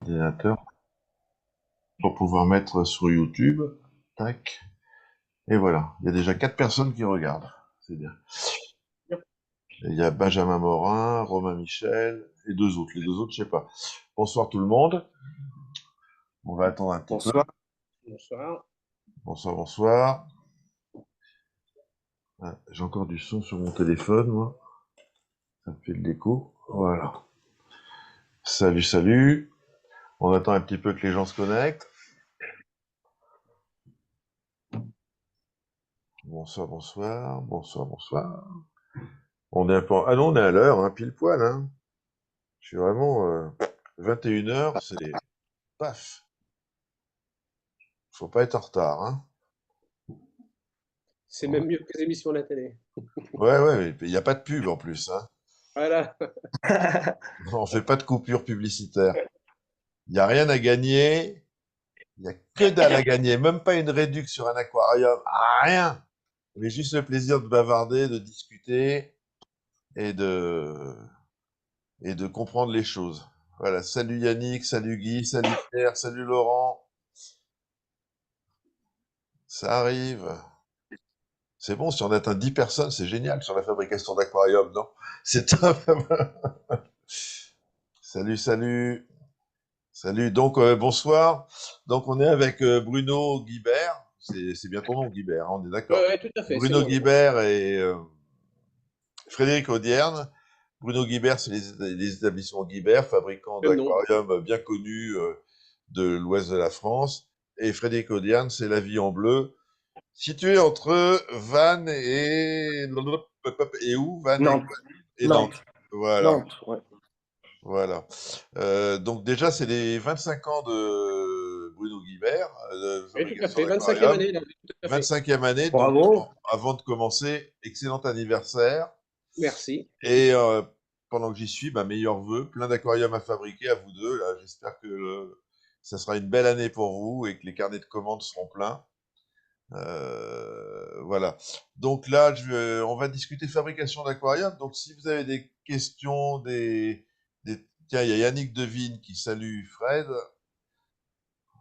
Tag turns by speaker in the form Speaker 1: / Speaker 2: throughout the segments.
Speaker 1: ordinateur pour pouvoir mettre sur YouTube. Tac. Et voilà. Il y a déjà 4 personnes qui regardent. C'est bien. Et il y a Benjamin Morin, Romain Michel et 2 autres. Les 2 autres, je sais pas. Bonsoir tout le monde. On va attendre un petit peu.
Speaker 2: Bonsoir.
Speaker 3: Bonsoir.
Speaker 1: Bonsoir, bonsoir. Ah, j'ai encore du son sur mon téléphone, moi. Ça me fait de l'écho. Voilà. Salut, salut. On attend un petit peu que les gens se connectent. Bonsoir, bonsoir. Bonsoir, bonsoir. On est un peu... Ah non, on est à l'heure, hein, pile poil. Hein. Je suis vraiment... 21h, c'est... Paf. Faut pas être en retard. Hein.
Speaker 3: C'est même mieux que les émissions de la télé.
Speaker 1: Ouais, ouais, mais il n'y a pas de pub en plus. Hein.
Speaker 3: Voilà.
Speaker 1: On fait pas de coupure publicitaire. Il n'y a rien à gagner. Il n'y a que dalle à gagner. Même pas une réduction sur un aquarium. Ah, rien. Mais juste le plaisir de bavarder, de discuter et de, et de comprendre les choses. Voilà. Salut Yannick, salut Guy, salut Pierre, salut Laurent. Ça arrive. C'est bon, si on atteint 10 personnes, c'est génial sur la fabrication d'aquarium, non? C'est top. Salut, salut. Salut. Donc, bonsoir. Donc, on est avec Bruno Guibert. C'est bien ton nom, Guibert, hein, on est
Speaker 3: Ouais,
Speaker 1: d'accord.
Speaker 3: ouais, tout à fait, c'est
Speaker 1: Bruno
Speaker 3: mon nom.
Speaker 1: Guibert et Frédéric Audierne. Bruno Guibert, c'est les établissements Guibert, fabricants
Speaker 3: Même nom.
Speaker 1: d'aquariums bien connus de l'ouest de la France. Et Frédéric Audierne, c'est la vie en bleu, situé entre Vannes et où? Vannes
Speaker 2: Nantes.
Speaker 1: et Nantes.
Speaker 2: Nantes.
Speaker 1: Voilà,
Speaker 2: Nantes, ouais.
Speaker 1: voilà. Donc déjà, c'est les 25 ans de Bruno Guibert, de
Speaker 3: Oui, tout à
Speaker 1: fabrication
Speaker 3: fait. 25e
Speaker 1: d'aquarium.
Speaker 3: année, là, oui, tout à fait.
Speaker 1: 25e année, donc
Speaker 2: Bravo.
Speaker 1: avant de commencer, excellent anniversaire.
Speaker 3: Merci.
Speaker 1: Et pendant que j'y suis, bah, meilleurs vœux, plein d'aquariums à fabriquer à vous deux. Là, j'espère que ça sera une belle année pour vous et que les carnets de commandes seront pleins. Voilà. Donc là, on va discuter fabrication d'aquarium. Donc si vous avez des questions, tiens, il y a Yannick Devine qui salue Fred,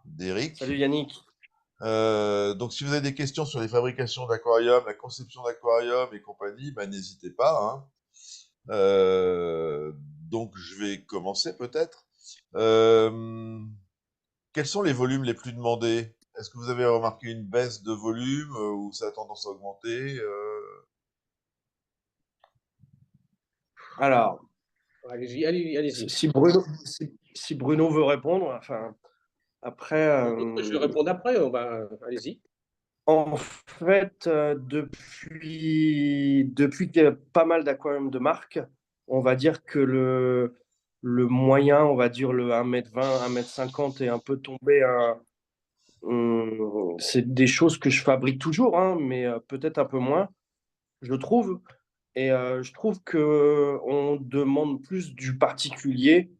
Speaker 1: d'Eric.
Speaker 2: Salut Yannick.
Speaker 1: Donc si vous avez des questions sur les fabrications d'aquarium, la conception d'aquarium et compagnie, bah, n'hésitez pas. Hein. Donc je vais commencer peut-être. Quels sont les volumes les plus demandés? Est-ce que vous avez remarqué une baisse de volume ou ça a tendance à augmenter
Speaker 2: Alors,
Speaker 3: Allez-y, allez-y, allez-y.
Speaker 2: si Bruno veut répondre, enfin, après,
Speaker 3: Je vais répondre après. Allez-y.
Speaker 2: en fait, depuis qu'il y a pas mal d'aquariums de marque, on va dire que le moyen, on va dire le 1,20 m, 1,50 m est un peu tombé. C'est des choses que je fabrique toujours, hein, mais peut-être un peu moins, je trouve. Et je trouve que on demande plus du particulier,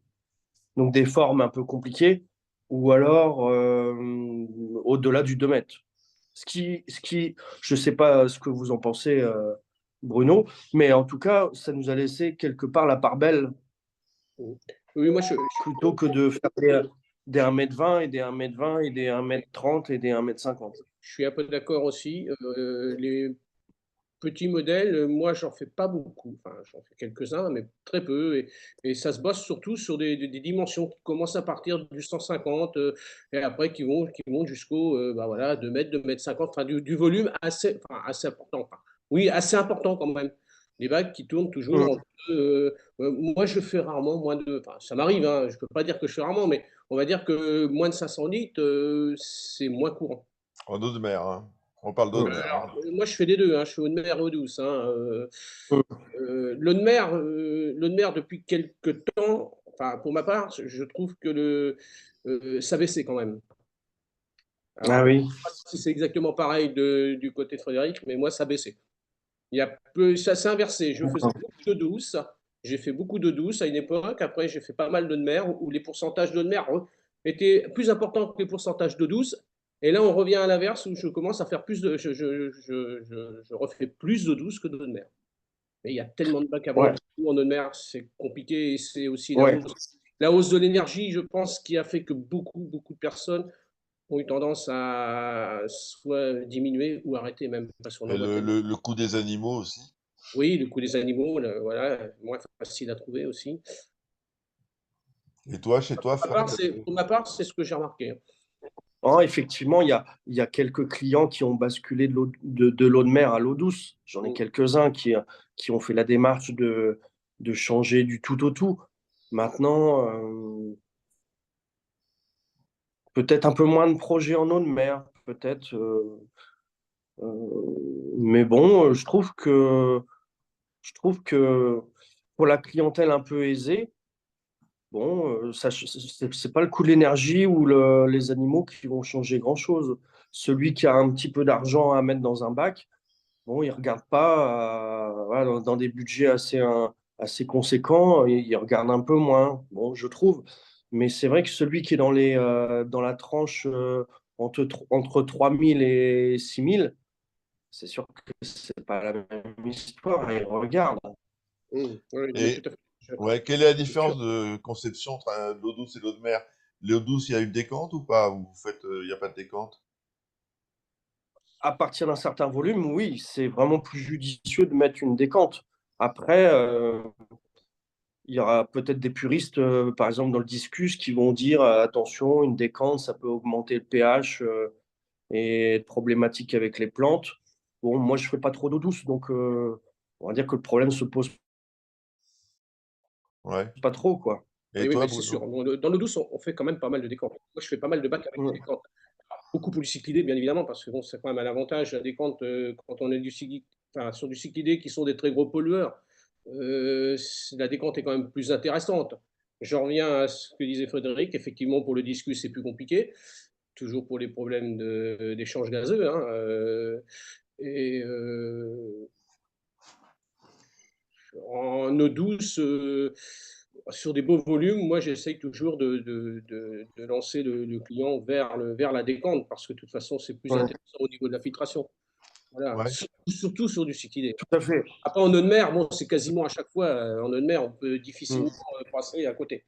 Speaker 2: donc des formes un peu compliquées, ou alors au-delà du 2 mètres. Je ne sais pas ce que vous en pensez, Bruno, mais en tout cas, ça nous a laissé quelque part la part belle,
Speaker 3: Oui, moi,
Speaker 2: plutôt que de faire des 1,20 m et des 1,20 m et des 1,30 m et des 1,50 m.
Speaker 3: je suis un peu d'accord aussi. Les petits modèles, moi, j'en fais pas beaucoup. Enfin, j'en fais quelques-uns, mais très peu. Et ça se base surtout sur des dimensions qui commencent à partir du 150 et après qui vont jusqu'au bah voilà, 2 mètres, 2 mètres 50, enfin, du volume assez important. Enfin, oui, assez important quand même. Les vagues qui tournent toujours entre, moi, je fais rarement moins de. Enfin, ça m'arrive, hein, je ne peux pas dire que je fais rarement, mais on va dire que moins de 500 litres, c'est moins courant.
Speaker 1: en eau de mer hein. On parle d'eau de mer. Hein.
Speaker 3: Moi, je fais les deux, hein, je fais eau de mer et eau douce. Hein, l'eau de mer, depuis quelques temps, enfin, pour ma part, je trouve que ça baissait quand même. Alors,
Speaker 2: Ah
Speaker 3: je ne
Speaker 2: oui.
Speaker 3: sais pas si c'est exactement pareil du côté de Frédéric, mais moi, ça baissait. Ça s'est inversé. Je faisais beaucoup d'eau douce. J'ai fait beaucoup d'eau douce à une époque. Après, j'ai fait pas mal d'eau de mer où les pourcentages d'eau de mer étaient plus importants que les pourcentages d'eau douce. Et là, on revient à l'inverse où je commence à faire plus de. Je refais plus d'eau douce que d'eau de mer. Mais il y a tellement de bacs à
Speaker 2: Ouais,
Speaker 3: bord en eau de mer, c'est compliqué et c'est aussi la
Speaker 2: ouais.
Speaker 3: hausse. la hausse de l'énergie, je pense, qui a fait que beaucoup de personnes ont eu tendance à soit diminuer ou arrêter même, parce qu'on en
Speaker 1: Et
Speaker 3: voit tellement.
Speaker 1: le coût des animaux aussi.
Speaker 3: Oui, le coût des animaux, voilà, moins facile à trouver aussi.
Speaker 1: Et toi, chez toi, Fred?
Speaker 3: Pour ma part, c'est ce que j'ai remarqué, hein.
Speaker 2: Oh, effectivement, il y a quelques clients qui ont basculé de l'eau de mer à l'eau douce. J'en ai
Speaker 3: Mm.
Speaker 2: quelques-uns qui ont fait la démarche de changer du tout au tout. Maintenant, peut-être un peu moins de projets en eau de mer, peut-être. Mais bon, je trouve que pour la clientèle un peu aisée, bon, c'est pas le coût de l'énergie ou les animaux qui vont changer grand-chose. Celui qui a un petit peu d'argent à mettre dans un bac, bon, il regarde pas voilà, dans des budgets assez conséquents, il regarde un peu moins, bon, je trouve. Mais c'est vrai que celui qui est dans la tranche entre 3 000 et 6 000, c'est sûr que c'est pas la même histoire, il regarde.
Speaker 3: Mm. Oui, mais tout
Speaker 1: Et
Speaker 3: à fait. Je suis d'accord.
Speaker 1: ouais, quelle est la
Speaker 3: C'est sûr.
Speaker 1: différence de conception entre l'eau douce et l'eau de mer? L'eau douce, il y a une décante ou pas? Ou vous faites, il n'y a pas de décante?
Speaker 2: À partir d'un certain volume, oui, c'est vraiment plus judicieux de mettre une décante. Après, il y aura peut-être des puristes, par exemple dans le discus, qui vont dire attention, une décante, ça peut augmenter le pH et être problématique avec les plantes. Bon, moi, je fais pas trop d'eau douce, donc on va dire que le problème se pose
Speaker 1: Ouais.
Speaker 2: pas trop, quoi.
Speaker 1: Et
Speaker 3: Oui, oui,
Speaker 1: toi,
Speaker 3: mais c'est sûr.
Speaker 1: Bruno?
Speaker 3: Dans l'eau douce, on fait quand même pas mal de décomptes. Moi, je fais pas mal de bacs avec des
Speaker 2: Ouais.
Speaker 3: décomptes. Beaucoup pour du cyclidé, bien évidemment, parce que bon, c'est quand même un avantage, la décompte, quand on est enfin, sur du cyclidé qui sont des très gros pollueurs. La décompte est quand même plus intéressante. Je reviens à ce que disait Frédéric. Effectivement, pour le discus, c'est plus compliqué. Toujours pour les problèmes d'échange gazeux, hein. Et en eau douce, sur des beaux volumes, moi j'essaye toujours de lancer le client vers la décante parce que de toute façon c'est plus
Speaker 2: Ouais,
Speaker 3: intéressant au niveau de la filtration. Voilà.
Speaker 1: Ouais,
Speaker 3: Surtout sur du cyclidé.
Speaker 2: tout à fait.
Speaker 3: Après en eau de mer, bon, c'est quasiment à chaque fois en eau de mer, on peut
Speaker 2: Mm.
Speaker 3: difficilement passer à côté.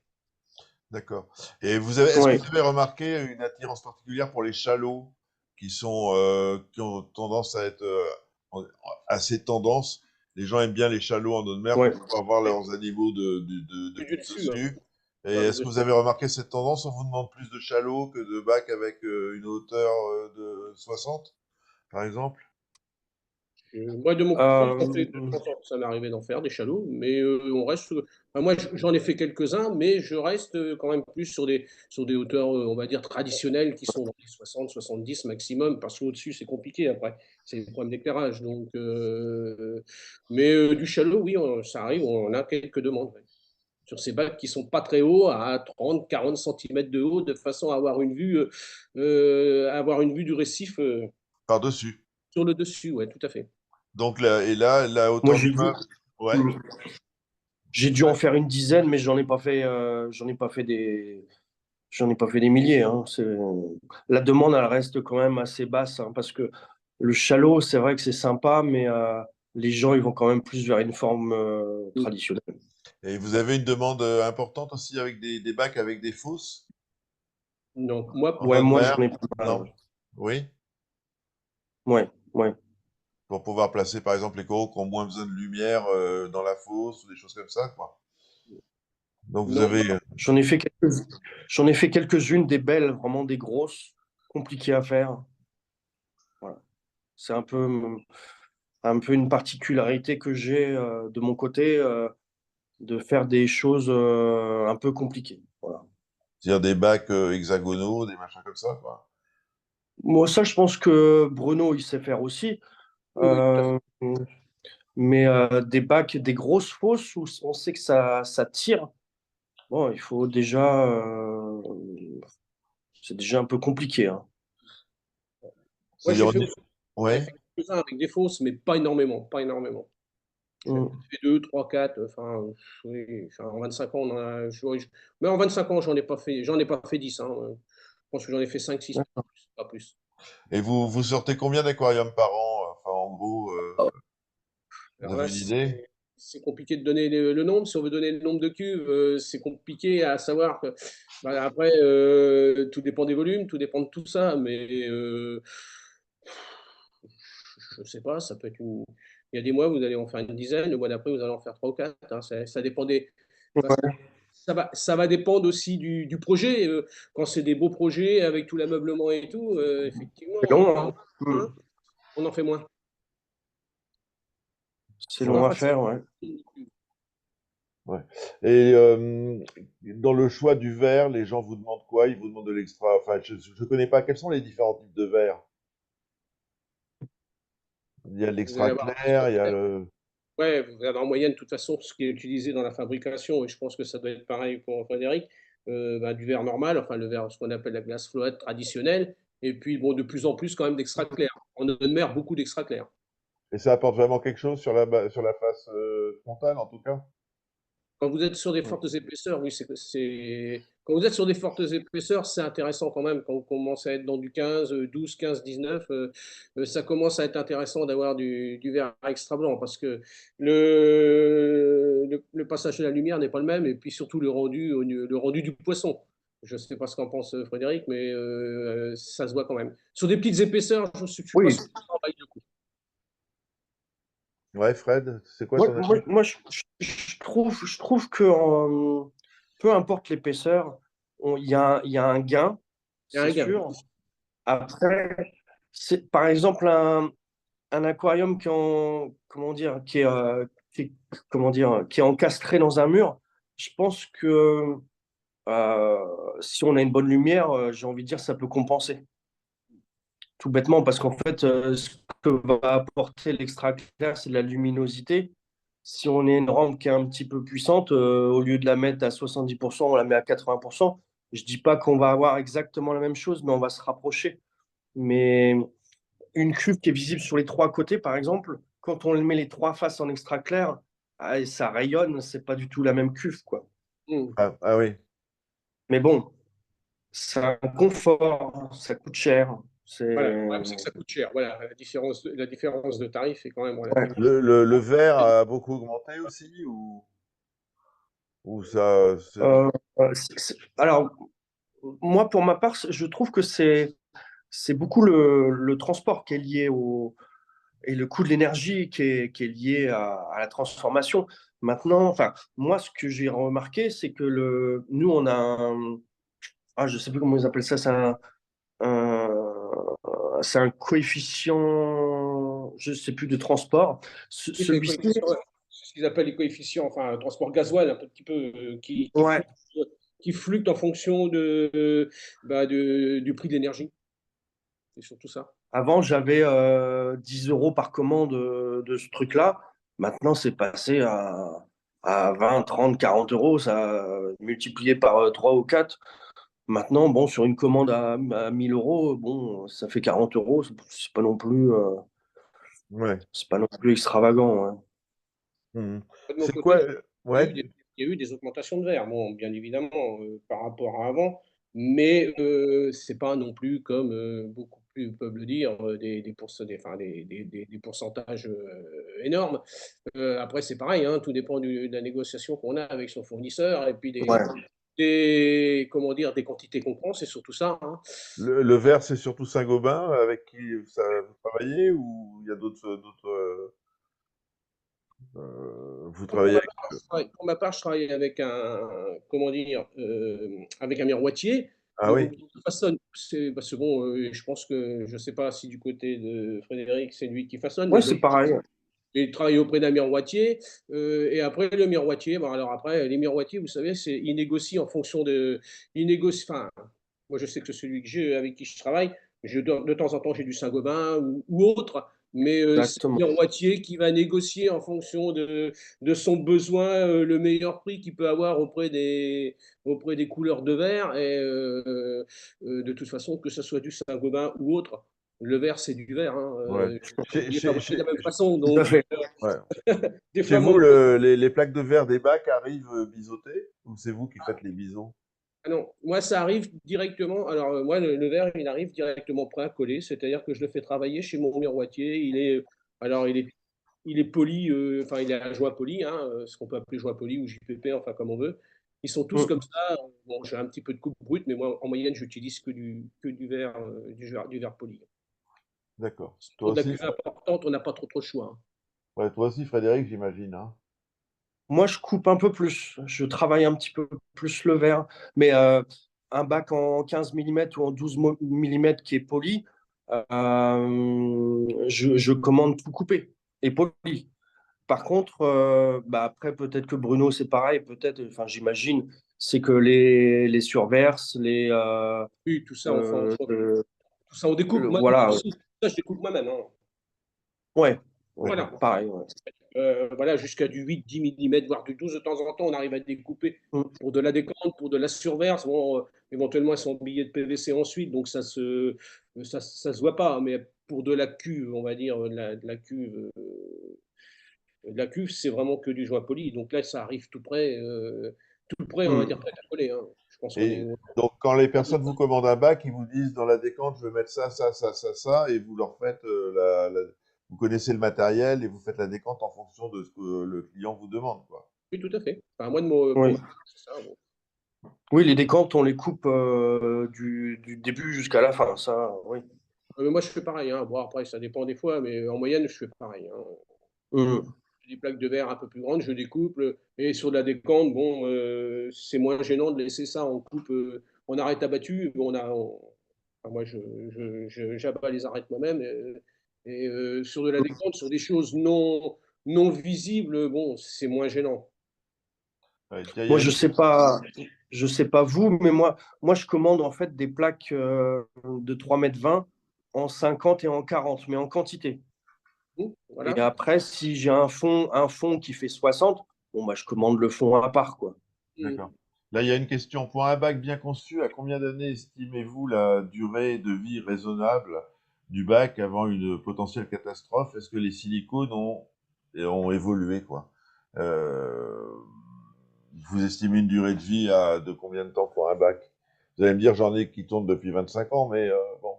Speaker 1: d'accord. Et est-ce que
Speaker 2: Ouais.
Speaker 1: vous avez remarqué une attirance particulière pour les chalots qui ont tendance à être en- assez tendance? Les gens aiment bien les chalots en eau de mer
Speaker 2: Ouais.
Speaker 1: pour pouvoir voir leurs animaux de
Speaker 3: Du
Speaker 1: vue
Speaker 3: dessus, hein.
Speaker 1: dessus. Et
Speaker 3: Ouais, le
Speaker 1: est-ce que vous
Speaker 3: dessus.
Speaker 1: avez remarqué cette tendance? On vous demande plus de chalots que de bacs avec une hauteur de 60, par exemple?
Speaker 3: Moi, de mon côté, j'en fais de
Speaker 2: Euh,
Speaker 3: temps en temps, ça m'est arrivé d'en faire des chalots, mais on reste. Enfin, moi, j'en ai fait quelques-uns, mais je reste quand même plus sur des hauteurs, on va dire, traditionnelles, qui sont dans les 60, 70 maximum, parce qu'au-dessus, c'est compliqué après. C'est le problème d'éclairage. Donc, mais du chalot, oui, ça arrive, on a quelques demandes, ouais. Sur ces bacs qui sont pas très hauts, à 30, 40 centimètres de haut, de façon à avoir une vue du récif
Speaker 1: Par-dessus.
Speaker 3: sur le dessus, ouais, tout à fait.
Speaker 1: Donc là, et là, la
Speaker 2: Moi,
Speaker 1: hauteur d'immeuble. Ouais.
Speaker 2: j'ai dû en faire une dizaine, mais j'en ai pas fait des milliers, hein. La demande, elle reste quand même assez basse, hein, parce que le chalot, c'est vrai que c'est sympa, mais les gens, ils vont quand même plus vers une forme traditionnelle.
Speaker 1: Et vous avez une demande importante aussi avec des bacs avec des fosses
Speaker 3: Donc, moi,
Speaker 1: en
Speaker 2: Ouais,
Speaker 1: eau de
Speaker 2: moi,
Speaker 1: mer?
Speaker 2: j'en ai pas
Speaker 1: Non.
Speaker 2: mal.
Speaker 1: Oui.
Speaker 2: Ouais, ouais.
Speaker 1: Pour pouvoir placer par exemple les coraux qui ont moins besoin de lumière dans la fosse ou des choses comme ça, quoi. Donc vous
Speaker 3: non,
Speaker 1: avez.
Speaker 2: J'en ai fait j'en ai fait quelques-unes, des belles, vraiment des grosses, compliquées à faire. Voilà. C'est un peu une particularité que j'ai de mon côté, de faire des choses un peu compliquées. Voilà.
Speaker 1: C'est-à-dire des bacs hexagonaux, des machins comme ça, quoi.
Speaker 2: Moi, ça, je pense que Bruno, il sait faire aussi.
Speaker 3: oui, oui, tout à fait.
Speaker 2: Euh, mais des bacs, des grosses fosses où on sait que ça tire, bon, c'est déjà un peu compliqué, hein.
Speaker 3: Moi,
Speaker 1: C'est-à-dire,
Speaker 3: j'en ai
Speaker 1: ouais.
Speaker 3: fait quelques-uns avec des fausses, mais pas énormément, pas énormément. J'en ai
Speaker 2: Mm.
Speaker 3: fait 2, 3, 4. Enfin, oui, enfin, en 25 ans, mais en 25 ans, j'en ai pas fait 10, hein. Je pense que j'en ai fait 5, 6, pas plus.
Speaker 1: Et vous sortez combien d'aquariums par an? Enfin, en gros, vous
Speaker 3: Alors
Speaker 1: avez
Speaker 3: là,
Speaker 1: une idée?
Speaker 3: c'est compliqué de donner le nombre. Si on veut donner le nombre de cuves, c'est compliqué à savoir. Bah, après, tout dépend des volumes, tout dépend de tout ça. Mais je ne sais pas, ça peut être une. Il y a des mois, vous allez en faire une dizaine, le mois d'après, vous allez en faire trois ou quatre, hein. Ça dépend des. Enfin,
Speaker 2: Ouais.
Speaker 3: ça va dépendre aussi du projet. Quand c'est des beaux projets avec tout l'ameublement et tout, effectivement,
Speaker 2: C'est long, hein.
Speaker 3: hein, on en fait moins.
Speaker 2: C'est
Speaker 3: On
Speaker 2: long
Speaker 3: en
Speaker 2: à
Speaker 3: fait
Speaker 2: faire, ouais.
Speaker 1: Ouais. Et dans le choix du verre, les gens vous demandent quoi? Ils vous demandent de l'extra. Enfin, je ne connais pas. Quels sont les différents types de verre? Il y a
Speaker 3: Vous allez
Speaker 1: l'extra
Speaker 3: avoir.
Speaker 1: clair, il y a le.
Speaker 3: Ouais, vous avez en moyenne, de toute façon, ce qui est utilisé dans la fabrication, et je pense que ça doit être pareil pour Frédéric, bah, du verre normal, enfin le verre, ce qu'on appelle la glace flotte traditionnelle, et puis bon, de plus en plus quand même d'extra clair. En eau de mer, beaucoup d'extra clair.
Speaker 1: Et ça apporte vraiment quelque chose sur sur la face frontale, en tout cas?
Speaker 3: Quand vous êtes sur des
Speaker 2: Mm.
Speaker 3: fortes épaisseurs, oui, quand vous êtes sur des fortes épaisseurs, c'est intéressant quand même. Quand vous commencez à être dans du 15, 12, 15, 19, ça commence à être intéressant d'avoir du verre extra blanc parce que le passage de la lumière n'est pas le même et puis surtout le rendu du poisson. Je ne sais pas ce qu'en pense Frédéric, mais ça se voit quand même. Sur des petites épaisseurs, je ne suis pas
Speaker 2: Oui,
Speaker 3: sûr que ça vaille le coup.
Speaker 1: Ouais, Fred, c'est quoi
Speaker 2: moi,
Speaker 1: ton
Speaker 2: moi,
Speaker 1: avis?
Speaker 2: moi, je trouve que peu importe l'épaisseur, il y a un gain,
Speaker 3: Il y a
Speaker 2: c'est
Speaker 3: un gain.
Speaker 2: sûr. Après, c'est par exemple un aquarium comment dire, comment dire, qui est encastré dans un mur. Je pense que si on a une bonne lumière, j'ai envie de dire, ça peut compenser. Tout bêtement, parce qu'en fait, ce que va apporter l'extra clair, c'est de la luminosité. Si on est une rampe qui est un petit peu puissante, au lieu de la mettre à 70%, on la met à 80%. Je dis pas qu'on va avoir exactement la même chose, mais on va se rapprocher. Mais une cuve qui est visible sur les trois côtés, par exemple, quand on met les trois faces en extra clair, ça rayonne, c'est pas du tout la même cuve, quoi.
Speaker 3: Hmm.
Speaker 1: Ah, ah oui.
Speaker 2: Mais bon, c'est un confort, ça coûte cher.
Speaker 3: Voilà, le
Speaker 2: C'est
Speaker 3: problème, c'est que ça coûte cher. Voilà, la différence de tarif est quand même
Speaker 2: ouais.
Speaker 3: relative.
Speaker 1: Le verre a beaucoup augmenté aussi ou ça,
Speaker 2: Euh, alors, moi, pour ma part, je trouve que c'est beaucoup le transport qui est lié et le coût de l'énergie qui est lié à la transformation. Maintenant, enfin, moi, ce que j'ai remarqué, c'est que nous, on a je sais plus comment ils appellent ça, un, c'est un coefficient, je sais plus, de transport.
Speaker 3: Oui, c'est les
Speaker 2: Celui-ci,
Speaker 3: coefficients, ouais. C'est ce qu'ils appellent les coefficients, enfin, transport gasoil, un petit peu,
Speaker 2: ouais,
Speaker 3: qui fluctuent en fonction bah, du prix de l'énergie. C'est surtout ça.
Speaker 2: avant, j'avais 10 euros par commande de ce truc-là. Maintenant, c'est passé à 20, 30, 40 euros. Ça a multiplié par 3 ou 4. Maintenant, bon, sur une commande à 1000 euros, bon, ça fait 40 euros. C'est pas non plus,
Speaker 1: ouais.
Speaker 2: c'est pas non plus extravagant, hein.
Speaker 1: Mhm.
Speaker 3: De mon
Speaker 1: C'est quoi?
Speaker 3: côté, il y a eu
Speaker 1: Ouais.
Speaker 3: il y a eu des augmentations de verre, bon, bien évidemment, par rapport à avant, mais c'est pas non plus comme beaucoup plus peuvent le dire, enfin, des pourcentages énormes. Après, c'est pareil, hein, tout dépend de la négociation qu'on a avec son fournisseur et puis
Speaker 2: Ouais.
Speaker 3: comment dire, des quantités qu'on prend, c'est surtout ça, hein.
Speaker 1: Le verre, c'est surtout Saint-Gobain avec qui ça, vous travaillez ou il y a vous
Speaker 3: Pour
Speaker 1: travaillez
Speaker 3: ma
Speaker 1: avec.
Speaker 3: part, pour ma part, je travaille avec comment dire, avec un miroitier.
Speaker 1: Ah
Speaker 3: Donc,
Speaker 1: oui.
Speaker 3: qui façonne. C'est bon, je pense que je ne sais pas si du côté de Frédéric, c'est lui qui façonne,
Speaker 2: Ouais,
Speaker 3: mais
Speaker 2: c'est
Speaker 3: donc,
Speaker 2: pareil.
Speaker 3: il travaille auprès d'un miroitier. Et après, le miroitier, bon, alors après, les miroitiers, vous savez, ils négocient en fonction de. Ils négocient, enfin, moi, je sais que celui avec qui je travaille, de temps en temps, j'ai du Saint-Gobain ou autre, mais c'est
Speaker 2: Exactement.
Speaker 3: le miroitier qui va négocier en fonction de son besoin le meilleur prix qu'il peut avoir auprès des couleurs de verre. Et de toute façon, que ce soit du Saint-Gobain ou autre, le verre, c'est du verre, hein.
Speaker 1: Ouais. Chez,
Speaker 3: Il est
Speaker 1: chez-
Speaker 3: fabriqué de
Speaker 1: chez-
Speaker 3: la même façon.
Speaker 2: Tout à
Speaker 3: Donc,
Speaker 2: fait.
Speaker 1: ouais.
Speaker 3: des
Speaker 1: Chez
Speaker 3: fois,
Speaker 1: vous, les plaques de verre des bacs arrivent biseautées ou c'est vous qui faites les bisons?
Speaker 3: ah non, moi, ça arrive directement. Alors, moi, le verre, il arrive directement prêt à coller. C'est-à-dire que je le fais travailler chez mon miroitier. Alors, il est il est poli, enfin il est à joie poli, hein, ce qu'on peut appeler joie poli ou JPP, enfin comme on veut. Ils sont tous
Speaker 2: Mm.
Speaker 3: comme ça. Bon, j'ai un petit peu de coupe brute, mais moi en moyenne j'utilise que du verre poli.
Speaker 1: D'accord. Toi
Speaker 3: Pour de la
Speaker 1: aussi,
Speaker 3: cuve importante, on n'a pas trop de choix, hein.
Speaker 1: ouais, toi aussi, Frédéric, j'imagine, hein.
Speaker 2: Moi, je coupe un peu plus. Je travaille un petit peu plus le verre. Mais un bac en 15 millimètres ou en 12 millimètres qui est poli, je commande tout coupé et poli. Par contre, bah après, peut-être que Bruno, c'est pareil. Peut-être, enfin, j'imagine, c'est que les surverses,
Speaker 3: Oui, tout ça,
Speaker 2: euh, le-
Speaker 3: tout ça on découpe. Moi,
Speaker 2: voilà.
Speaker 3: tout ça, je découpe moi-même, hein.
Speaker 2: Ouais, ouais,
Speaker 3: Voilà.
Speaker 1: D'accord.
Speaker 2: pareil. Ouais.
Speaker 3: Voilà, jusqu'à du 8-10 millimètres, voire du 12 de temps en temps, on arrive à découper
Speaker 2: Mm.
Speaker 3: pour de la décante, pour de la surverse. Bon, éventuellement, elles sont billets de PVC ensuite, donc ça se voit pas. Mais pour de la cuve, on va dire, de la cuve, c'est vraiment que du joint poli. Donc là, ça arrive tout près, on va dire
Speaker 2: Mm.
Speaker 3: prêt à coller, hein. Je pense qu'on est.
Speaker 1: Et donc, quand les personnes vous commandent un bac, ils vous disent dans la décante, je veux mettre ça, ça, ça, ça, ça, et vous leur faites vous connaissez le matériel et vous faites la décante en fonction de ce que le client vous demande, quoi.
Speaker 3: Oui, tout à fait. Enfin, moi, pour
Speaker 2: Oui.
Speaker 3: moi, c'est ça. Bon.
Speaker 2: Oui, les décantes, on les coupe du début jusqu'à la fin. Ça, oui.
Speaker 3: Mais moi, je fais pareil, hein. Bon, après, ça dépend des fois, mais en moyenne, je fais pareil, hein.
Speaker 2: Mm.
Speaker 3: Des plaques de verre un peu plus grandes, je découpe. Et sur de la décante, bon, c'est moins gênant de laisser ça en coupe, en arrêt abattu. Enfin, moi, j'abats les arêtes moi-même. Sur de la décante, sur des choses non visibles, bon, c'est moins gênant.
Speaker 1: Ouais, tiens, il y
Speaker 2: Moi,
Speaker 1: a une
Speaker 2: je sais pas vous, mais moi, je commande en fait des plaques de 3,20 m en 50 et en 40, mais en quantité. Et
Speaker 3: Voilà.
Speaker 2: après, si j'ai un fond qui fait 60, bon, bah, je commande le fond à part, quoi.
Speaker 1: D'accord. Là, il y a une question. Pour un bac bien conçu, à combien d'années estimez-vous la durée de vie raisonnable du bac avant une potentielle catastrophe? Est-ce que les silicones ont évolué, quoi? Euh, vous estimez une durée de vie de combien de temps pour un bac? Vous allez me dire, j'en ai qui tournent depuis 25 ans, mais bon.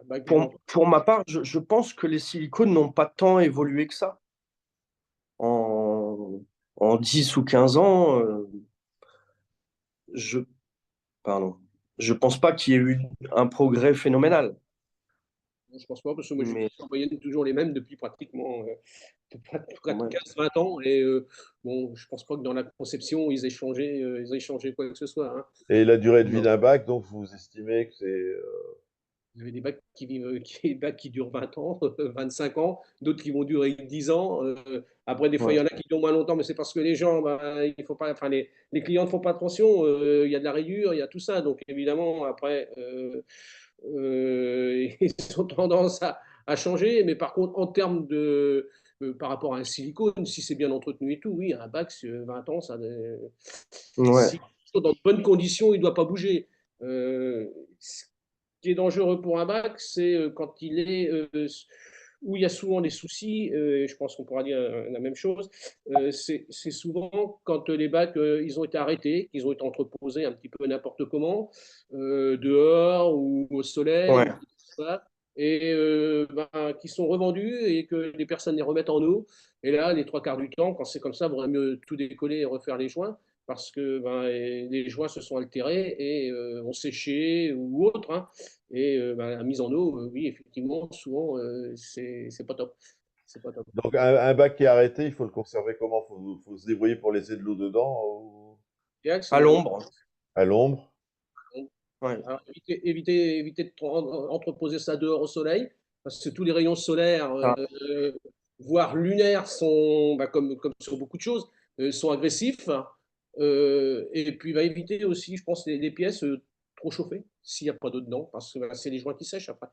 Speaker 3: Un bac bien entendu.
Speaker 2: Pour ma part, je pense que les silicones n'ont pas tant évolué que ça. En, en 10 ou 15 ans, je, pardon, je pense pas qu'il y ait eu un progrès phénoménal.
Speaker 3: Je pense pas, parce que moi,
Speaker 2: Mais
Speaker 3: j'utilise en moyenne toujours les mêmes depuis pratiquement
Speaker 2: ouais.
Speaker 3: 15-20 ans. Et bon, je pense pas que dans la conception, ils aient changé quoi que ce soit, hein.
Speaker 1: Et la durée de vie
Speaker 2: Non.
Speaker 1: d'un bac, donc vous estimez que c'est
Speaker 3: Vous avez des bacs qui vivent, des bacs qui durent 20 ans, 25 ans, d'autres qui vont durer 10 ans. Après, des fois, il
Speaker 2: Ouais.
Speaker 3: y en a qui durent moins longtemps, mais c'est parce que les gens, bah, il faut pas, enfin, les clients ne font pas attention. Il y a de la rayure, il y a tout ça. Donc, évidemment, après, ils ont tendance à changer. Mais par contre, en termes par rapport à un silicone, si c'est bien entretenu et tout, oui, un bac, 20 ans,
Speaker 2: Ouais.
Speaker 3: si dans de bonnes conditions, il ne doit pas bouger. Ce qui est dangereux pour un bac, c'est quand il est où il y a souvent des soucis, et je pense qu'on pourra dire la même chose, c'est souvent quand les bacs, ils ont été arrêtés, qu'ils ont été entreposés un petit peu n'importe comment, dehors ou au soleil,
Speaker 2: Ouais.
Speaker 3: ou voilà, et ben, qui sont revendus et que les personnes les remettent en eau. Et là, les trois quarts du temps, quand c'est comme ça, il vaudrait mieux tout décoller et refaire les joints parce que ben, les joints se sont altérés et ont séché ou autre, hein. Et ben, la mise en eau, oui, effectivement, souvent, c'est pas top. C'est pas top.
Speaker 1: donc un bac qui est arrêté, il faut le conserver comment? Faut se débrouiller pour laisser de l'eau dedans
Speaker 3: L'idéal, c'est
Speaker 2: À
Speaker 3: de l'eau.
Speaker 2: l'ombre.
Speaker 1: à l'ombre.
Speaker 2: Ouais.
Speaker 3: Alors, éviter de entreposer ça dehors au soleil, parce que tous les rayons solaires,
Speaker 2: Ah.
Speaker 3: voire lunaires, sont, bah, comme sur beaucoup de choses, sont agressifs. Et puis, va éviter aussi, je pense, les pièces trop chauffées, s'il n'y a pas d'eau dedans, parce que bah, c'est les joints qui sèchent après.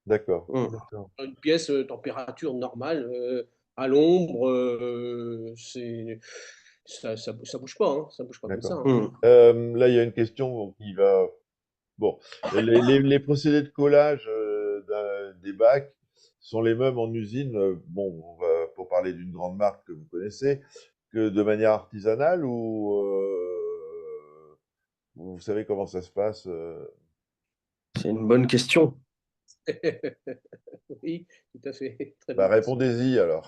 Speaker 1: D'accord.
Speaker 2: Mm.
Speaker 1: D'accord.
Speaker 3: Une pièce température normale, à l'ombre, ça bouge pas, hein, ça bouge pas comme ça,
Speaker 1: D'accord.
Speaker 3: hein.
Speaker 2: Mm.
Speaker 1: Là, il y a une question qui va. Bon, les procédés de collage des bacs sont les mêmes en usine. Bon, pour parler d'une grande marque que vous connaissez, que de manière artisanale ou vous savez comment ça se passe
Speaker 2: C'est une bonne question.
Speaker 3: Oui, tout à fait. Très
Speaker 1: Bah,
Speaker 3: bonne question.
Speaker 1: répondez-y alors.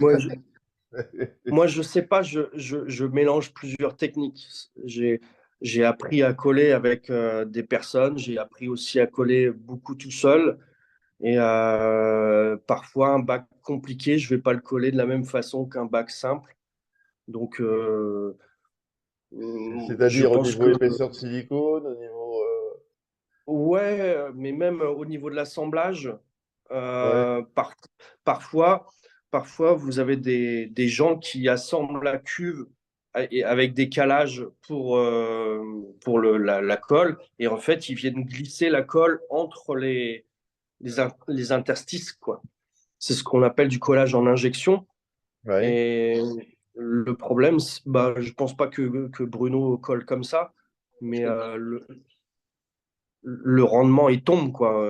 Speaker 2: Moi, je sais pas, je mélange plusieurs techniques. J'ai appris à coller avec des personnes, j'ai appris aussi à coller beaucoup tout seul. Et parfois, un bac compliqué, je vais pas le coller de la même façon qu'un bac simple. Donc, je
Speaker 1: C'est-à-dire au
Speaker 2: pense
Speaker 1: niveau
Speaker 2: que,
Speaker 1: épaisseur de silicone, au niveau.
Speaker 2: ouais, mais même au niveau de l'assemblage,
Speaker 1: Ouais,
Speaker 2: euh, par- parfois, parfois, vous avez des gens qui assemblent la cuve avec des calages pour la colle. Et en fait, ils viennent glisser la colle entre les interstices, quoi. C'est ce qu'on appelle du collage en injection.
Speaker 1: ouais.
Speaker 2: Et le problème, bah, je pense pas que Bruno colle comme ça,
Speaker 3: Je
Speaker 2: mais
Speaker 3: connais pas.
Speaker 2: le rendement, il tombe, quoi.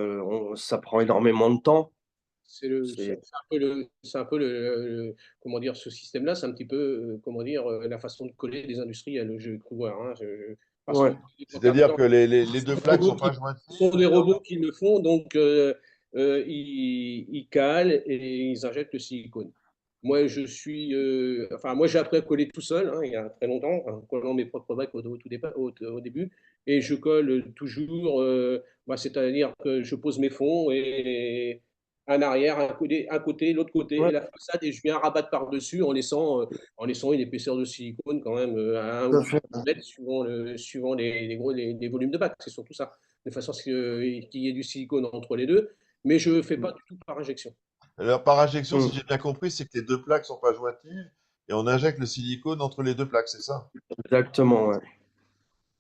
Speaker 2: Ça prend énormément de temps.
Speaker 3: C'est
Speaker 2: C'est
Speaker 3: un peu comment dire, ce système-là, c'est un petit peu, comment dire, la façon de coller des industriels, je cru voir, hein. Parce que
Speaker 2: ouais,
Speaker 3: les
Speaker 1: C'est-à dire que
Speaker 3: porte-à-porte,
Speaker 1: les
Speaker 3: ce sont
Speaker 1: deux
Speaker 3: des
Speaker 1: plaques
Speaker 3: robots
Speaker 1: sont pas
Speaker 3: ce sont
Speaker 1: jointives,
Speaker 3: des
Speaker 1: il y en
Speaker 3: robots
Speaker 1: a.
Speaker 3: qui le font, donc ils calent et ils injectent le silicone. Enfin, moi j'ai appris à coller tout seul, hein, il y a très longtemps, en collant mes propres bacs au début, et je colle toujours, bah, c'est-à-dire que je pose mes fonds et un arrière, un côté, l'autre côté,
Speaker 2: ouais,
Speaker 3: et la façade, et je viens rabattre par-dessus en laissant une épaisseur de silicone quand même à 1
Speaker 2: tout
Speaker 3: ou
Speaker 2: à
Speaker 3: 2
Speaker 2: fait.
Speaker 3: mètres suivant les volumes de bac. C'est surtout ça, de façon qu'il y ait du silicone entre les deux, mais je ne fais pas du tout par injection.
Speaker 1: Alors, par injection, si
Speaker 2: Mm.
Speaker 1: j'ai bien compris, c'est que les deux plaques sont pas jointives et on injecte le silicone entre les deux plaques, c'est ça?
Speaker 2: Exactement, ouais.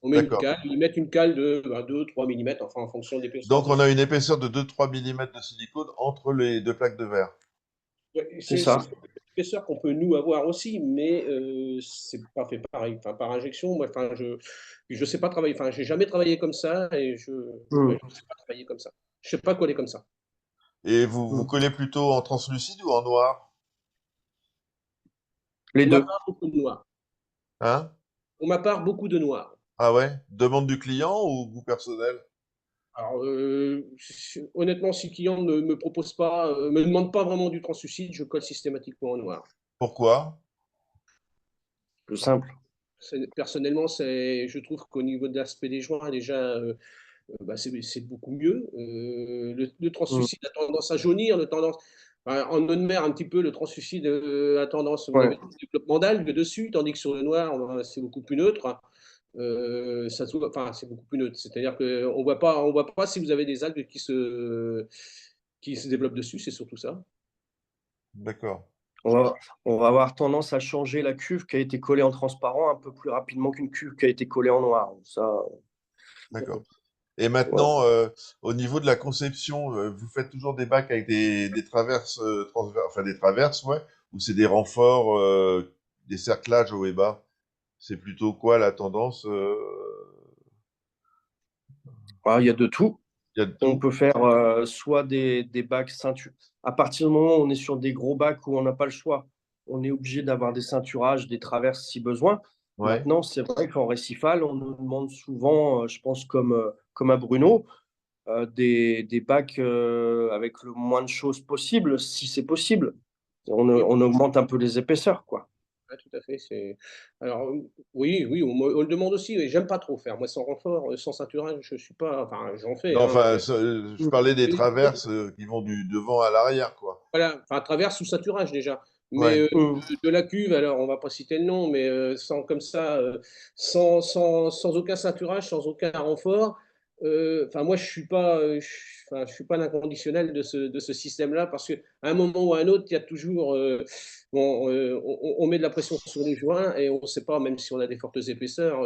Speaker 3: On met une
Speaker 1: D'accord.
Speaker 3: cale, ils mettent une cale de 2-3 mm, enfin en fonction de l'épaisseur
Speaker 1: Donc,
Speaker 3: de.
Speaker 1: on a une épaisseur de 2-3 millimètres de silicone entre les deux plaques de verre.
Speaker 3: Ouais,
Speaker 2: C'est
Speaker 3: c'est
Speaker 2: ça.
Speaker 3: l'épaisseur qu'on peut nous avoir aussi, mais c'est pas fait pareil. Enfin, par injection, moi, enfin, je sais pas travailler. Enfin, j'ai jamais travaillé comme ça et
Speaker 2: Mm.
Speaker 3: ouais, je sais pas travailler comme ça. Je sais pas coller comme ça.
Speaker 1: Et vous
Speaker 2: Mm.
Speaker 1: collez plutôt en translucide ou en noir?
Speaker 2: Les
Speaker 3: Pour ma
Speaker 2: deux.
Speaker 3: part, beaucoup de noir.
Speaker 1: Hein?
Speaker 3: Pour ma part, beaucoup de noir.
Speaker 1: Ah ouais? Demande du client ou goût personnel?
Speaker 3: Alors, honnêtement, si le client ne me propose pas, me demande pas vraiment du translucide, je colle systématiquement en noir.
Speaker 1: Pourquoi?
Speaker 2: Plus simple.
Speaker 3: Personnellement, je trouve qu'au niveau de l'aspect des joints, déjà, bah, c'est beaucoup mieux. Le
Speaker 2: Mm.
Speaker 3: translucide a tendance à jaunir, enfin, en eau de mer, un petit peu, le translucide a tendance, vous
Speaker 2: Ouais.
Speaker 3: avez du développement d'algues dessus, tandis que sur le noir, c'est beaucoup plus neutre. Enfin, c'est beaucoup plus neutre. C'est-à-dire on voit pas si vous avez des algues qui se développent dessus, c'est surtout ça.
Speaker 1: D'accord,
Speaker 2: On va, on va avoir tendance à changer la cuve qui a été collée en transparent un peu plus rapidement qu'une cuve qui a été collée en noir. Ça,
Speaker 1: d'accord. Et
Speaker 2: ouais.
Speaker 1: maintenant, au niveau de la conception, vous faites toujours des bacs avec des traverses enfin des traverses, ouais, ou c'est des renforts, des cerclages haut et bas? C'est plutôt quoi la tendance?
Speaker 2: Ah, il y a de tout.
Speaker 1: Il y a de
Speaker 2: On
Speaker 1: tout?
Speaker 2: peut faire soit des bacs ceinture. À partir du moment où on est sur des gros bacs où on n'a pas le choix, on est obligé d'avoir des ceinturages, des traverses si besoin.
Speaker 1: Ouais.
Speaker 2: Maintenant, c'est vrai qu'en récifal, on nous demande souvent, je pense comme à Bruno, des bacs avec le moins de choses possible, si c'est possible.
Speaker 3: Oui,
Speaker 2: On augmente un peu les épaisseurs, quoi.
Speaker 3: ouais, tout à fait. Alors, oui, on le demande aussi, mais j'aime pas trop faire. Moi, sans renfort, sans ceinturage, je suis pas. Enfin, j'en fais,
Speaker 1: Non,
Speaker 3: hein.
Speaker 1: enfin, je parlais des
Speaker 3: Mais-
Speaker 1: traverses qui vont du devant à l'arrière, quoi.
Speaker 3: Voilà, enfin, à travers sous ceinturage déjà. Mais
Speaker 1: Ouais.
Speaker 2: Mm.
Speaker 3: de la cuve, alors on va pas citer le nom, mais sans comme ça, sans aucun ceinturage, sans aucun renfort. Enfin, moi, enfin, je suis pas l'inconditionnel de ce système-là parce qu'à un moment ou à un autre, il y a toujours, bon, on met de la pression sur les joints et on ne sait pas, même si on a des fortes épaisseurs.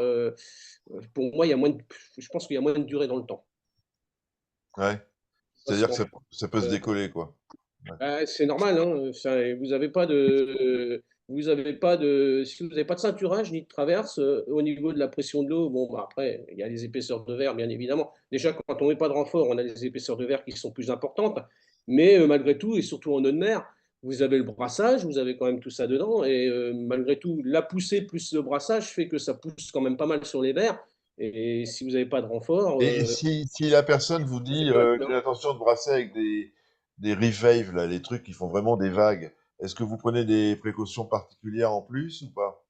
Speaker 3: Pour moi, je pense qu'il y a moins de durée dans le temps.
Speaker 1: Ouais.
Speaker 3: Parce
Speaker 1: C'est-à-dire que
Speaker 3: qu'en fait,
Speaker 1: ça peut se décoller, quoi. Ouais.
Speaker 3: C'est normal, hein. Si vous n'avez pas de ceinturage ni de traverse au niveau de la pression de l'eau, bon, bah, après, il y a les épaisseurs de verre, bien évidemment. Déjà, quand on met pas de renfort, on a des épaisseurs de verre qui sont plus importantes. Mais malgré tout, et surtout en eau de mer, vous avez le brassage, vous avez quand même tout ça dedans. Et malgré tout, la poussée plus le brassage fait que ça pousse quand même pas mal sur les verres. Et si vous n'avez pas de renfort,
Speaker 1: Et si la personne vous
Speaker 3: c'est
Speaker 1: dit
Speaker 3: pas la
Speaker 1: j'ai
Speaker 3: couleur.
Speaker 1: l'intention de brasser avec des reef waves, là, les trucs qui font vraiment des vagues, est-ce que vous prenez des précautions particulières en plus ou pas?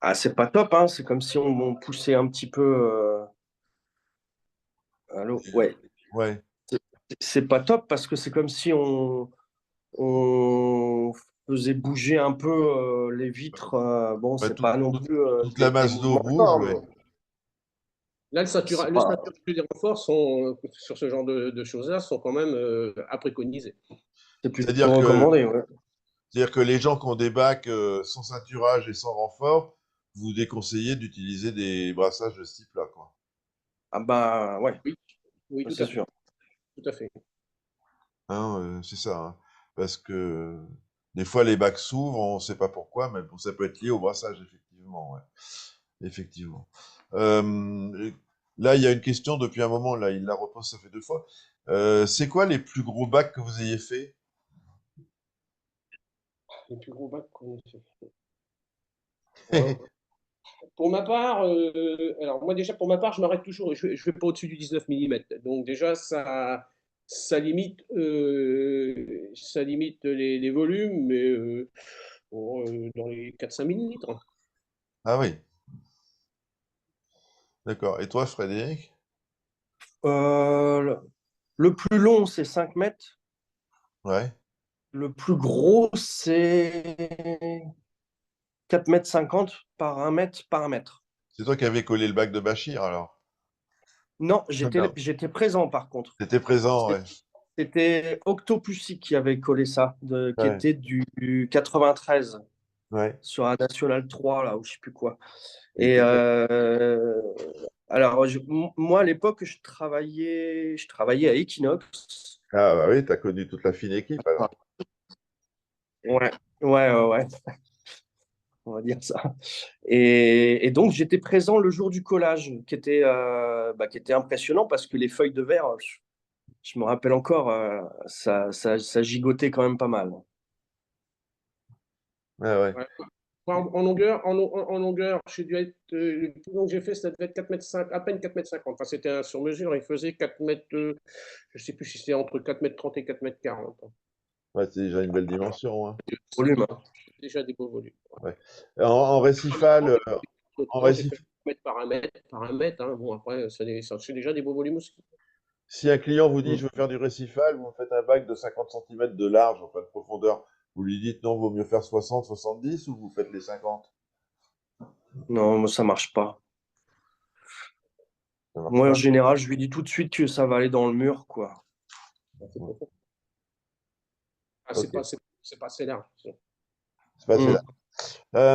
Speaker 2: Ah, c'est pas top, hein. C'est comme si on poussait un petit peu à l'eau. Ouais,
Speaker 1: Ouais,
Speaker 2: c'est pas top parce que c'est comme si on faisait bouger un peu les vitres. Bon,
Speaker 1: bah,
Speaker 2: c'est pas non plus
Speaker 1: toute la
Speaker 2: des
Speaker 1: masse d'eau
Speaker 2: mouvements
Speaker 1: bouge,
Speaker 2: forts,
Speaker 1: ouais.
Speaker 2: mais
Speaker 3: Là,
Speaker 2: c'est
Speaker 3: le
Speaker 2: pas.
Speaker 3: saturage et les renforts sont, sur ce genre de choses-là sont quand même à préconiser.
Speaker 2: C'est plutôt
Speaker 1: C'est-à-dire que,
Speaker 2: recommandé, ouais.
Speaker 1: c'est-à-dire que les gens qui ont des bacs sans ceinturage et sans renfort, vous déconseillez d'utiliser des brassages de ce type-là, quoi.
Speaker 2: Ah bah ouais,
Speaker 3: Oui, oui,
Speaker 2: c'est sûr.
Speaker 3: tout à fait.
Speaker 1: Hein, c'est ça, hein. Parce que des fois, les bacs s'ouvrent, on ne sait pas pourquoi, mais bon, ça peut être lié au brassage, effectivement, ouais. Effectivement. Euh, Là, il y a une question depuis un moment, là, il la repose, ça fait 2 fois. C'est quoi les plus gros bacs que vous ayez fait?
Speaker 3: Le plus gros bac qu'on ait fait. Alors, pour ma part, alors moi déjà pour ma part, je m'arrête toujours, je vais pas au-dessus du 19 millimètres. Donc déjà ça limite les volumes, mais bon, dans les 4-5 millilitres.
Speaker 1: Ah oui, d'accord. Et toi, Frédéric?
Speaker 2: Euh, le plus long, c'est 5 mètres.
Speaker 1: Ouais.
Speaker 2: Le plus gros, c'est 4,50 m par 1 mètre par 1 mètre.
Speaker 1: C'est toi qui avais collé le bac de Bachir, alors?
Speaker 2: Non,
Speaker 1: Non.
Speaker 2: j'étais présent par contre.
Speaker 1: T'étais présent, ouais.
Speaker 2: C'était Octopussy qui avait collé ça, qui
Speaker 1: Ouais,
Speaker 2: était du 93
Speaker 1: ouais.
Speaker 2: sur un National 3, là, ou je sais plus quoi.
Speaker 1: Il
Speaker 2: Et
Speaker 1: était très...
Speaker 2: alors, moi, à l'époque, je travaillais à Equinox.
Speaker 1: Ah bah oui, t'as connu toute la fine équipe,
Speaker 2: Ah,
Speaker 1: alors.
Speaker 2: ouais, ouais, on va dire ça. Et donc, j'étais présent le jour du collage, qui était impressionnant parce que les feuilles de verre, je me rappelle encore, ça gigotait quand même pas mal.
Speaker 1: Ouais, ouais.
Speaker 3: Ouais. En longueur, j'ai dû être, le plus long que j'ai fait, ça devait être 4 mètres 5, à peine 4 mètres 50. Enfin, c'était un sur mesure, il faisait 4 mètres, je ne sais plus si c'était entre 4 mètres 30 et 4 mètres 40.
Speaker 1: Ouais, c'est déjà une belle dimension, hein.
Speaker 3: C'est
Speaker 2: Volume, hein.
Speaker 3: déjà des beaux volumes.
Speaker 1: Ouais. En récifal, en
Speaker 3: Moi, j'ai fait
Speaker 1: récif,
Speaker 3: 1 mètre par un mètre. Hein. Bon, après, c'est déjà des beaux volumes aussi.
Speaker 1: si un client vous dit
Speaker 2: Mm.
Speaker 1: je veux faire du récifal, vous me faites un bac de 50 centimètres de large, enfin de profondeur, vous lui dites non, vaut mieux faire 60, 70 ou vous faites les 50?
Speaker 2: Non, moi, ça marche pas.
Speaker 1: Ça marche
Speaker 2: Moi, en
Speaker 1: pas?
Speaker 2: général, je lui dis tout de suite que ça va aller dans le mur, quoi.
Speaker 3: C'est
Speaker 1: Ouais.
Speaker 3: profond. Ah,
Speaker 1: Ok,
Speaker 3: c'est pas assez large.
Speaker 1: c'est passé là.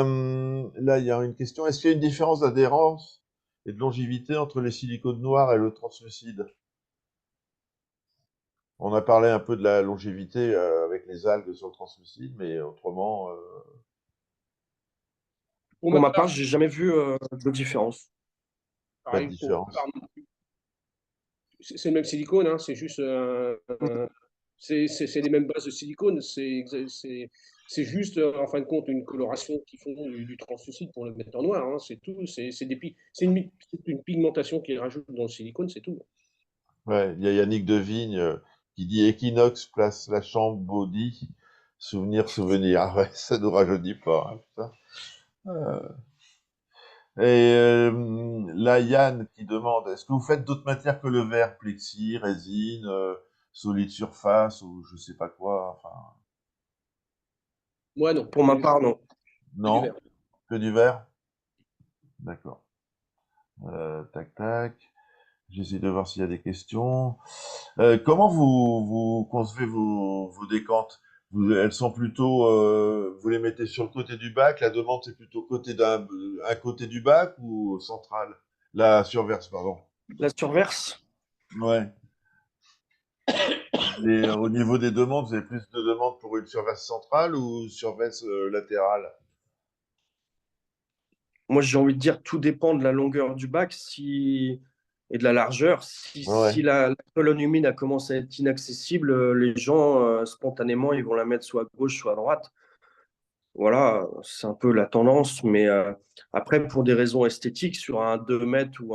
Speaker 2: Mm.
Speaker 1: Là, il y a une question. Est-ce qu'il y a une différence d'adhérence et de longévité entre les silicones noirs et le translucide? On a parlé un peu de la longévité avec les algues sur le translucide, mais autrement,
Speaker 3: Pour
Speaker 2: Pour
Speaker 3: ma
Speaker 2: ma part,
Speaker 3: part,
Speaker 2: j'ai jamais vu de différence.
Speaker 1: pas de
Speaker 3: pareil,
Speaker 1: différence.
Speaker 3: c'est le même silicone, hein, c'est juste c'est les mêmes bases de silicone. C'est juste, en fin de compte, une coloration qui font du translucide pour le mettre en noir. Hein, c'est tout. C'est une pigmentation qu'ils rajoutent dans le silicone, c'est tout.
Speaker 1: Ouais, il y a Yannick Devigne qui dit Equinox place la chambre body, souvenir, souvenir. Ah ouais, ça nous rajeunit pas, hein, putain. Euh, Et là, Yann qui demande, est-ce que vous faites d'autres matières que le verre, plexi, résine, solide surface ou je sais pas quoi, enfin,
Speaker 3: Moi, non,
Speaker 2: Pour ma part, non.
Speaker 3: que du
Speaker 1: non,
Speaker 3: verre.
Speaker 1: que du verre? D'accord. Tac, tac. J'essaie de voir s'il y a des questions. Comment vous concevez vos décantes? Elles sont plutôt, vous les mettez sur le côté du bac, la demande c'est plutôt côté un côté du bac ou central? La surverse, pardon.
Speaker 2: La surverse,
Speaker 1: Ouais. Et au niveau des demandes, vous avez plus de demandes pour une surverse centrale ou surverse latérale?
Speaker 2: moi, j'ai envie de dire, tout dépend de la longueur du bac et de la largeur. Si
Speaker 1: Ouais.
Speaker 2: la colonne humide a commencé à être inaccessible, les gens, spontanément, ils vont la mettre soit à gauche, soit à droite. Voilà, c'est un peu la tendance, mais après, pour des raisons esthétiques, sur un 2 mètres ou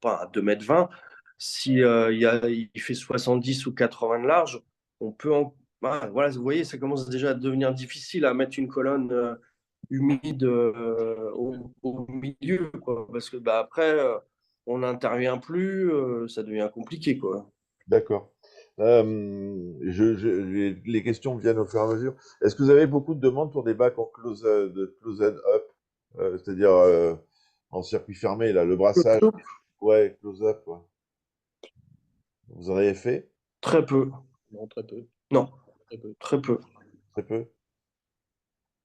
Speaker 2: pas un 2 mètres 20, si il fait 70 ou 80 de large, on peut voilà, vous voyez, ça commence déjà à devenir difficile à mettre une colonne humide au milieu, quoi, parce que bah, après, on n'intervient plus, ça devient compliqué, quoi.
Speaker 1: D'accord. Les questions viennent au fur et à mesure. Est-ce que vous avez beaucoup de demandes pour des bacs en closed up, c'est-à-dire en circuit fermé, là, le brassage? Ouais, close up, ouais. Vous en avez fait?
Speaker 2: Très peu,
Speaker 3: Non, très peu.
Speaker 2: non,
Speaker 3: Très peu.
Speaker 2: très peu.
Speaker 1: Très peu.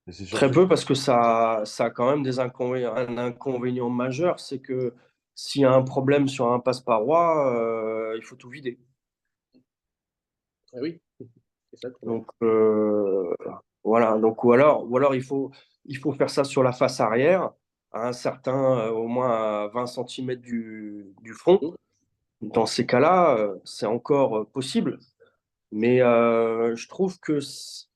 Speaker 1: Et c'est
Speaker 2: Très
Speaker 1: surtout.
Speaker 2: peu parce que ça a quand même un inconvénient majeur, c'est que s'il y a un problème sur un passe-paroi, il faut tout vider.
Speaker 3: Ah oui, c'est ça le problème.
Speaker 2: Donc voilà, donc ou alors il faut faire ça sur la face arrière, à un certain, au moins à 20 centimètres du front.
Speaker 3: Mmh.
Speaker 2: Dans ces cas-là, c'est encore possible. Mais je trouve que ça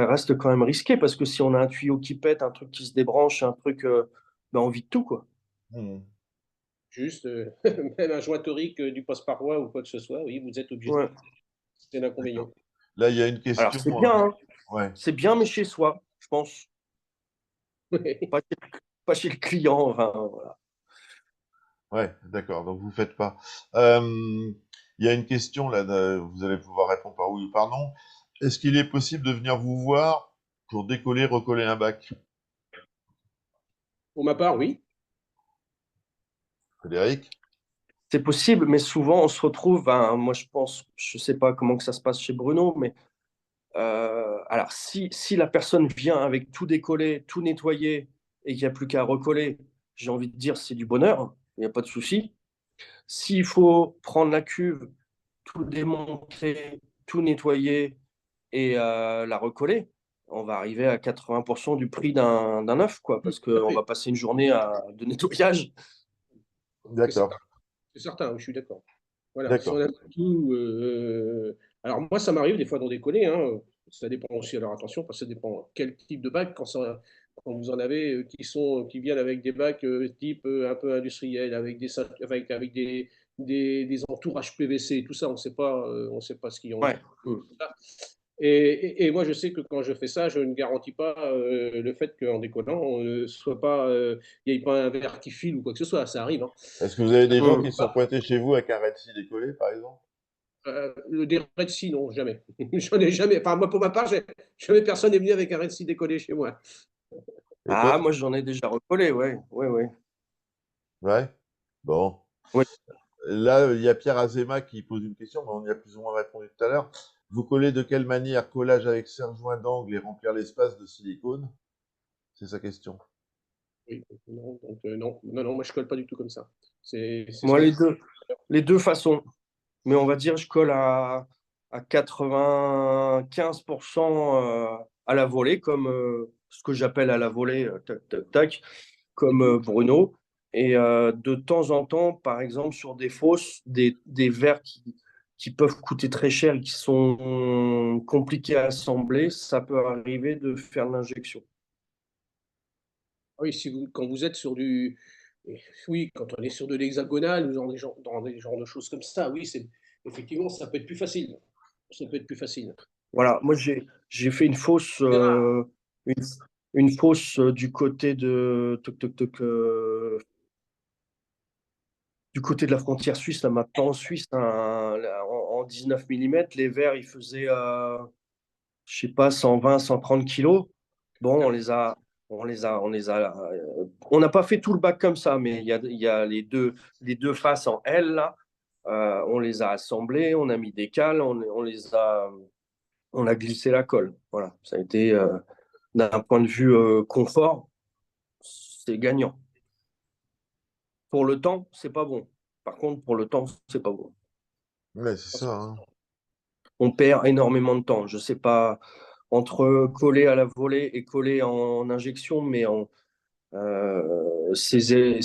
Speaker 2: reste quand même risqué parce que si on a un tuyau qui pète, un truc qui se débranche, un truc, ben on vide tout, quoi.
Speaker 1: Hmm.
Speaker 3: Juste, même un joint torique du passe-paroi ou quoi que ce soit, oui, vous êtes obligé de
Speaker 2: Ouais.
Speaker 3: c'est
Speaker 1: D'accord.
Speaker 3: l'inconvénient.
Speaker 1: Là, il y a une
Speaker 2: Alors
Speaker 1: question.
Speaker 2: c'est bien, hein.
Speaker 1: Ouais,
Speaker 2: C'est bien, mais chez soi, je pense. Pas, pas chez le client. Enfin, voilà.
Speaker 1: ouais, d'accord. Donc vous faites pas. Euh, il y a une question là. Vous allez pouvoir répondre par oui ou par non. Est-ce qu'il est possible de venir vous voir pour décoller, recoller un bac?
Speaker 3: Pour ma part, oui.
Speaker 1: Frédéric?
Speaker 2: C'est possible, mais souvent on se retrouve. Ben, moi, je pense, je sais pas comment que ça se passe chez Bruno, mais alors si la personne vient avec tout décollé, tout nettoyé et qu'il n'y a plus qu'à recoller, j'ai envie de dire c'est du bonheur. Il n'y a pas de souci. S'il faut prendre la cuve, tout démonter, tout nettoyer et la recoller, on va arriver à 80% du prix d'un œuf, quoi,
Speaker 3: Tout
Speaker 2: parce
Speaker 3: à
Speaker 2: qu'on va
Speaker 3: fait.
Speaker 2: passer une journée de nettoyage.
Speaker 3: C'est certain,
Speaker 1: D'accord,
Speaker 3: c'est certain, oui, je suis d'accord. Voilà, si on
Speaker 1: d'accord.
Speaker 3: a tout. Alors, moi, ça m'arrive des fois d'en décoller, hein. Ça dépend aussi, alors attention, parce que ça dépend quel type de bac. Quand vous en avez qui viennent avec des bacs type un peu industriel, avec des entourages PVC et tout ça, on sait pas ce qu'ils ont.
Speaker 2: Ouais. Mm.
Speaker 3: Et moi, je sais que quand je fais ça, je ne garantis pas le fait qu'en décollant, il n'y ait pas un verre qui file ou quoi que ce soit. Ça arrive, hein.
Speaker 1: Est-ce que vous avez des gens
Speaker 2: Mm.
Speaker 1: qui sont pointés chez vous avec un Red Sea décollé, par exemple?
Speaker 3: Des Red Sea, non, jamais. J'en ai jamais. Enfin, moi, pour ma part, jamais personne n'est venu avec un Red Sea décollé chez moi.
Speaker 1: Et toi?
Speaker 2: Ah, moi j'en ai déjà recollé, ouais, ouais, ouais.
Speaker 1: Ouais. Bon.
Speaker 2: Ouais.
Speaker 1: Là, il y a Pierre Azéma qui pose une question, mais on y a plus ou moins répondu tout à l'heure. Vous collez de quelle manière? Collage avec serre-joint d'angle et remplir l'espace de silicone? C'est sa question.
Speaker 3: Oui, non, donc, non, non, non, moi je colle pas du tout comme ça. C'est ce
Speaker 2: Moi
Speaker 3: qu'on a.
Speaker 2: les deux façons. Mais on va dire je colle à 95% à la volée, comme ce que j'appelle à la volée, tac, tac, tac, comme Bruno. Et de temps en temps, par exemple, sur des fosses, des verres qui peuvent coûter très cher et qui sont compliqués à assembler, ça peut arriver de faire l'injection.
Speaker 3: Ah oui, quand vous êtes sur du. Oui, quand on est sur de l'hexagonal ou dans des genres de choses comme ça, oui, effectivement, ça peut être plus facile. Ça peut être plus facile.
Speaker 2: Voilà, moi j'ai fait
Speaker 3: C'est rare.
Speaker 2: une, une fosse du côté de toc, toc, toc, du côté de la frontière suisse, là maintenant en Suisse, en 19 mm, les verres ils faisaient, je sais pas, 120, 130 kilos. Bon, on n'a pas fait tout le bac comme ça, mais il y a les deux faces en L là. On les a assemblés, on a mis des cales, on a glissé la colle. Voilà, ça a été d'un point de vue confort, c'est gagnant. Pour le temps, c'est pas bon. Par contre, pour le temps, c'est pas bon.
Speaker 1: Ouais, c'est ça, hein.
Speaker 2: On perd énormément de temps. Je sais pas entre coller à la volée et coller en injection, mais c'est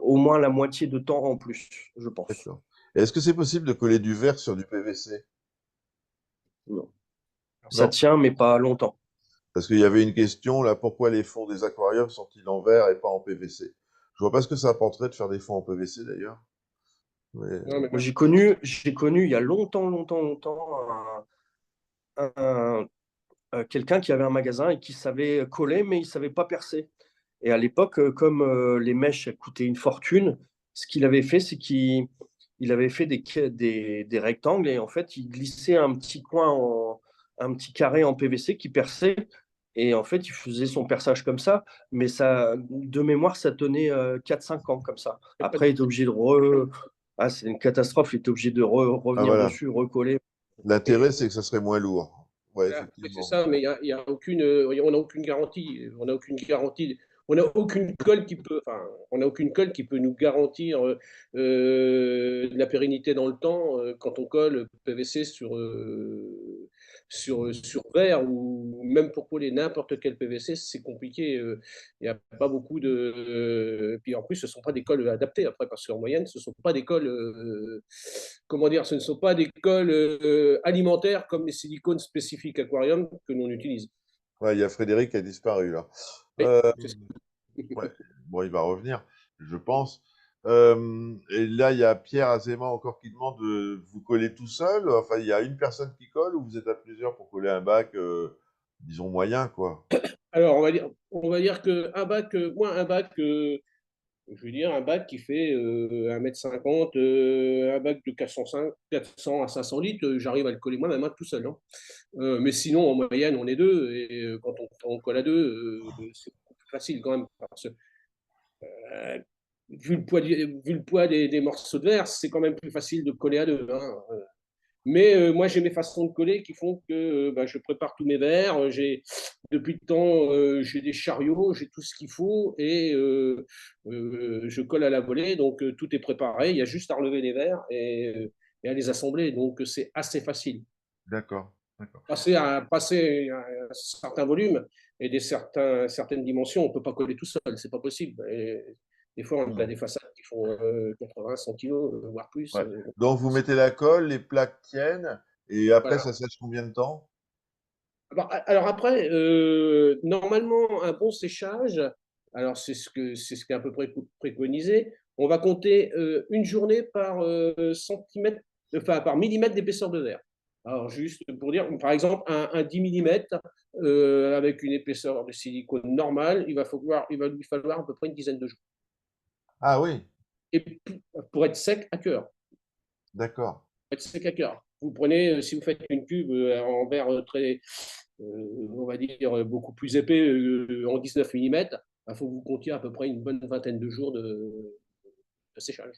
Speaker 2: au moins la moitié de temps en plus, je pense.
Speaker 1: D'accord. Et est-ce que c'est possible de coller du verre sur du PVC?
Speaker 2: Non. Ça
Speaker 1: Non,
Speaker 2: tient, mais pas longtemps.
Speaker 1: parce qu'il y avait une question là, pourquoi les fonds des aquariums sont-ils en verre et pas en PVC? Je vois pas ce que ça apporterait de faire des fonds en PVC d'ailleurs. Mais,
Speaker 3: Non, mais
Speaker 2: Moi, j'ai connu il y a longtemps, longtemps, longtemps, un- quelqu'un qui avait un magasin et qui savait coller, mais il savait pas percer. Et à l'époque, comme les mèches elles coûtaient une fortune, ce qu'il avait fait, c'est qu'il avait fait des rectangles et en fait, il glissait un petit carré en PVC qui perçait. Et en fait, il faisait son perçage comme ça, mais ça, de mémoire, ça tenait 4-5 ans comme ça.
Speaker 3: c'est pas
Speaker 2: Après, il était obligé de Ah, c'est une catastrophe, il était obligé de
Speaker 1: ah
Speaker 2: revenir
Speaker 1: voilà.
Speaker 2: dessus, recoller.
Speaker 1: L'intérêt, c'est que ça serait moins lourd. Ouais,
Speaker 3: Voilà, oui, c'est
Speaker 1: effectivement.
Speaker 3: ça, mais il y a aucune, on n'a aucune garantie. On n'a aucune garantie. On n'a aucune colle qui peut, enfin, on n'a aucune colle qui peut nous garantir de la pérennité dans le temps quand on colle PVC sur verre ou même pour coller n'importe quel PVC, c'est compliqué. Il n'y a pas beaucoup de. Puis en plus, ce ne sont pas des colles adaptées après, parce qu'en moyenne, ce ne sont pas des colles. Comment dire, ce ne sont pas des colles alimentaires comme les silicones spécifiques aquarium que l'on utilise.
Speaker 1: Ouais, il y a Frédéric qui a disparu là.
Speaker 3: Oui,
Speaker 1: Euh,
Speaker 3: c'est ça.
Speaker 1: ouais, bon, il va revenir, je pense. Et là, il y a Pierre Azéma encore qui demande vous collez tout seul? Enfin, il y a une personne qui colle ou vous êtes à plusieurs pour coller un bac, disons moyen, quoi.
Speaker 3: Alors, on va dire qu'un bac, moi, un bac, je veux dire, un bac qui fait 1,50 m, un bac de 400 à 500 litres, j'arrive à le coller moi-même tout seul, hein. Mais sinon, en moyenne, on est deux, et quand on colle à deux, c'est beaucoup plus facile quand même, parce que euh, vu le poids des morceaux de verre, c'est quand même plus facile de coller à deux, hein. Mais moi, j'ai mes façons de coller qui font que bah, je prépare tous mes verres. Depuis le temps, j'ai des chariots, j'ai tout ce qu'il faut et je colle à la volée. Donc, tout est préparé. Il y a juste à relever les verres et à les assembler. Donc, c'est assez facile.
Speaker 1: D'accord, d'accord.
Speaker 3: Passer à un certain volume et certaines dimensions, on ne peut pas coller tout seul. C'est pas possible. Et des fois, on a
Speaker 1: Non.
Speaker 3: des façades qui font 80, 100 kilos, voire plus.
Speaker 1: Ouais. Donc, vous mettez la colle, les plaques tiennent, et après,
Speaker 3: Voilà.
Speaker 1: ça sèche combien de temps?
Speaker 3: Alors après, normalement, un bon séchage, alors c'est ce qui est à peu près préconisé, on va compter une journée par centimètre, enfin par millimètre d'épaisseur de verre. Alors juste pour dire, par exemple, un 10 millimètres avec une épaisseur de silicone normale, il va lui falloir à peu près une dizaine de jours.
Speaker 1: Ah oui,
Speaker 3: Et pour être sec à cœur.
Speaker 1: d'accord.
Speaker 3: Être sec à cœur. Vous prenez, si vous faites une cube en verre très, on va dire, beaucoup plus épais, en 19 mm, il faut que vous comptiez à peu près une bonne vingtaine de jours de séchage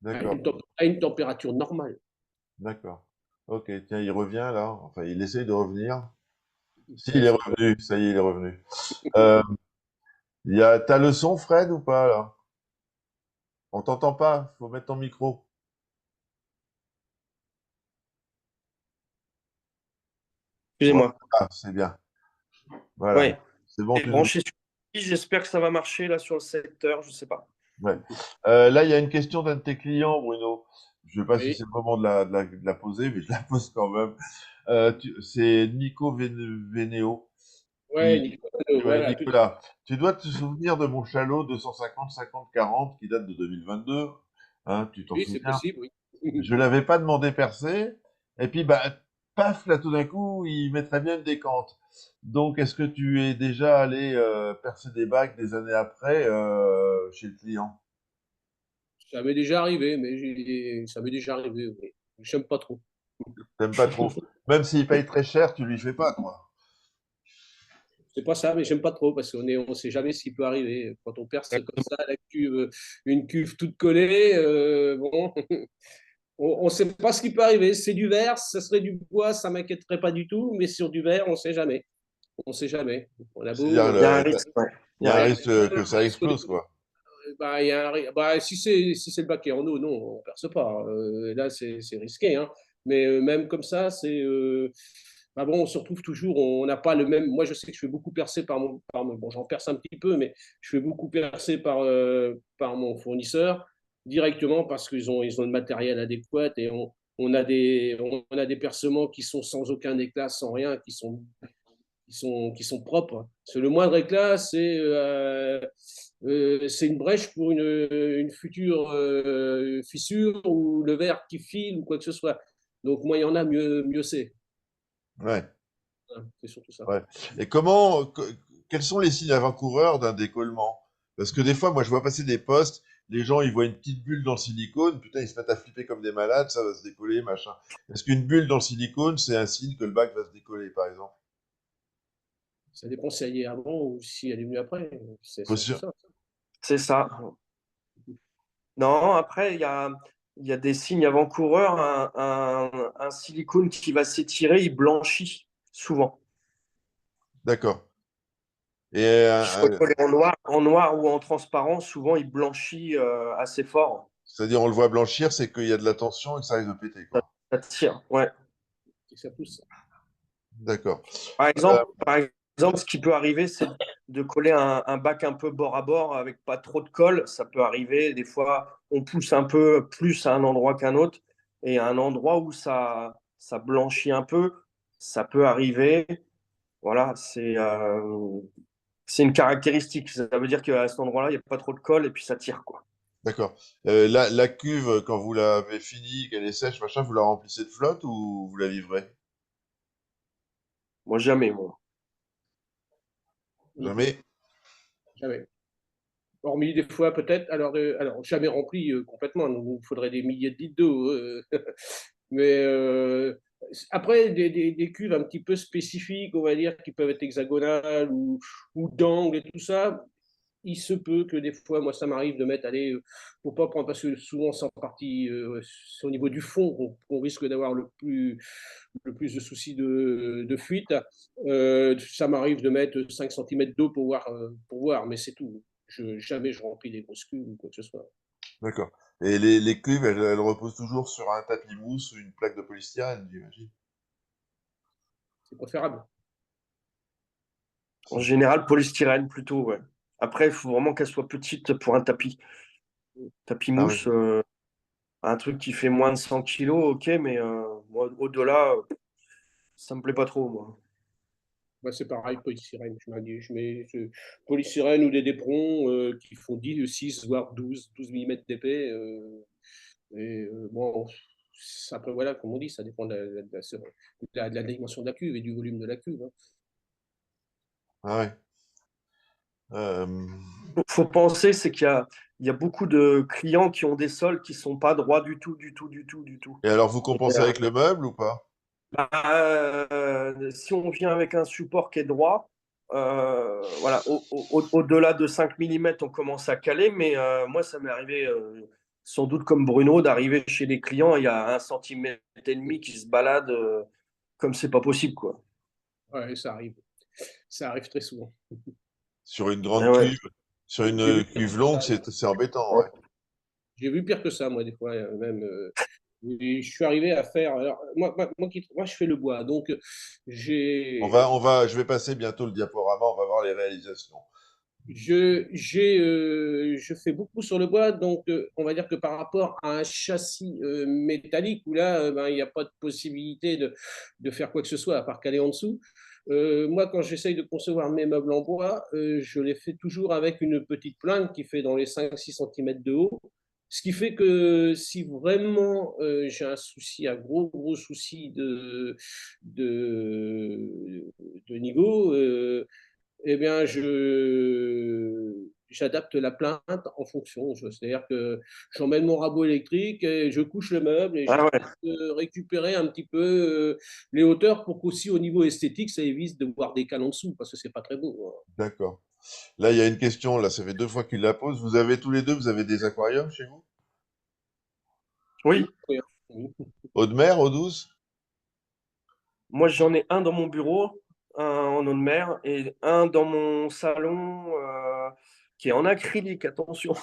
Speaker 1: D'accord,
Speaker 3: à une température normale.
Speaker 1: d'accord. Ok, tiens, il revient là. Enfin, il essaye de revenir. Si, il
Speaker 3: Ça,
Speaker 1: est
Speaker 3: c'est
Speaker 1: revenu. Ça y est, il est revenu. Euh, t'as le son, Fred, ou pas, là? On t'entend pas. Faut mettre ton micro. Voilà,
Speaker 2: Excusez-moi.
Speaker 1: c'est bien. Voilà.
Speaker 2: Ouais.
Speaker 1: C'est bon,
Speaker 2: Et
Speaker 1: tu nous.
Speaker 2: branché sur. J'espère que ça va marcher là sur le secteur, je sais pas.
Speaker 1: Ouais. Là, il y a une question d'un de tes clients, Bruno. Je sais pas si
Speaker 3: oui,
Speaker 1: c'est le moment de la poser, mais je la pose quand même. C'est Nico Vénéo
Speaker 3: ouais,
Speaker 1: qui.
Speaker 3: Nicolas,
Speaker 1: Ouais,
Speaker 3: voilà, tout
Speaker 1: Nicolas, tu dois te souvenir de mon chalot 250-50-40 qui date de 2022. Hein, tu t'en
Speaker 3: oui, c'est
Speaker 1: souviens?
Speaker 3: possible, oui.
Speaker 1: Je l'avais pas demandé percé. Et puis, bah, paf, là, tout d'un coup, il mettrait bien une décante. Donc, est-ce que tu es déjà allé percer des bacs des années après chez le client?
Speaker 3: Ça m'est déjà arrivé, mais ça m'est déjà arrivé, oui. J'aime pas trop.
Speaker 1: T'aimes pas trop. Même s'il paye très cher, tu lui fais pas, quoi.
Speaker 3: C'est pas ça, mais j'aime pas trop parce on sait jamais ce qui peut arriver. Quand on perce comme ça la cuve, une cuve toute collée, bon, on ne sait pas ce qui peut arriver. C'est du verre, ça serait du bois, ça m'inquiéterait pas du tout, mais sur du verre, on ne sait jamais. On ne sait jamais. On a
Speaker 1: C'est-à-dire,
Speaker 3: beau.
Speaker 2: Il y a un risque, ouais.
Speaker 1: il
Speaker 2: Il
Speaker 1: y
Speaker 2: y
Speaker 1: a un
Speaker 2: a un
Speaker 1: risque
Speaker 2: risque.
Speaker 1: que ça explose, quoi.
Speaker 3: Bah, si c'est le baquet en eau, non, on ne perce pas. Là, c'est risqué, hein. Mais même comme ça, bah bon, on se retrouve toujours, on n'a pas le même. Moi, je sais que je fais beaucoup percer bon, j'en perce un petit peu, mais je fais beaucoup percer par mon fournisseur directement parce qu'ils ont le matériel adéquat et on a des percements qui sont sans aucun éclat, sans rien, qui sont propres. C'est le moindre éclat, c'est une brèche pour une future fissure ou le verre qui file ou quoi que ce soit. Donc, moins il y en a, mieux c'est.
Speaker 1: Ouais,
Speaker 3: Voilà, c'est surtout ça.
Speaker 1: ouais. Et quels sont les signes avant-coureurs d'un décollement? Parce que des fois, moi, je vois passer des posts, les gens, ils voient une petite bulle dans le silicone, putain, ils se mettent à flipper comme des malades, ça va se décoller, machin. Est-ce qu'une bulle dans le silicone, c'est un signe que le bac va se décoller, par exemple?
Speaker 3: Ça dépend si elle y est avant ou si elle est venue après. C'est
Speaker 1: Faut
Speaker 3: surtout
Speaker 1: sûr.
Speaker 3: ça.
Speaker 2: C'est ça. Non, après, il y a des signes avant-coureurs. Un silicone qui va s'étirer, il blanchit souvent.
Speaker 1: D'accord. Et
Speaker 2: Qu'il soit collé en noir ou en transparent, souvent il blanchit assez fort.
Speaker 1: c'est-à-dire, on le voit blanchir, c'est qu'il y a de la tension et que ça risque de péter,
Speaker 2: Ça,
Speaker 1: quoi.
Speaker 2: ça tire. Ouais.
Speaker 3: Et ça pousse.
Speaker 1: D'accord.
Speaker 2: Par exemple, ce qui peut arriver, c'est de coller un bac un peu bord à bord avec pas trop de colle. Ça peut arriver. Des fois, on pousse un peu plus à un endroit qu'un autre. Et à un endroit où ça blanchit un peu, ça peut arriver. Voilà, c'est une caractéristique. Ça veut dire qu'à cet endroit-là, il n'y a pas trop de colle et puis ça tire, quoi.
Speaker 1: D'accord. La cuve, quand vous l'avez finie, qu'elle est sèche, machin, vous la remplissez de flotte ou vous la livrez?
Speaker 2: Moi, jamais, moi.
Speaker 1: Jamais?
Speaker 3: Jamais. Hormis des fois peut-être, alors jamais rempli complètement, donc il faudrait des milliers de litres d'eau. Mais après, des cuves un petit peu spécifiques, on va dire, qui peuvent être hexagonales ou d'angle et tout ça, il se peut que des fois, moi, ça m'arrive de mettre, allez, pour pas prendre, parce que souvent, c'est en partie, c'est au niveau du fond qu'on risque d'avoir le plus de soucis de fuite. Ça m'arrive de mettre 5 cm d'eau pour voir, mais c'est tout. Jamais je remplis des grosses cuves ou quoi que ce soit.
Speaker 1: D'accord. Et les cuves, elles reposent toujours sur un tapis mousse ou une plaque de polystyrène, j'imagine.
Speaker 3: C'est préférable.
Speaker 2: En général, polystyrène plutôt, ouais. Après, il faut vraiment qu'elle soit petite pour un tapis. Tapis
Speaker 1: Ah oui.
Speaker 2: mousse, un truc qui fait moins de 100 kilos, ok, mais moi, au-delà, ça me plaît pas trop, moi.
Speaker 3: Bah, c'est pareil, polystyrène. Je mets polystyrène ou des éperons qui font 10, 6, voire 12 mm d'épais. Bon, après, voilà, comme on dit, ça dépend de la dimension de la cuve et du volume de la cuve. Hein.
Speaker 1: Ah ouais. Euh,
Speaker 2: Faut penser, c'est qu'il y a beaucoup de clients qui ont des sols qui sont pas droits du tout, du tout, du tout, du tout.
Speaker 1: Et alors, vous
Speaker 2: Et,
Speaker 1: compensez avec le meuble ou pas?
Speaker 2: si on vient avec un support qui est droit, voilà, au-delà de 5 mm, on commence à caler, mais moi, ça m'est arrivé, sans doute comme Bruno, d'arriver chez des clients, il y a 1,5 cm qui se balade comme c'est pas possible, quoi.
Speaker 3: Ouais, ça arrive. Ça arrive très souvent.
Speaker 1: Sur une
Speaker 2: Ah
Speaker 1: grande
Speaker 2: ouais.
Speaker 1: cuve, sur
Speaker 3: J'ai vu
Speaker 1: une
Speaker 3: pire
Speaker 1: cuve
Speaker 3: que
Speaker 1: longue,
Speaker 3: ça.
Speaker 1: c'est embêtant,
Speaker 2: Ouais.
Speaker 1: ouais.
Speaker 3: J'ai vu pire que ça, moi, des fois, même. Et je suis arrivé à faire. Alors, moi, je fais le bois. Donc, j'ai
Speaker 1: Je vais passer bientôt le diaporama, on va voir les réalisations.
Speaker 3: je fais beaucoup sur le bois, donc on va dire que par rapport à un châssis métallique, où là, ben, il n'y a pas de possibilité de faire quoi que ce soit, à part caler en dessous. Moi, quand j'essaye de concevoir mes meubles en bois, je les fais toujours avec une petite plainte qui fait dans les 5-6 cm de haut. Ce qui fait que si vraiment j'ai un souci, un gros souci de niveau, eh bien, j'adapte la plainte en fonction. C'est-à-dire que j'emmène mon rabot électrique et je couche le meuble et
Speaker 2: Ah
Speaker 3: j'essaie
Speaker 2: ouais.
Speaker 3: de récupérer un petit peu les hauteurs pour qu'aussi au niveau esthétique, ça évite de voir des cales en dessous parce que c'est pas très beau. Hein.
Speaker 1: D'accord. Là, il y a une question, là, ça fait 2 fois qu'il la pose. Vous avez tous les deux, vous avez des aquariums chez vous?
Speaker 2: Oui,
Speaker 3: Oui, oui.
Speaker 1: Eau de mer, eau douce?
Speaker 2: moi j'en ai un dans mon bureau, un en eau de mer, et un dans mon salon qui est en acrylique, attention.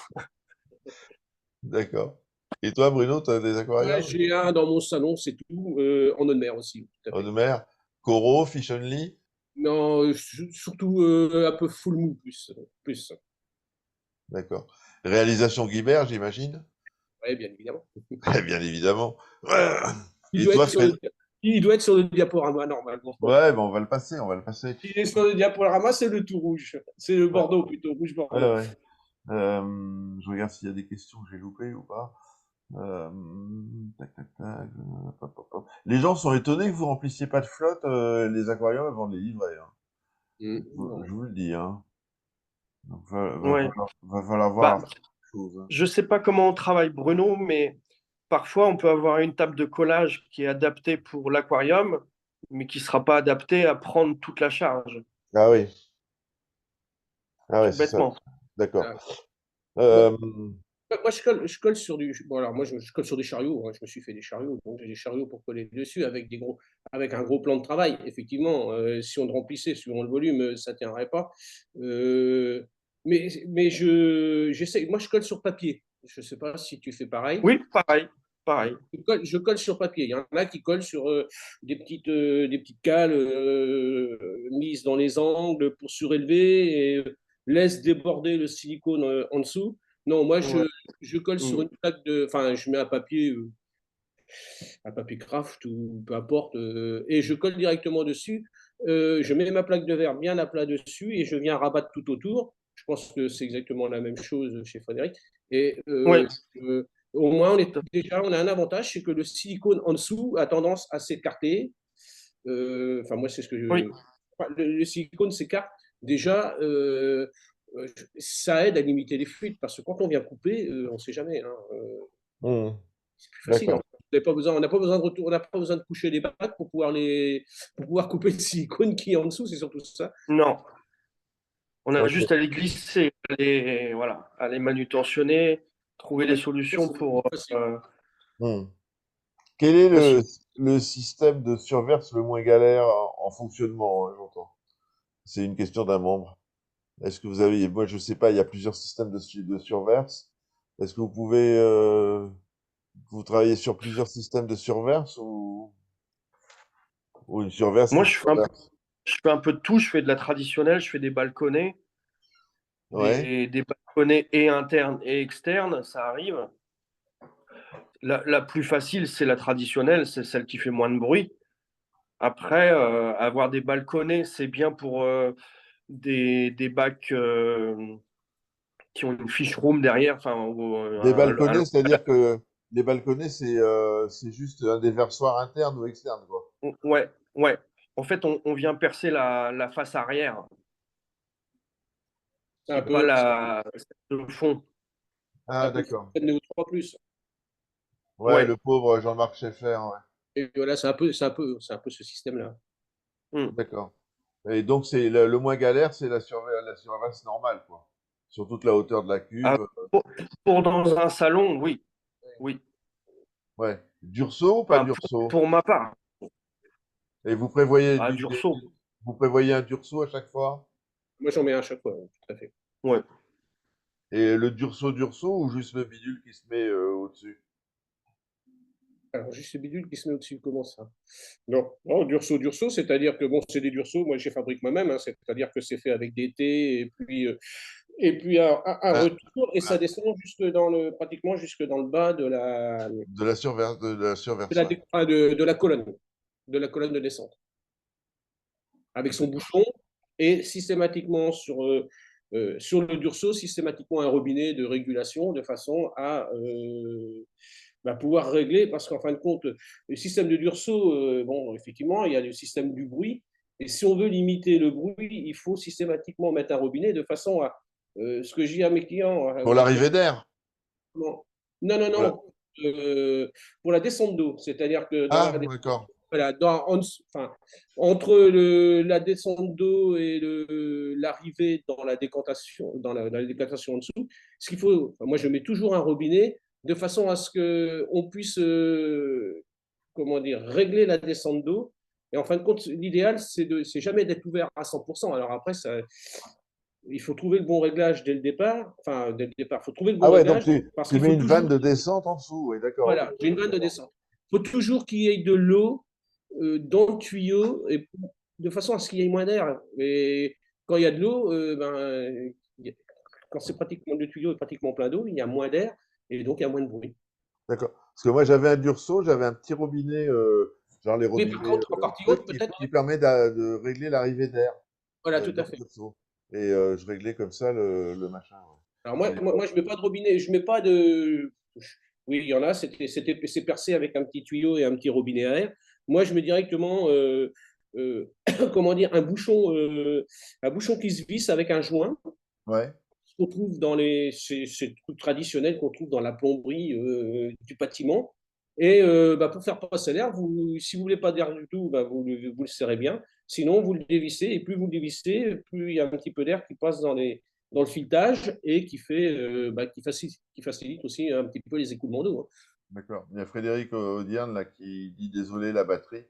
Speaker 1: D'accord. Et toi, Bruno, tu as des
Speaker 3: Ouais,
Speaker 1: aquariums?
Speaker 3: j'ai un dans mon salon, c'est tout, en eau de mer aussi, tout à
Speaker 1: Eau
Speaker 3: fait.
Speaker 1: de mer? Coraux, fish only?
Speaker 3: Non, surtout un peu full mou plus.
Speaker 1: D'accord. Réalisation Guibert, j'imagine?
Speaker 3: Oui, bien évidemment.
Speaker 1: Bien évidemment.
Speaker 3: Il
Speaker 1: Et
Speaker 3: doit
Speaker 1: toi,
Speaker 3: être sur le, il doit être sur le diaporama normalement.
Speaker 1: ouais, ben on va le passer, on va le passer.
Speaker 3: Il est sur le diaporama, c'est le tout rouge. C'est le
Speaker 1: Ouais,
Speaker 3: bordeaux plutôt, rouge
Speaker 1: ouais,
Speaker 3: bordeaux.
Speaker 1: ouais. Je regarde s'il y a des questions que j'ai loupées ou pas. Euh, tac, tac, tac, pop, pop, pop. Les gens sont étonnés que vous remplissiez pas de flotte les aquariums avant de les livrer, hein.
Speaker 3: Non.
Speaker 1: Je vous le dis, hein. Donc,
Speaker 2: Ouais.
Speaker 1: va falloir voir
Speaker 2: Bah,
Speaker 1: la chose, hein.
Speaker 2: je sais pas comment on travaille, Bruno, mais parfois on peut avoir une table de collage qui est adaptée pour l'aquarium, mais qui sera pas adaptée à prendre toute la charge,
Speaker 1: Ah oui, ah ouais,
Speaker 2: tout
Speaker 1: c'est ça.
Speaker 2: bêtement.
Speaker 1: D'accord.
Speaker 3: Ah. Bon,
Speaker 1: Euh,
Speaker 3: moi, je colle sur du. Bon, alors, moi, je colle sur des chariots, hein. Je me suis fait des chariots. Donc, j'ai des chariots pour coller dessus avec un gros plan de travail. Effectivement, si on le remplissait suivant le volume, ça ne tiendrait pas. Euh, mais j'essaie. Moi, je colle sur papier. Je ne sais pas si tu fais pareil.
Speaker 2: Oui, pareil, pareil.
Speaker 3: Je colle sur papier. Il y en a qui collent sur des petites cales mises dans les angles pour surélever et laissent déborder le silicone en dessous. Non, moi,
Speaker 2: Ouais.
Speaker 3: je colle sur
Speaker 2: Mm.
Speaker 3: une plaque de. Enfin, je mets un papier craft ou peu importe, et je colle directement dessus. Je mets ma plaque de verre bien à plat dessus et je viens rabattre tout autour. Je pense que c'est exactement la même chose chez Frédéric. Et
Speaker 2: Ouais.
Speaker 3: au moins, on a un avantage, c'est que le silicone en dessous a tendance à s'écarter. Enfin, moi, c'est ce que
Speaker 2: Oui.
Speaker 3: enfin, le silicone s'écarte. Déjà, ça aide à limiter les fuites parce que quand on vient couper, on ne sait jamais, hein,
Speaker 1: hmm,
Speaker 3: c'est plus facile.
Speaker 1: d'accord.
Speaker 3: On n'a pas besoin de retour, on n'a pas besoin de coucher les bacs pour pouvoir couper le silicone qui est en dessous, c'est surtout ça.
Speaker 2: Non, on a
Speaker 1: Ok.
Speaker 2: juste à les glisser, voilà, à les manutentionner, trouver des
Speaker 3: Ouais,
Speaker 2: solutions
Speaker 3: c'est
Speaker 2: pour
Speaker 3: facile.
Speaker 1: Hmm. Quel est
Speaker 2: facile.
Speaker 1: le système de surverse le moins galère en fonctionnement, hein, j'entends? C'est une question d'un membre. Est-ce que vous avez, moi je sais pas, il y a plusieurs systèmes de surverse. Est-ce que vous pouvez, vous travaillez sur plusieurs systèmes de surverse ou une surverse
Speaker 2: Moi,
Speaker 1: qui surverse?
Speaker 2: je fais un peu de tout. Je fais de la traditionnelle, je fais des balconnets,
Speaker 1: Ouais.
Speaker 2: des balconnets et internes et externes, ça arrive. La plus facile, c'est la traditionnelle, c'est celle qui fait moins de bruit. Après, avoir des balconnets, c'est bien pour des bacs qui ont une fiche room derrière, enfin,
Speaker 1: Des balconnets, c'est-à-dire que les balconnets, c'est juste un déversoir interne ou externe, quoi.
Speaker 2: ouais, ouais. En fait, on vient percer la face arrière
Speaker 3: C'est un
Speaker 2: et pas
Speaker 3: peu,
Speaker 2: le fond.
Speaker 3: c'est un
Speaker 1: Ah,
Speaker 3: peu le
Speaker 1: d'accord.
Speaker 3: système Neo 3 plus.
Speaker 1: Ouais,
Speaker 2: Ouais.
Speaker 1: le pauvre Jean-Marc Schaeffer, ouais.
Speaker 3: Et voilà, c'est un peu ce système-là.
Speaker 2: Mm.
Speaker 1: D'accord. Et donc, c'est le moins galère, c'est la surface normale, quoi. Sur toute la hauteur de la
Speaker 2: Ah,
Speaker 1: cuve.
Speaker 2: pour, pour dans un salon, oui, oui.
Speaker 1: Ouais. Durceau ou pas
Speaker 2: Enfin,
Speaker 1: durceau?
Speaker 2: pour ma part,
Speaker 1: Et vous prévoyez
Speaker 2: à Dursault.
Speaker 1: vous prévoyez un durceau à chaque fois?
Speaker 3: Moi, j'en mets un à chaque fois, tout à fait.
Speaker 2: Ouais.
Speaker 1: Et le durceau ou juste le bidule qui se met au-dessus?
Speaker 3: Alors, juste ce bidule qui se met au-dessus, comment ça? Non, non, durceau, c'est-à-dire que bon, c'est des durceaux, moi je les fabrique moi-même, hein, c'est-à-dire que c'est fait avec des thés et puis un
Speaker 1: Ah,
Speaker 3: retour et ça
Speaker 1: ah,
Speaker 3: descend pratiquement jusque dans le bas
Speaker 1: de la surverse, ouais.
Speaker 3: de la colonne de descente, avec son bouchon et systématiquement sur le durceau, systématiquement un robinet de régulation de façon à pouvoir régler, parce qu'en fin de compte, le système de Dursault, bon, effectivement, il y a le système du bruit, et si on veut limiter le bruit, il faut systématiquement mettre un robinet de façon à, ce que je dis à mes clients,
Speaker 1: Pour l'arrivée d'air.
Speaker 3: non, non, non,
Speaker 1: Voilà.
Speaker 3: non, pour la descente d'eau, c'est-à-dire que
Speaker 1: Ah, d'accord.
Speaker 3: voilà, enfin, entre la descente d'eau et l'arrivée dans la décantation, dans la décantation en dessous, ce qu'il faut, enfin, moi je mets toujours un robinet de façon à ce qu'on puisse, comment dire, régler la descente d'eau. Et en fin de compte, l'idéal, c'est jamais d'être ouvert à 100%. Alors après, il faut trouver le bon réglage dès le départ. Enfin, dès le départ, il faut trouver le
Speaker 1: Ah
Speaker 3: bon
Speaker 1: ouais, donc
Speaker 3: réglage parce
Speaker 1: tu
Speaker 3: qu'il
Speaker 1: mets
Speaker 3: faut
Speaker 1: une vanne
Speaker 3: toujours,
Speaker 1: de descente en dessous. Oui, d'accord, ok.
Speaker 3: voilà, j'ai une vanne de descente. Il faut toujours qu'il y ait de l'eau dans le tuyau et de façon à ce qu'il y ait moins d'air. Et quand il y a de l'eau, quand c'est pratiquement le tuyau est pratiquement plein d'eau, il y a moins d'air et donc il y a moins de bruit.
Speaker 1: D'accord. Parce que moi, j'avais un Dursault, j'avais un petit robinet, genre les
Speaker 3: Oui, par
Speaker 1: robinets
Speaker 3: contre, en partie
Speaker 1: trucs
Speaker 3: haute, peut-être.
Speaker 1: qui permet de régler l'arrivée d'air
Speaker 3: Voilà, tout
Speaker 1: dans
Speaker 3: à
Speaker 1: le
Speaker 3: fait.
Speaker 1: Dursault. Et je réglais comme ça le machin.
Speaker 3: Alors
Speaker 1: Ouais. À
Speaker 3: moi,
Speaker 1: l'époque.
Speaker 3: je mets pas de robinet, je mets pas de. Oui, il y en a, c'est percé avec un petit tuyau et un petit robinet à air. Moi, je mets directement, comment dire, un bouchon qui se visse avec un joint
Speaker 1: Ouais,
Speaker 3: qu'on trouve dans ces trucs traditionnels qu'on trouve dans la plomberie du bâtiment. Et bah, pour faire passer l'air, si vous voulez pas d'air du tout, bah, vous le serrez bien. Sinon, vous le dévissez, et plus vous le dévissez, plus il y a un petit peu d'air qui passe dans le filetage et bah, qui facilite aussi un petit peu les écoulements d'eau.
Speaker 1: d'accord. Il y a Frédéric Audierne là qui dit désolé la batterie.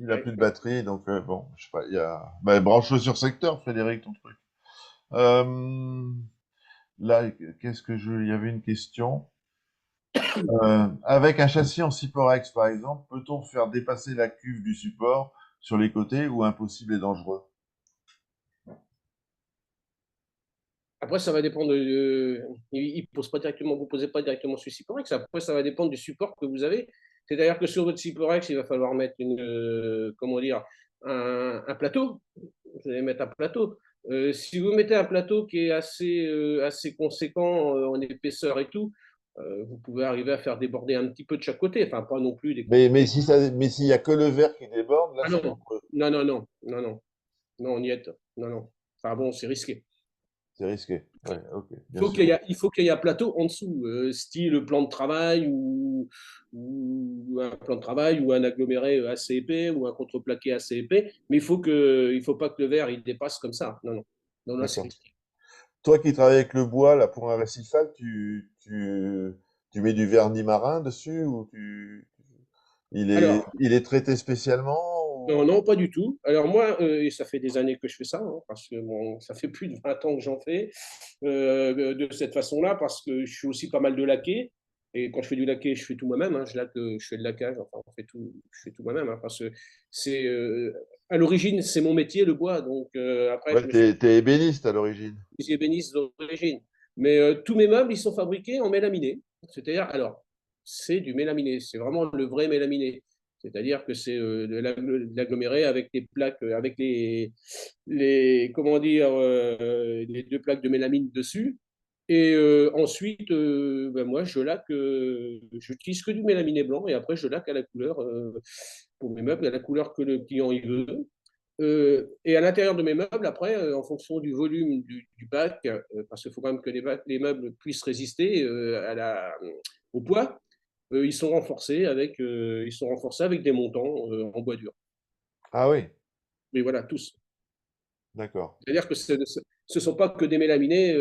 Speaker 1: Il a
Speaker 3: Hein.
Speaker 1: plus de
Speaker 3: Ouais.
Speaker 1: batterie, donc bon, je sais pas. Il y a. Bah, branche-le sur secteur, Frédéric, ton truc. Euh, Là, qu'est-ce que je. Il y avait une question. Avec un châssis en Cyporex, par exemple, peut-on faire dépasser la cuve du support sur les côtés ou impossible et dangereux?
Speaker 3: Après, ça va dépendre. Il pose pas directement, vous ne posez pas directement sur Cyporex. Après, ça va dépendre du support que vous avez. C'est-à-dire que sur votre Cyporex, il va falloir mettre comment dire, un plateau. Vous allez mettre un plateau. Si vous mettez un plateau qui est assez conséquent en épaisseur et tout, vous pouvez arriver à faire déborder un petit peu de chaque côté. Enfin, pas non plus des
Speaker 1: Mais
Speaker 3: quantités.
Speaker 1: si ça, mais s'il y a que le verre qui déborde, là,
Speaker 3: Ah
Speaker 1: c'est
Speaker 3: non,
Speaker 1: dangereux.
Speaker 3: non, non, non, non, non, non, on y est. Non, non. Enfin bon, c'est risqué.
Speaker 1: C'est risqué. Ouais, ok, bien
Speaker 3: Faut
Speaker 1: sûr.
Speaker 3: il faut qu'il y ait un plateau en dessous, style plan de travail ou un plan de travail ou un aggloméré assez épais ou un contreplaqué assez épais. Mais il faut pas que le verre il dépasse comme ça. Non, non, non, non, c'est
Speaker 1: D'accord.
Speaker 3: risqué.
Speaker 1: Toi qui travailles avec le bois, là, pour un récifal, tu mets du vernis marin dessus ou
Speaker 3: Alors,
Speaker 1: il est traité spécialement
Speaker 3: non,
Speaker 1: ou...
Speaker 3: non, pas du tout. Alors moi, et ça fait des années que je fais ça, hein, parce que bon, ça fait plus de 20 ans que j'en fais de cette façon-là, parce que je fais aussi pas mal de laquer. Et quand je fais du laquer, je fais tout moi-même. Hein, je fais le laquage, enfin, je fais tout moi-même. Hein, parce que c'est, à l'origine, c'est mon métier, le bois. Donc après,
Speaker 1: Ouais,
Speaker 3: je me suis
Speaker 1: t'es ébéniste à l'origine.
Speaker 3: ébéniste d'origine. Mais tous mes meubles, ils sont fabriqués en mélaminé. C'est-à-dire, alors, c'est du mélaminé. C'est vraiment le vrai mélaminé. C'est-à-dire que c'est de l'aggloméré avec des plaques, avec comment dire, les deux plaques de mélamine dessus. Et ensuite, ben moi, j'utilise que du mélaminé blanc et après, je laque à la couleur, pour mes meubles, à la couleur que le client il veut. Et à l'intérieur de mes meubles, après, en fonction du volume du bac, parce qu'il faut quand même que les meubles puissent résister au poids, ils sont renforcés avec des montants en bois dur.
Speaker 1: Ah oui,
Speaker 3: Mais voilà, tous.
Speaker 1: d'accord.
Speaker 3: C'est-à-dire que ce ne sont pas que des mélaminés,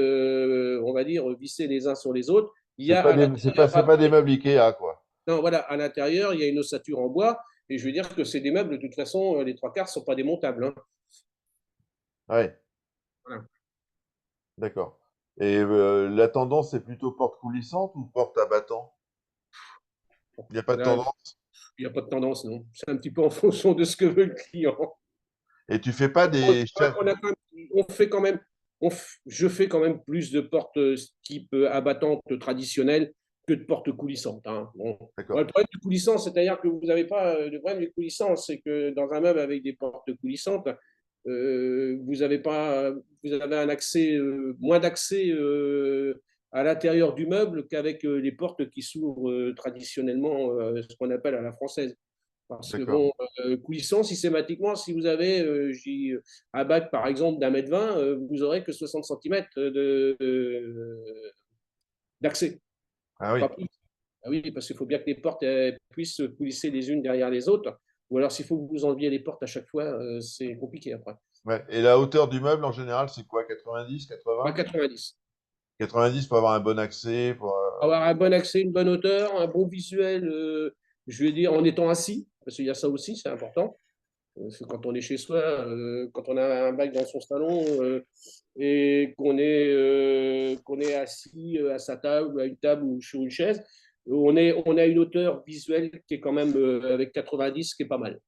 Speaker 3: on va dire, vissés les uns sur les autres. Il y a à l'intérieur,
Speaker 1: C'est pas des meubles Ikea, quoi.
Speaker 3: non, voilà, à l'intérieur, il y a une ossature en bois. Et je veux dire que c'est des meubles, de toute façon, les trois quarts ne sont pas démontables. Hein.
Speaker 1: Ouais,
Speaker 3: Voilà.
Speaker 1: d'accord. Et la tendance, c'est plutôt porte coulissante ou porte à battant? Il n'y a pas de
Speaker 3: Là,
Speaker 1: tendance?
Speaker 3: il n'y a pas de tendance, non. C'est un petit peu en fonction de ce que veut le client.
Speaker 1: Et tu fais pas
Speaker 3: On,
Speaker 1: des
Speaker 3: on a quand même- on fait quand même, je fais quand même plus de portes type abattantes traditionnelles que de portes coulissantes. Hein. Bon. Bon,
Speaker 1: D'accord.
Speaker 3: le problème du coulissant, c'est-à-dire que vous n'avez pas. Le problème du coulissant, c'est que dans un meuble avec des portes coulissantes, vous avez pas, vous avez un accès, moins d'accès à l'intérieur du meuble qu'avec les portes qui s'ouvrent traditionnellement, ce qu'on appelle à la française. Parce que
Speaker 1: D'accord.
Speaker 3: bon, coulissant, systématiquement, si vous avez un bac, par exemple, d'un mètre 20, vous aurez que 60 centimètres d'accès,
Speaker 1: Ah oui.
Speaker 3: pas plus. Ah oui, parce qu'il faut bien que les portes puissent coulisser les unes derrière les autres. Ou alors, s'il faut que vous enleviez les portes à chaque fois, c'est compliqué après.
Speaker 1: Ouais. Et la hauteur du meuble, en général, c'est quoi? 90,
Speaker 3: Pas
Speaker 1: 80?
Speaker 3: 90.
Speaker 1: 90 pour avoir un bon accès, pour,
Speaker 3: Avoir un bon accès, une bonne hauteur, un bon visuel, je veux dire, en étant assis, parce qu'il y a ça aussi, c'est important. Parce que quand on est chez soi, quand on a un bac dans son salon et qu'on est assis à sa table, à une table ou sur une chaise, on a une hauteur visuelle qui est quand même avec 90, qui est pas mal.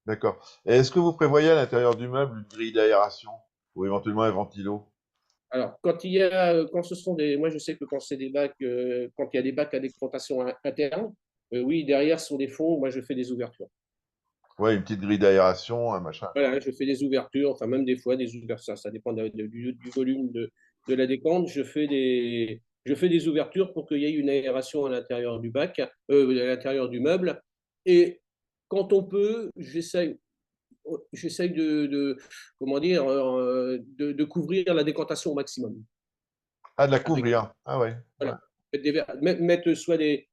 Speaker 1: d'accord. Et est-ce que vous prévoyez à l'intérieur du meuble une grille d'aération ou éventuellement un ventilo?
Speaker 3: Alors, quand ce sont moi je sais que quand c'est des bacs, quand il y a des bacs à décantation interne, oui, derrière sont des fonds, moi je fais des ouvertures.
Speaker 1: Ouais, une petite grille d'aération, un machin, quoi.
Speaker 3: Voilà, je fais des ouvertures, enfin même des fois des ouvertures, ça dépend du volume de la décante. Je fais des ouvertures pour qu'il y ait une aération à l'intérieur du bac, à l'intérieur du meuble. Et quand on peut, j'essaye comment dire, de couvrir la décantation au maximum.
Speaker 1: Ah, de la
Speaker 3: Avec,
Speaker 1: couvrir. Ah ouais. Ouais.
Speaker 3: voilà, mettre soit des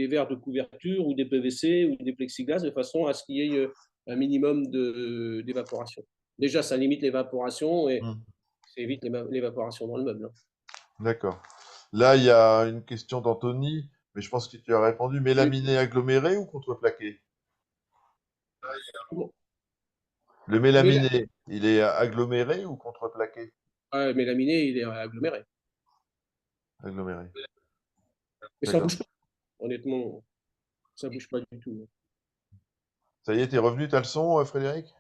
Speaker 3: verres de couverture ou des PVC ou des plexiglas de façon à ce qu'il y ait un minimum d'évaporation. Déjà, ça limite l'évaporation et
Speaker 1: Hmm.
Speaker 3: ça évite l'évaporation dans le meuble, hein.
Speaker 1: D'accord. Là, il y a une question d'Anthony, mais je pense que tu as répondu. Mélaminé aggloméré ou contreplaqué? Le
Speaker 3: Mais, la,
Speaker 1: mélaminé, il est aggloméré ou contreplaqué?
Speaker 3: mais laminé, il est aggloméré.
Speaker 1: Aggloméré.
Speaker 3: Mais ça
Speaker 1: D'accord.
Speaker 3: bouge pas. Honnêtement, ça bouge pas du tout.
Speaker 1: Ça y est, t'es revenu, t'as le son, Frédéric?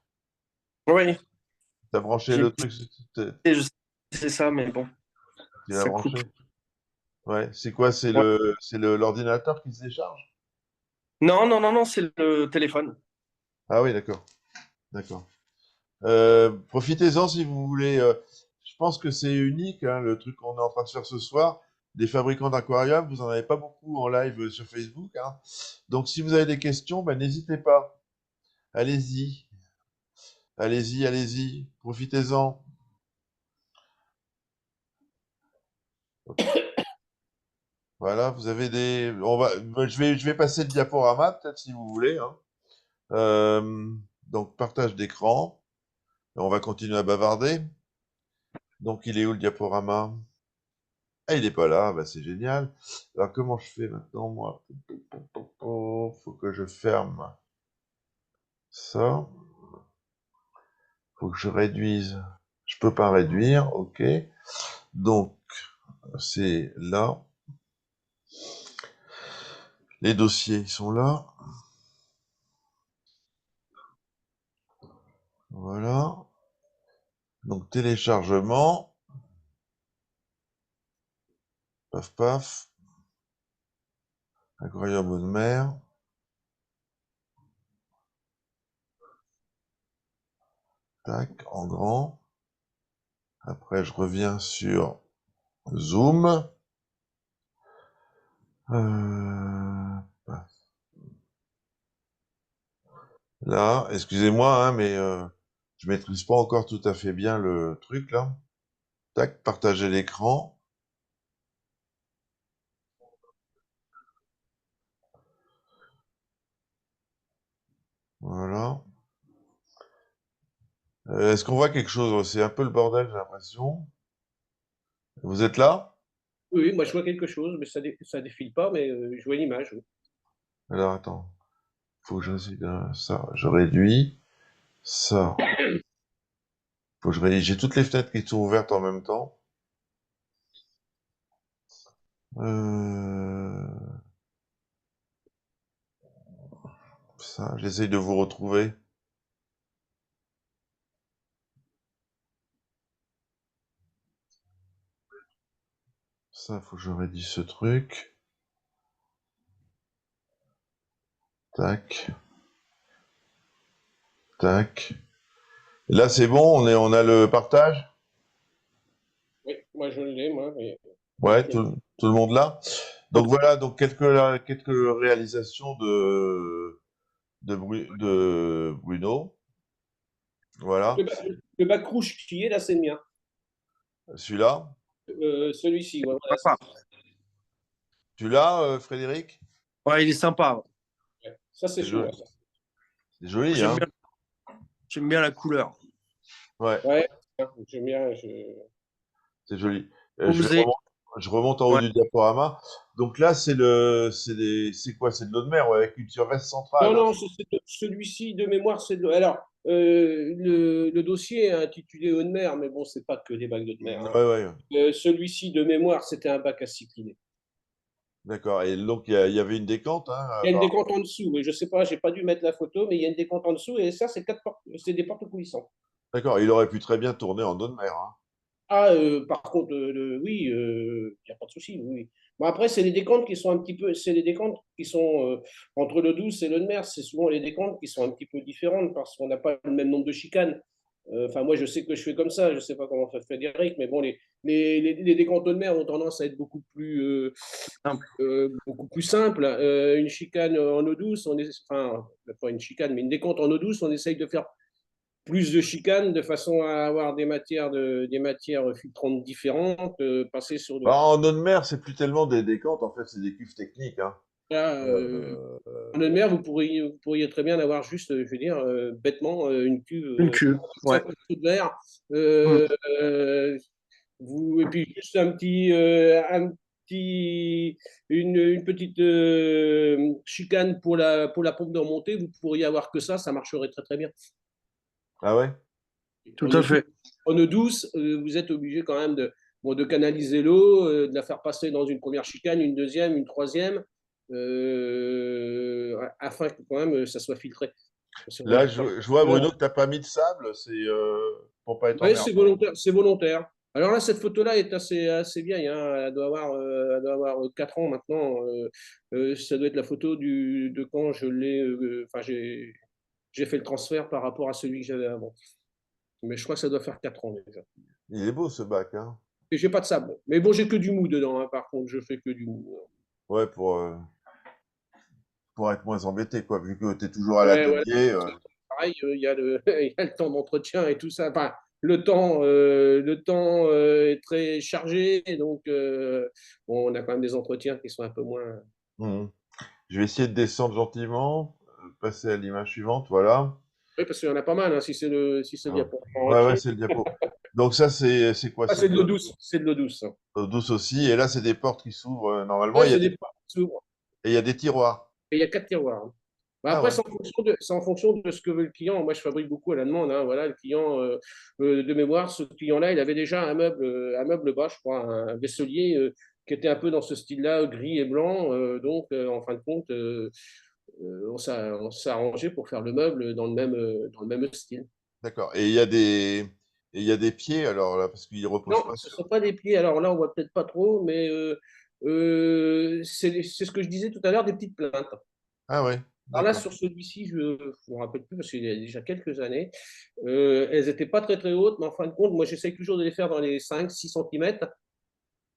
Speaker 2: Oui,
Speaker 1: T'as branché
Speaker 2: j'ai
Speaker 1: le truc,
Speaker 2: je sais c'est ça, mais bon,
Speaker 1: tu l'as
Speaker 2: ça coupe.
Speaker 1: branché? Ouais. C'est quoi?
Speaker 2: Ouais.
Speaker 1: C'est l'ordinateur qui se décharge?
Speaker 2: Non, non, non, non, c'est le téléphone.
Speaker 1: Ah oui, d'accord. D'accord. Profitez-en si vous voulez. Je pense que c'est unique, hein, le truc qu'on est en train de faire ce soir. Des fabricants d'aquariums, vous en avez pas beaucoup en live sur Facebook, hein. Donc si vous avez des questions, ben, n'hésitez pas. Allez-y, allez-y, allez-y. Profitez-en. Voilà, vous avez des. Je vais passer le diaporama, peut-être si vous voulez, hein. Donc partage d'écran. On va continuer à bavarder. Donc il est où le diaporama? Ah, il est pas là, bah, c'est génial. Alors, comment je fais maintenant, moi? Faut que je ferme ça. Faut que je réduise. Je peux pas réduire, ok. Donc, c'est là. Les dossiers, ils sont là. Voilà. Donc, téléchargement. Paf, paf. Aquarium eau de mer. Tac, en grand. Après, je reviens sur Zoom. Euh, Là, excusez-moi, hein, mais je maîtrise pas encore tout à fait bien le truc là. Tac, partager l'écran. Voilà. Est-ce qu'on voit quelque chose? C'est un peu le bordel, j'ai l'impression. Vous êtes là?
Speaker 3: Oui, oui, moi je vois quelque chose, mais ça défile pas, mais je vois une image. Oui.
Speaker 1: Alors attends, faut que je ça. Je réduis ça. Faut que je réduis. J'ai toutes les fenêtres qui sont ouvertes en même temps. Euh, Ça, j'essaye de vous retrouver. Ça, faut que je réduise ce truc. Tac, tac. Là, c'est bon, on a le partage?
Speaker 3: Oui, moi je l'ai, moi.
Speaker 1: Ouais,
Speaker 3: Je-
Speaker 1: tout le monde là. Donc voilà, donc quelques réalisations de Bruno. Voilà,
Speaker 3: le bac rouge qui est là, c'est le mien.
Speaker 1: celui-là.
Speaker 3: Celui-ci, ouais, voilà,
Speaker 2: Sympa.
Speaker 1: Tu l'as, Frédéric?
Speaker 2: Ouais, il est sympa.
Speaker 3: ça c'est
Speaker 1: C'est
Speaker 3: chez moi.
Speaker 1: joli,
Speaker 3: Ça.
Speaker 1: c'est joli,
Speaker 2: J'aime
Speaker 1: hein?
Speaker 2: bien, j'aime bien la couleur.
Speaker 1: Ouais,
Speaker 3: Ouais, j'aime bien.
Speaker 1: c'est joli.
Speaker 2: Osé.
Speaker 1: Je remonte en haut
Speaker 2: Ouais.
Speaker 1: du diaporama. Donc là, c'est quoi? C'est de l'eau de mer, ouais, avec une surface
Speaker 3: Non,
Speaker 1: centrale, hein?
Speaker 3: non, celui-ci de mémoire, c'est de. Alors, le dossier est intitulé Eau de mer, mais bon, c'est pas que des bacs d'eau de mer, hein.
Speaker 1: Ouais, ouais,
Speaker 3: Celui-ci de mémoire, c'était un bac à cycliner.
Speaker 1: d'accord. Et donc, il y avait une décante, hein,
Speaker 3: Il y a une décante en dessous, oui, je sais pas, j'ai pas dû mettre la photo, mais il y a une décante en dessous, et ça, c'est des portes coulissantes.
Speaker 1: D'accord, il aurait pu très bien tourner en eau de mer, hein.
Speaker 3: Ah, par contre, oui, il n'y a pas de souci. Oui, oui. Bon, après, c'est les décomptes qui sont un petit peu, c'est les décomptes qui sont entre le 12 et le Nmer, c'est souvent les décomptes qui sont un petit peu différentes parce qu'on n'a pas le même nombre de chicanes. Enfin, moi, je sais que je fais comme ça, je ne sais pas comment fait Frédéric, mais bon, les décomptes de mer ont tendance à être
Speaker 2: Simple.
Speaker 3: beaucoup plus simples. Une chicane en eau douce, enfin, pas une chicane, mais une décompte en eau douce, on essaye de faire plus de chicanes de façon à avoir des matières filtrantes différentes, passer sur
Speaker 1: Bah, en eau de mer, c'est plus tellement des décantes, en fait, c'est des cuves techniques, hein.
Speaker 3: là,
Speaker 1: Euh,
Speaker 3: en eau de mer, vous pourriez très bien avoir juste, je veux dire, bêtement, une cuve
Speaker 2: Une queue. Ouais.
Speaker 3: 5 litres de verre.
Speaker 2: Mm.
Speaker 3: Euh, et puis juste une petite chicane pour la pompe de remontée, vous pourriez avoir que ça marcherait très très bien.
Speaker 1: Ah ouais?
Speaker 2: Tout
Speaker 3: En
Speaker 2: à
Speaker 3: eau,
Speaker 2: fait.
Speaker 3: en eau douce, vous êtes obligé quand même de canaliser l'eau, de la faire passer dans une première chicane, une deuxième, une troisième, afin que quand même ça soit filtré.
Speaker 1: Là, je vois, Bruno, que t'as pas mis de sable, c'est pour pas être
Speaker 3: Oui, c'est
Speaker 1: emmerdant.
Speaker 3: volontaire, c'est volontaire. Alors là, cette photo-là est assez vieille, hein. Elle doit avoir 4 ans maintenant. Ça doit être la photo de quand je l'ai. Enfin, j'ai fait le transfert par rapport à celui que j'avais avant. Mais je crois que ça doit faire 4 ans déjà.
Speaker 1: Il est beau ce bac, hein?
Speaker 3: Et j'ai pas de sable. Mais bon, j'ai que du mou dedans, hein, par contre, je fais que du mou.
Speaker 1: Ouais, pour être moins embêté, quoi, vu que t'es toujours à
Speaker 3: Ouais, ouais.
Speaker 1: l'atelier.
Speaker 3: Pareil, il y a il y a le temps d'entretien et tout ça. Enfin, le temps est très chargé, donc bon, on a quand même des entretiens qui sont un peu moins.
Speaker 1: Mhm. Je vais essayer de descendre gentiment, passer à l'image suivante, voilà.
Speaker 3: Oui, parce qu'il y en a pas mal, hein, si c'est le
Speaker 1: Ah.
Speaker 3: diapo en
Speaker 1: Ouais, ouais,
Speaker 3: entier.
Speaker 1: c'est le diapo. Donc ça, c'est quoi?
Speaker 3: Ah,
Speaker 1: C'est
Speaker 3: c'est de
Speaker 1: de
Speaker 3: l'eau douce, c'est de l'eau douce.
Speaker 1: l'eau douce aussi. Et là, c'est des portes qui s'ouvrent normalement.
Speaker 3: Ouais, c'est des portes qui s'ouvrent.
Speaker 1: Et il y a des tiroirs.
Speaker 3: Et il y a 4 tiroirs, hein. Bah,
Speaker 1: Ah
Speaker 3: après,
Speaker 1: ouais.
Speaker 3: c'est en fonction de ce que veut le client. Moi, je fabrique beaucoup à la demande, hein. Voilà, le client, de mémoire, ce client-là, il avait déjà un meuble bas, je crois, un vaisselier qui était un peu dans ce style-là, gris et blanc. Donc, en fin de compte, on s'est arrangé pour faire le meuble dans le même style.
Speaker 1: D'accord. Et il y a des pieds alors là, parce qu'il repose
Speaker 3: Non,
Speaker 1: pas
Speaker 3: ce ne
Speaker 1: sur.
Speaker 3: sont pas des pieds. Alors là, on voit peut-être pas trop, mais c'est ce que je disais tout à l'heure, des petites plaintes.
Speaker 1: Ah ouais,
Speaker 3: Alors là,
Speaker 1: d'accord.
Speaker 3: sur celui-ci, je ne me rappelle plus parce qu'il y a déjà quelques années. Elles n'étaient pas très très hautes, mais en fin de compte, moi j'essaye toujours de les faire dans les 5-6 cm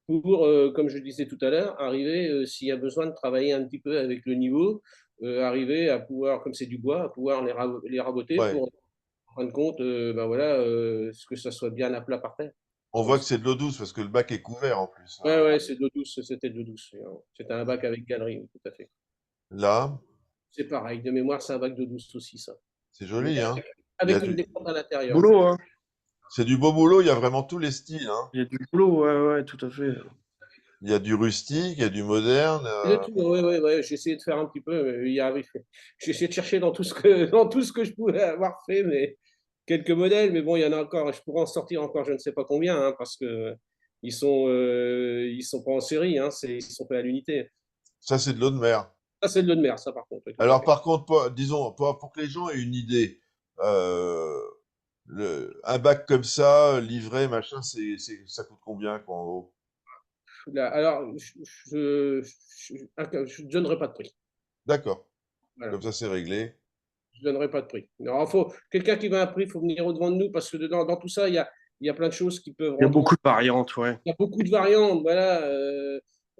Speaker 3: pour, comme je disais tout à l'heure, arriver, s'il y a besoin de travailler un petit peu avec le niveau, arriver à pouvoir, comme c'est du bois, à pouvoir les raboter
Speaker 1: Ouais.
Speaker 3: pour, en fin de compte, ben voilà, que ça soit bien à plat par terre.
Speaker 1: On
Speaker 3: Comme
Speaker 1: voit que
Speaker 3: ça.
Speaker 1: c'est de l'eau douce parce que le bac est couvert en plus,
Speaker 3: Ouais,
Speaker 1: hein.
Speaker 3: ouais, c'est de l'eau douce, c'était de l'eau douce. C'était un bac avec galerie, oui, tout à fait.
Speaker 1: Là,
Speaker 3: C'est pareil, de mémoire, c'est un bac d'eau douce aussi, ça.
Speaker 1: c'est
Speaker 3: Mais
Speaker 1: joli, hein. Il y a
Speaker 3: avec une
Speaker 1: du,
Speaker 3: décompte à l'intérieur.
Speaker 2: Boulot, hein.
Speaker 1: c'est du beau boulot. Il y a vraiment tous les styles, hein.
Speaker 2: Il y a du boulot, ouais, ouais, tout à fait.
Speaker 1: Il y a du rustique, il y a du moderne.
Speaker 3: De tout, ouais, ouais, ouais. J'ai essayé de faire un petit peu, y arrive. J'ai essayé de chercher dans tout ce que je pouvais avoir fait, mais quelques modèles, mais bon, il y en a encore. Je pourrais en sortir encore, je ne sais pas combien, hein, parce que ils sont pas en série, hein, ils sont pas à l'unité.
Speaker 1: Ça, c'est de l'eau de mer.
Speaker 3: Ça, c'est de l'eau de mer, ça, par contre, oui, tout à
Speaker 1: Alors,
Speaker 3: fait.
Speaker 1: par contre, disons, pour que les gens aient une idée, euh, un bac comme ça, livré, machin, ça coûte combien, quoi, en gros?
Speaker 3: Là, alors, je ne donnerai pas de prix.
Speaker 1: D'accord.
Speaker 3: Voilà.
Speaker 1: Comme ça, c'est réglé.
Speaker 3: Je ne donnerai pas de prix. Alors, quelqu'un qui veut un prix, il faut venir au-devant de nous parce que dans tout ça, il y a plein de choses qui peuvent
Speaker 2: Il y a
Speaker 3: rentrer.
Speaker 2: beaucoup de variantes, ouais.
Speaker 3: Il y a beaucoup de variantes. Voilà.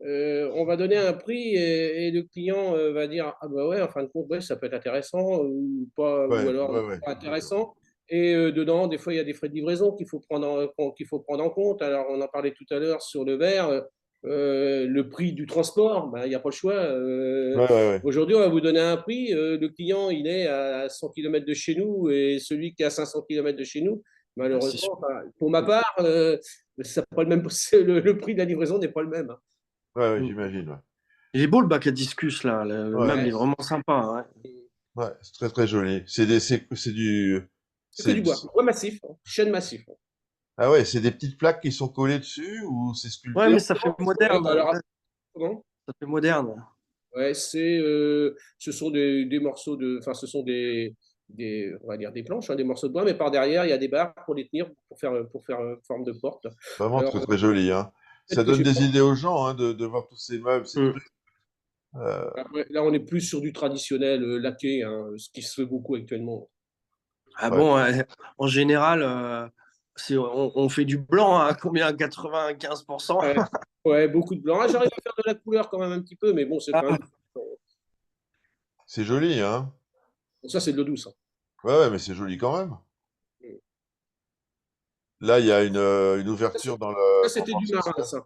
Speaker 3: On va donner un prix et le client va dire ah bah ouais, en fin de compte, ouais, ça peut être intéressant ou pas, ou
Speaker 1: Ouais,
Speaker 3: alors
Speaker 1: ouais, ouais.
Speaker 3: pas intéressant. Et dedans, des fois, il y a des frais de livraison qu'il faut prendre en compte. Alors, on en parlait tout à l'heure sur le verre. Le prix du transport, ben, il n'y a pas le choix.
Speaker 1: Ouais, ouais, ouais.
Speaker 3: Aujourd'hui, on va vous donner un prix. Le client, il est à 100 km de chez nous et celui qui est à 500 km de chez nous,
Speaker 2: Ah, c'est
Speaker 3: malheureusement,
Speaker 2: sûr.
Speaker 3: enfin, pour ma part, ça pas le même, le prix de la livraison n'est pas le même, hein.
Speaker 1: Ouais, ouais,
Speaker 2: Mm.
Speaker 1: j'imagine, ouais.
Speaker 2: Il est beau le bac à discus, là. Le
Speaker 1: Ouais,
Speaker 2: meuble il
Speaker 3: Ouais,
Speaker 2: est vraiment sympa, hein.
Speaker 1: ouais, c'est très, très joli. C'est du,
Speaker 3: c'est que du bois. Bois massif, hein. Chêne massif.
Speaker 1: ah ouais, c'est des petites plaques qui sont collées dessus ou c'est
Speaker 2: Ouais,
Speaker 1: sculpté?
Speaker 2: mais ça fait
Speaker 3: Ouais,
Speaker 2: moderne.
Speaker 3: bah alors,
Speaker 2: Ouais,
Speaker 3: comment?
Speaker 2: ça fait moderne.
Speaker 3: Ouais, ce sont des morceaux de, enfin, ce sont on va dire des planches, hein, des morceaux de bois, mais par derrière, il y a des barres pour les tenir, pour faire forme de porte.
Speaker 1: Vraiment
Speaker 3: Alors,
Speaker 1: très très joli, hein. Ça
Speaker 3: peut-être que
Speaker 1: donne
Speaker 3: j'ai pas.
Speaker 1: des idées aux gens, hein, de voir tous ces meubles, ces
Speaker 2: Mm.
Speaker 1: trucs. Euh,
Speaker 3: Après, là, on est plus sur du traditionnel laqué, hein, ce qui se fait beaucoup actuellement.
Speaker 2: Ah
Speaker 1: ouais.
Speaker 2: bon, en général, on fait du blanc à combien? 95%?
Speaker 3: Ouais, ouais, beaucoup de blanc. Ah, j'arrive à faire de la couleur quand même un petit peu, mais bon, c'est quand même.
Speaker 2: Ah,
Speaker 1: C'est joli, hein.
Speaker 3: Bon, ça, c'est de l'eau douce, hein.
Speaker 1: Ouais, ouais, mais c'est joli quand même. Là, il y a une ouverture dans
Speaker 3: Ça,
Speaker 1: pour
Speaker 3: c'était
Speaker 1: voir
Speaker 3: du
Speaker 1: ce qui se
Speaker 3: marin,
Speaker 1: passe.
Speaker 3: ça.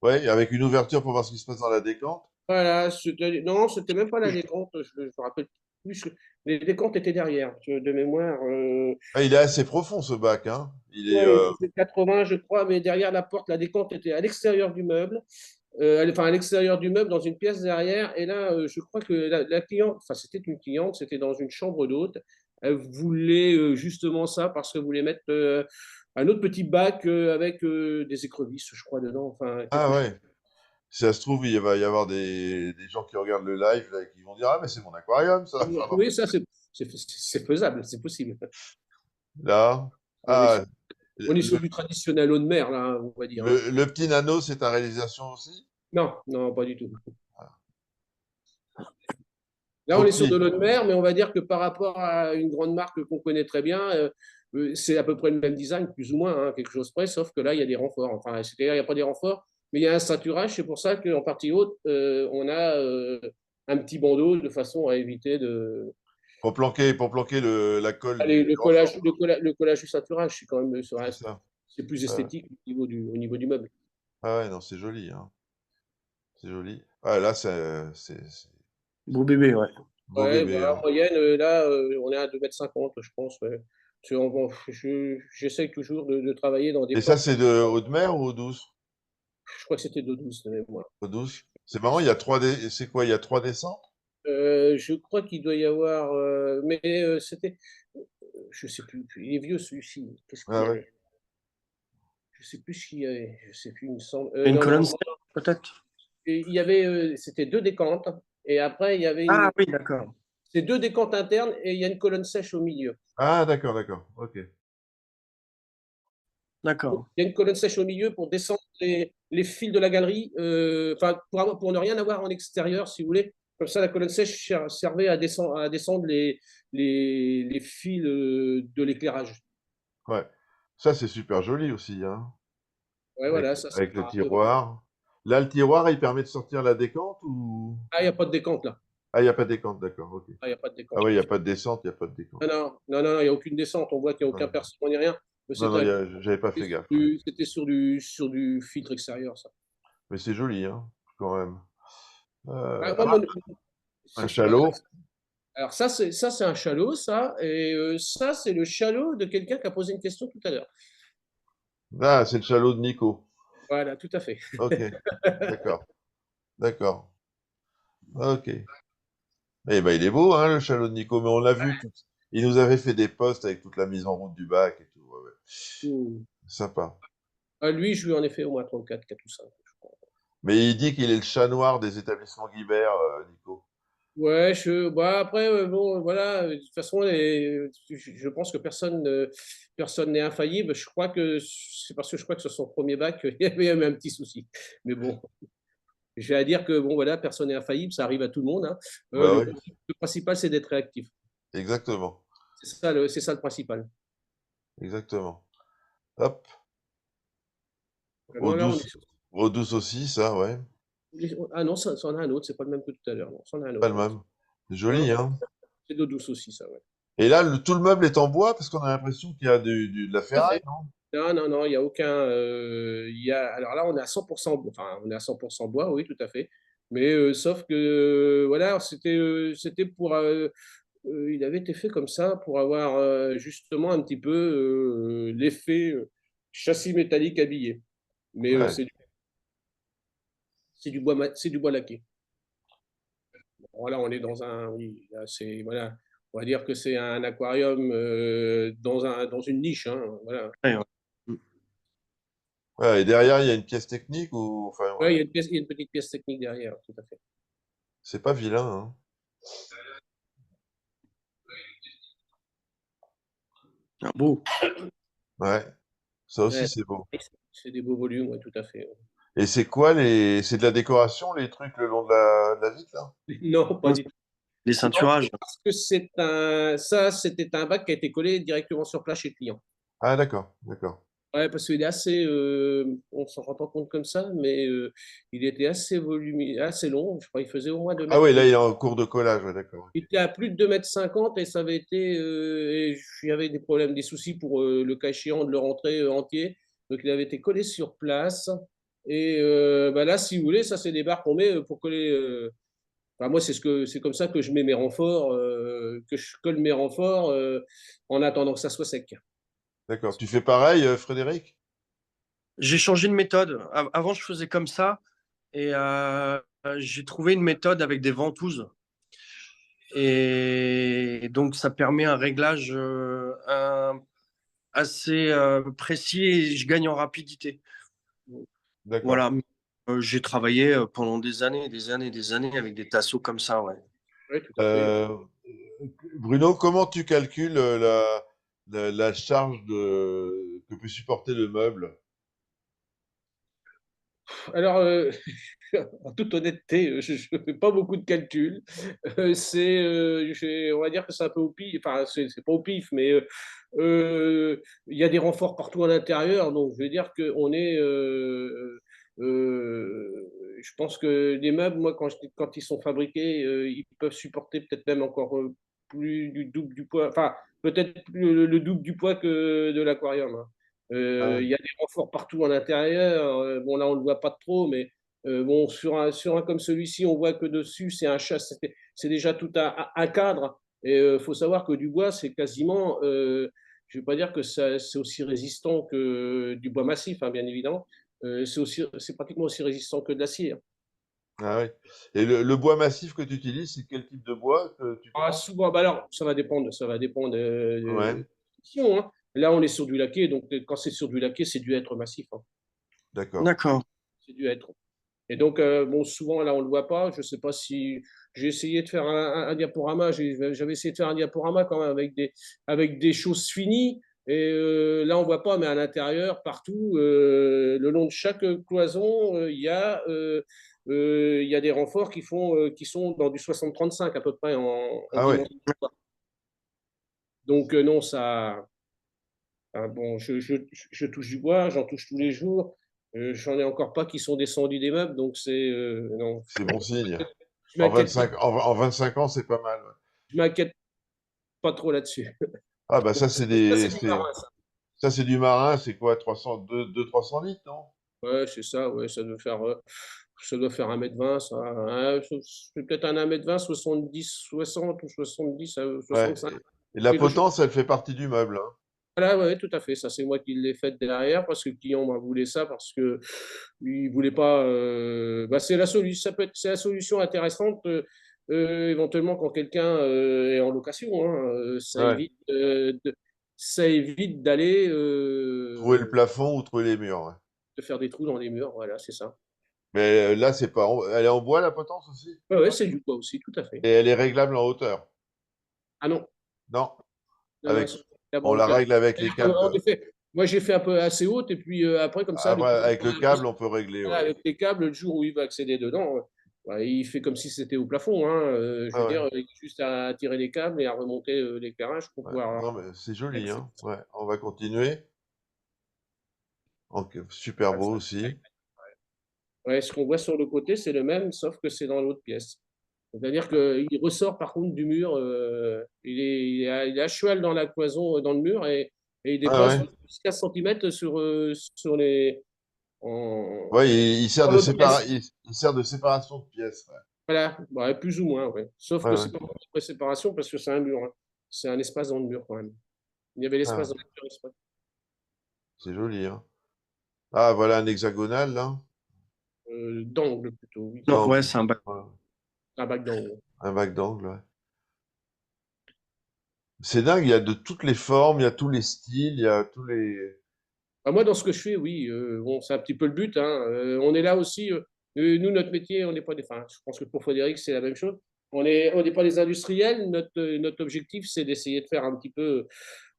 Speaker 1: Ouais, avec une ouverture pour voir ce qui se passe dans la décante.
Speaker 3: Voilà, non, c'était même pas la décompte, je me rappelle plus. Les décomptes étaient derrière, de mémoire.
Speaker 1: Ah, il est assez profond ce bac, hein. Il est.
Speaker 3: Ouais, il faisait 80, je crois, mais derrière la porte, la décompte était à l'extérieur du meuble, enfin à l'extérieur du meuble, dans une pièce derrière. Et là, je crois que la cliente, enfin c'était une cliente, c'était dans une chambre d'hôte. Elle voulait justement ça parce qu'elle voulait mettre un autre petit bac avec des écrevisses, je crois, dedans. Enfin,
Speaker 1: Ah
Speaker 3: quelque chose.
Speaker 1: ouais. Si ça se trouve, il va y avoir des gens qui regardent le live là, et qui vont dire ah mais c'est mon aquarium ça. Pardon.
Speaker 3: Oui, ça, c'est faisable, c'est possible.
Speaker 1: Là.
Speaker 3: On est
Speaker 1: Ah,
Speaker 3: sur, on est
Speaker 1: le,
Speaker 3: sur du traditionnel eau de mer, là, on va dire, hein.
Speaker 1: le petit nano, c'est ta réalisation aussi?
Speaker 3: Non, non, pas du tout. Là, on
Speaker 1: Trop
Speaker 3: est sur de
Speaker 1: petit.
Speaker 3: l'eau de mer, mais on va dire que par rapport à une grande marque qu'on connaît très bien, c'est à peu près le même design, plus ou moins, hein, quelque chose près, sauf que là, il y a des renforts. Enfin, c'est-à-dire, il n'y a pas des renforts, mais il y a un ceinturage. C'est pour ça qu'en partie haute, on a un petit bandeau de façon à éviter de.
Speaker 1: Pour planquer la colle
Speaker 3: Allez,
Speaker 1: du renfort.
Speaker 3: le collage du ceinturage, c'est quand même,
Speaker 1: C'est ça.
Speaker 3: c'est plus
Speaker 1: Ouais.
Speaker 3: esthétique au niveau du meuble.
Speaker 1: Ah ouais, non, c'est joli, hein. C'est joli. Ah, là, c'est
Speaker 2: beau bébé, ouais.
Speaker 1: beau
Speaker 3: Ouais,
Speaker 1: bébé,
Speaker 3: bah,
Speaker 1: hein.
Speaker 3: en moyenne, là, on est à 2,50 m, je pense. Ouais. J'essaye toujours de travailler dans des
Speaker 1: Et ça,
Speaker 3: portes.
Speaker 1: c'est de haute mer ou eau douce?
Speaker 3: Je crois que c'était d'eau douce de mémoire.
Speaker 1: Eau douce. C'est marrant, il y a c'est quoi? Il y a trois descentes?
Speaker 3: Je crois qu'il doit y avoir. Mais c'était. Je sais plus. Il est vieux celui-ci. Qu'est-ce qu'il
Speaker 1: Ah
Speaker 3: y
Speaker 1: ouais.
Speaker 3: avait? Je sais plus ce qu'il y avait. Je sais plus, il me semble.
Speaker 2: Une
Speaker 3: Non,
Speaker 2: colonne
Speaker 3: non.
Speaker 2: serre, peut-être?
Speaker 3: Et il y avait. C'était deux décantes. Et après, il y avait
Speaker 2: Ah
Speaker 3: une.
Speaker 2: oui, d'accord.
Speaker 3: C'est deux décantes internes et il y a une colonne sèche au milieu.
Speaker 1: Ah, d'accord, d'accord. Ok.
Speaker 2: D'accord.
Speaker 3: Il y a une colonne sèche au milieu pour descendre les fils de la galerie, enfin, pour ne rien avoir en extérieur, si vous voulez. Comme ça, la colonne sèche servait à descendre les fils de l'éclairage.
Speaker 1: Ouais. Ça, c'est super joli aussi, hein.
Speaker 3: Ouais, voilà, ça,
Speaker 1: Avec le tiroir. Là, le tiroir, il permet de sortir la décante ou.
Speaker 3: Ah, il n'y a pas de décompte là.
Speaker 1: Ah, il n'y a pas de décante, d'accord, ok.
Speaker 3: Ah, il n'y a pas de
Speaker 1: Ah
Speaker 3: décompte.
Speaker 1: oui, il n'y a pas de descente, il n'y a pas de décante.
Speaker 3: Non, non, non, non, il n'y a aucune descente. On voit qu'il n'y a aucun
Speaker 1: Ouais.
Speaker 3: perçement ni rien. Mais
Speaker 1: Non, non, j'avais pas fait gaffe. Ouais.
Speaker 3: c'était sur du filtre extérieur, ça.
Speaker 1: Mais c'est joli, hein, quand même.
Speaker 3: Ah, moi,
Speaker 1: Ah, un
Speaker 3: voilà.
Speaker 1: chalot.
Speaker 3: Alors ça, c'est un chalot, ça. Et ça, c'est le chalot de quelqu'un qui a posé une question tout à l'heure.
Speaker 1: Ah, c'est le chalot de Nico.
Speaker 3: Voilà, tout à fait.
Speaker 1: Ok, d'accord, d'accord. Ok. Eh ben, il est beau, hein, le chalot de Nico, mais on l'a vu tout. Il nous avait fait des posts avec toute la mise en route du bac et tout. Ouais, ouais.
Speaker 3: Hmm.
Speaker 1: Sympa.
Speaker 3: Ah, lui, je lui en ai fait au moins 34, 4 ou 5, je crois.
Speaker 1: Mais il dit qu'il est le chat noir des établissements Guibert, Nico.
Speaker 3: Ouais, bah après, bon, voilà, de toute façon, je pense que personne n'est infaillible. Je crois que c'est parce que je crois que sur son premier bac, il y avait eu un petit souci. Mais bon, j'ai à dire que, bon, voilà, personne n'est infaillible, ça arrive à tout le monde, hein.
Speaker 1: Bah oui,
Speaker 3: Le principal, c'est d'être réactif.
Speaker 1: exactement,
Speaker 3: C'est ça le principal.
Speaker 1: exactement. Hop, eau
Speaker 3: Non, là, on est
Speaker 1: douce, eau douce aussi, ça, ouais.
Speaker 3: Ah non, ça en a un autre, c'est pas le même que tout à l'heure. Non, ça en a un
Speaker 1: Pas
Speaker 3: autre.
Speaker 1: le même. C'est
Speaker 3: Non,
Speaker 1: joli, hein.
Speaker 3: c'est d'eau douce aussi, ça, ouais.
Speaker 1: Et là, tout le meuble est en bois parce qu'on a l'impression qu'il y a de la
Speaker 3: Tout à
Speaker 1: ferraille,
Speaker 3: fait.
Speaker 1: non?
Speaker 3: Non, non, non, il n'y a aucun. Alors là, on est à 100%, enfin, on est à 100% bois, oui, tout à fait. Mais sauf que, voilà, c'était pour. Il avait été fait comme ça pour avoir justement un petit peu l'effet châssis métallique habillé. Mais
Speaker 1: Ouais,
Speaker 3: c'est du bois laqué. Voilà, on est dans un. Oui, là, voilà, on va dire que c'est un aquarium dans une niche, hein, voilà.
Speaker 2: Ouais, ouais. Mm.
Speaker 1: ouais. Et derrière, il y a une pièce technique ou, enfin,
Speaker 3: Ouais,
Speaker 1: ouais.
Speaker 3: il y a une petite pièce technique derrière, tout à fait.
Speaker 1: C'est pas vilain, hein.
Speaker 2: Ah, beau.
Speaker 1: Ouais, ça aussi
Speaker 3: Ouais,
Speaker 1: c'est beau.
Speaker 3: c'est des beaux volumes, ouais, tout à fait.
Speaker 1: Et c'est quoi c'est de la décoration, les trucs le long de la vitre, là?
Speaker 3: Non, pas du tout.
Speaker 2: Les
Speaker 3: Non,
Speaker 2: ceinturages.
Speaker 3: parce que ça, c'était un bac qui a été collé directement sur place chez le client.
Speaker 1: Ah, d'accord, d'accord.
Speaker 3: Ouais, parce qu'il est assez, on s'en rend pas compte comme ça, mais il était assez volumineux, assez long. Je crois qu'il faisait au moins 2
Speaker 1: Ah
Speaker 3: mètres.
Speaker 1: oui, là il est en cours de collage, ouais, d'accord.
Speaker 3: Il était à plus de 2,50 m et ça avait été, et il y avait des problèmes, des soucis pour le cas échéant de le rentrer entier. Donc il avait été collé sur place. Et bah là, si vous voulez, ça c'est des barres qu'on met pour coller. Enfin, moi, c'est comme ça que je mets mes renforts, que je colle mes renforts en attendant que ça soit sec.
Speaker 1: D'accord. Tu fais pareil, Frédéric?
Speaker 2: J'ai changé de méthode. Avant, je faisais comme ça et j'ai trouvé une méthode avec des ventouses. Et donc, ça permet un réglage assez précis et je gagne en rapidité.
Speaker 1: D'accord.
Speaker 2: Voilà. J'ai travaillé pendant des années, des années, des années avec des tasseaux comme ça, ouais.
Speaker 3: Oui, tout à fait.
Speaker 1: Euh, Bruno, comment tu calcules la charge que peut supporter le meuble?
Speaker 3: Alors, en toute honnêteté, je ne fais pas beaucoup de calculs. On va dire que c'est un peu au pif. Enfin, c'est pas au pif, mais il y a des renforts partout à l'intérieur. Donc, je veux dire qu'on est. Je pense que les meubles, moi, quand ils sont fabriqués, ils peuvent supporter peut-être même encore plus du double du poids. Enfin, peut-être le double du poids que de l'aquarium, hein.
Speaker 1: Ah ouais.
Speaker 3: Il y a des renforts partout à l'intérieur. Bon, là, on ne le voit pas trop, mais bon, sur un comme celui-ci, on voit que dessus, c'est un chat, c'est déjà tout un cadre. Et il faut savoir que du bois, c'est quasiment, je ne vais pas dire que c'est aussi résistant que du bois massif, hein, bien évidemment. C'est pratiquement aussi résistant que de l'acier, hein.
Speaker 1: Ah ouais. Et le bois massif que tu utilises, c'est quel type de bois que tu
Speaker 3: Ah,
Speaker 1: prends?
Speaker 3: souvent, bah alors, ça va dépendre
Speaker 1: Ouais,
Speaker 3: de l'émission, hein. Là, on est sur du laqué, donc quand c'est sur du laqué, c'est dû être massif, hein.
Speaker 1: d'accord.
Speaker 2: D'accord.
Speaker 3: C'est dû être. Et donc, bon, souvent, là, on ne le voit pas. Je ne sais pas si j'ai essayé de faire un diaporama. J'avais essayé de faire un diaporama quand même avec des choses finies. Et là, on ne voit pas, mais à l'intérieur, partout, le long de chaque cloison, il y a des renforts qui sont dans du 60-35 à peu près en
Speaker 1: Ah ouais.
Speaker 3: dimension. Donc, non, ça. Enfin, bon, je touche du bois, j'en touche tous les jours. J'en ai encore pas qui sont descendus des meubles, donc non.
Speaker 1: C'est bon signe.
Speaker 3: Je m'inquiète pas,
Speaker 1: En 25 ans, c'est pas mal. Ouais.
Speaker 3: je m'inquiète pas trop là-dessus.
Speaker 1: Ah bah ça,
Speaker 3: Ça, c'est du marin, ça.
Speaker 1: ça, c'est du marin, c'est quoi, 300 litres, non?
Speaker 3: Ouais, c'est ça, ouais, ça doit faire 1,20 m, ça. Hein, c'est peut-être un 1,20 m, 70, 60 ou 70,
Speaker 1: Ouais.
Speaker 3: 65.
Speaker 1: Et la
Speaker 3: Quelque chose.
Speaker 1: potence, elle fait partie du meuble, hein.
Speaker 3: Voilà, ouais, tout à fait. Ça, c'est moi qui l'ai fait derrière parce que le client m'a voulu ça parce que il voulait pas. Bah, c'est la solution. C'est la solution intéressante. Éventuellement, quand quelqu'un est en location, hein,
Speaker 1: Ouais.
Speaker 3: ça évite d'aller
Speaker 1: Trouver le plafond ou trouver les murs, ouais.
Speaker 3: de faire des trous dans les murs. Voilà, c'est ça.
Speaker 1: Mais là, c'est pas. Elle est en bois, la potence aussi?
Speaker 3: Ouais, ouais, c'est du bois aussi, tout à fait.
Speaker 1: Et elle est réglable en hauteur?
Speaker 3: Ah non,
Speaker 1: Non?
Speaker 3: non, non,
Speaker 1: Avec,
Speaker 3: c'est la
Speaker 1: on la
Speaker 3: hauteur.
Speaker 1: règle avec les
Speaker 3: En
Speaker 1: câbles.
Speaker 3: effet, moi j'ai fait un peu assez haute et puis après comme ça, le
Speaker 1: Après,
Speaker 3: client,
Speaker 1: avec le câble, on peut régler,
Speaker 3: voilà,
Speaker 1: ouais.
Speaker 3: avec les câbles, le jour où il va accéder dedans, bah, il fait comme si c'était au plafond, hein. Je
Speaker 1: Ah
Speaker 3: veux
Speaker 1: ouais,
Speaker 3: dire, il a juste à tirer les câbles et à remonter l'éclairage pour
Speaker 1: ouais.
Speaker 3: pouvoir
Speaker 1: Non, mais c'est joli,
Speaker 3: accéder.
Speaker 1: hein. Ouais, on va continuer. Ok, super beau aussi.
Speaker 3: Ouais, ce qu'on voit sur le côté, c'est le même, sauf que c'est dans l'autre pièce. C'est-à-dire qu'il ressort par contre du mur, il est à cheval dans la cloison, dans le mur, et il
Speaker 1: Ah
Speaker 3: dépasse
Speaker 1: ouais.
Speaker 3: 10 cm sur les, en,
Speaker 1: Ouais, il sert
Speaker 3: dans
Speaker 1: de
Speaker 3: l'autre pièce.
Speaker 1: il sert de séparation de pièces. Ouais,
Speaker 3: Voilà, ouais, plus ou moins, ouais. Sauf
Speaker 1: ouais,
Speaker 3: que
Speaker 1: ouais.
Speaker 3: c'est pas une vraie séparation parce que c'est un mur, hein. C'est un espace dans le mur quand même. Il y avait l'espace
Speaker 1: Ah,
Speaker 3: dans le mur exprès.
Speaker 1: c'est joli, hein. Ah, voilà un hexagonal, là.
Speaker 3: D'angle plutôt, oui.
Speaker 2: Non, ouais,
Speaker 1: D'angle.
Speaker 2: c'est un bac.
Speaker 1: Voilà.
Speaker 3: Un bac d'angle.
Speaker 1: Un bac d'angle, ouais. C'est dingue, il y a de toutes les formes, il y a tous les styles, il y a tous les.
Speaker 3: Bah, moi, dans ce que je fais, oui, bon, c'est un petit peu le but, hein. On est là aussi. Nous, notre métier, on n'est pas des. Enfin, je pense que pour Frédéric, c'est la même chose. On n'est pas des industriels. Notre objectif, c'est d'essayer de faire un petit peu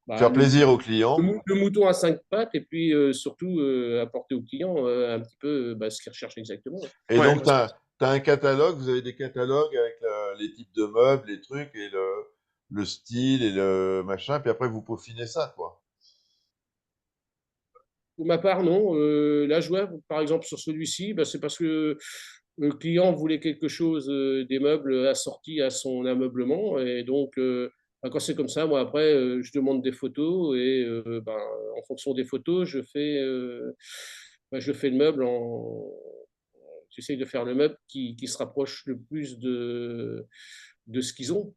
Speaker 3: Bah,
Speaker 1: Faire plaisir aux clients.
Speaker 3: le mouton à cinq pattes et puis surtout apporter au client un petit peu bah, ce qu'il recherche exactement.
Speaker 1: Et
Speaker 2: Ouais.
Speaker 1: donc, tu as un catalogue, vous avez des catalogues avec les types de meubles, les trucs, et le style et le machin, puis après, vous peaufinez ça, quoi.
Speaker 3: Pour ma part, non. Là, je vois, par exemple, sur celui-ci, bah, c'est parce que le client voulait quelque chose, des meubles assortis à son ameublement. Et donc, bah, quand c'est comme ça, moi, après, je demande des photos et bah, en fonction des photos, je fais le meuble j'essaye de faire le meuble qui se rapproche le plus de ce qu'ils ont,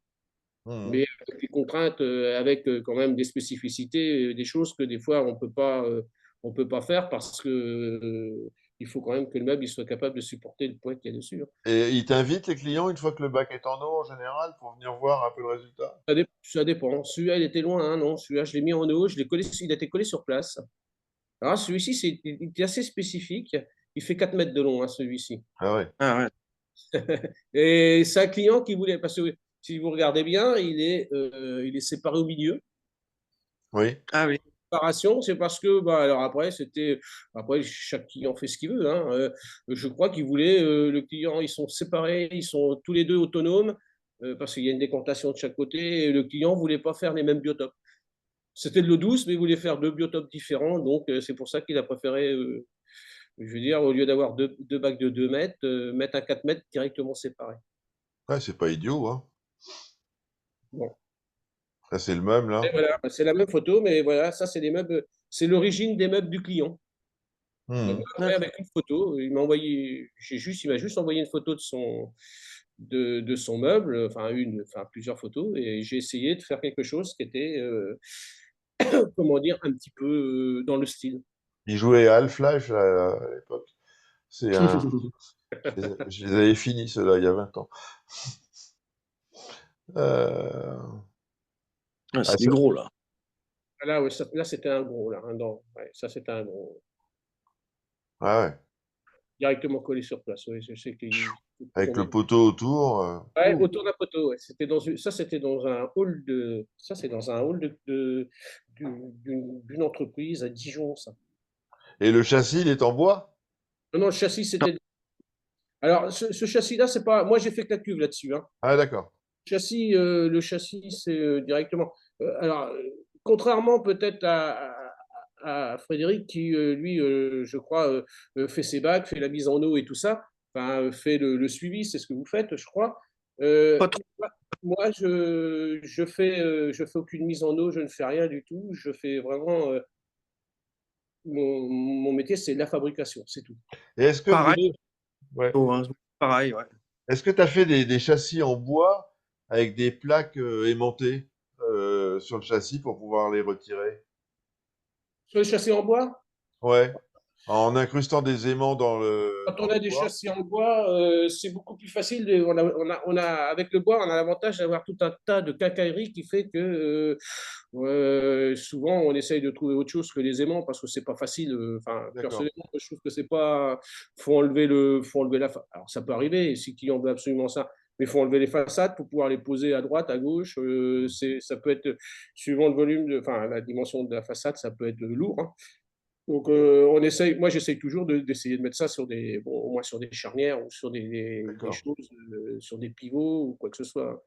Speaker 1: Mhm.
Speaker 3: mais avec des contraintes, avec quand même des spécificités, des choses que des fois on peut pas faire parce que il faut quand même que le meuble il soit capable de supporter le poids qu'il y a dessus, hein.
Speaker 1: Et ils t'invitent, les clients, une fois que le bac est en eau, en général, pour venir voir un peu le résultat?
Speaker 3: Ça dépend. Celui-là, il était loin, hein, non. Celui-là, je l'ai mis en eau, je l'ai collé, il a été collé sur place. Alors, celui-ci, il est assez spécifique. Il fait 4 mètres de long, hein, celui-ci.
Speaker 1: Ah ouais.
Speaker 2: Ah ouais.
Speaker 3: Et c'est un client qui voulait, parce que si vous regardez bien, il est séparé au milieu.
Speaker 1: Oui.
Speaker 2: Ah oui.
Speaker 3: Séparation, c'est parce que, bah, alors après, chaque client fait ce qu'il veut, hein. Je crois qu'il voulait, le client, ils sont séparés, ils sont tous les deux autonomes, parce qu'il y a une décantation de chaque côté, et le client voulait pas faire les mêmes biotopes. C'était de l'eau douce, mais il voulait faire deux biotopes différents, donc c'est pour ça qu'il a préféré, je veux dire, au lieu d'avoir deux bacs de 2 mètres, mettre un 4 mètres directement séparés.
Speaker 1: Ouais, c'est pas idiot, hein.
Speaker 3: Bon.
Speaker 1: Ça, c'est le meuble,
Speaker 3: Et
Speaker 1: là.
Speaker 3: voilà, c'est la même photo, mais voilà, ça c'est les meubles, c'est l'origine des meubles du client. Donc
Speaker 1: Mhm.
Speaker 3: après,
Speaker 2: D'accord.
Speaker 3: avec une photo, il m'a juste envoyé une photo de son meuble, enfin plusieurs photos, et j'ai essayé de faire quelque chose qui était, comment dire, un petit peu dans le style.
Speaker 1: Ils jouaient à Half-Life, à l'époque. C'est un... Je les avais finis, ceux-là, il y a 20 ans. Euh...
Speaker 2: Ah,
Speaker 1: Ah,
Speaker 2: c'est du gros là.
Speaker 3: Là, ouais, là c'était un gros, là, hein, non, ouais, ça c'était un gros.
Speaker 1: ah ouais.
Speaker 3: Directement collé sur place, oui, je sais qu'il.
Speaker 1: Avec le poteau autour.
Speaker 3: Ouais,
Speaker 2: Ouh.
Speaker 3: autour d'un poteau, ouais. C'était dans un hall ça c'est dans un hall d'une entreprise à Dijon, ça.
Speaker 1: Et le châssis, il est en bois?
Speaker 3: Non, non, le châssis, c'était. Alors, ce châssis-là, c'est pas. Moi, j'ai fait que la cuve là-dessus, hein.
Speaker 1: Ah, d'accord.
Speaker 3: Le châssis, c'est directement. Alors, contrairement peut-être à Frédéric, qui, lui, je crois, fait ses bacs, fait la mise en eau et tout ça, enfin, fait le suivi, c'est ce que vous faites, je crois. Euh,
Speaker 2: Pas trop.
Speaker 3: Moi, je fais aucune mise en eau, je ne fais rien du tout. Je fais vraiment. Mon métier, c'est la fabrication, c'est tout.
Speaker 1: Et est-ce que vous
Speaker 2: Pareil.
Speaker 1: avez... Ouais.
Speaker 2: Hein. Pareil, ouais.
Speaker 1: Est-ce que tu as fait des châssis en bois avec des plaques aimantées sur le châssis pour pouvoir les retirer?
Speaker 3: Sur les châssis en bois,
Speaker 1: Ouais. En incrustant des aimants
Speaker 3: quand
Speaker 1: dans
Speaker 3: on
Speaker 1: le
Speaker 3: a des
Speaker 1: bois?
Speaker 3: châssis en bois, c'est beaucoup plus facile. Avec le bois, on a l'avantage d'avoir tout un tas de quincaillerie qui fait que souvent on essaye de trouver autre chose que les aimants parce que c'est pas facile. Enfin,
Speaker 1: D'accord.
Speaker 3: personnellement, je trouve que c'est pas. Faut enlever Alors ça peut arriver si le client veut absolument ça, mais il faut enlever les façades pour pouvoir les poser à droite, à gauche. Ça peut être suivant le volume, enfin la dimension de la façade, ça peut être lourd, hein. Donc, moi, j'essaye toujours d'essayer de mettre ça bon, au moins sur des charnières ou sur des
Speaker 1: D'accord.
Speaker 3: choses, sur des pivots ou quoi que ce soit.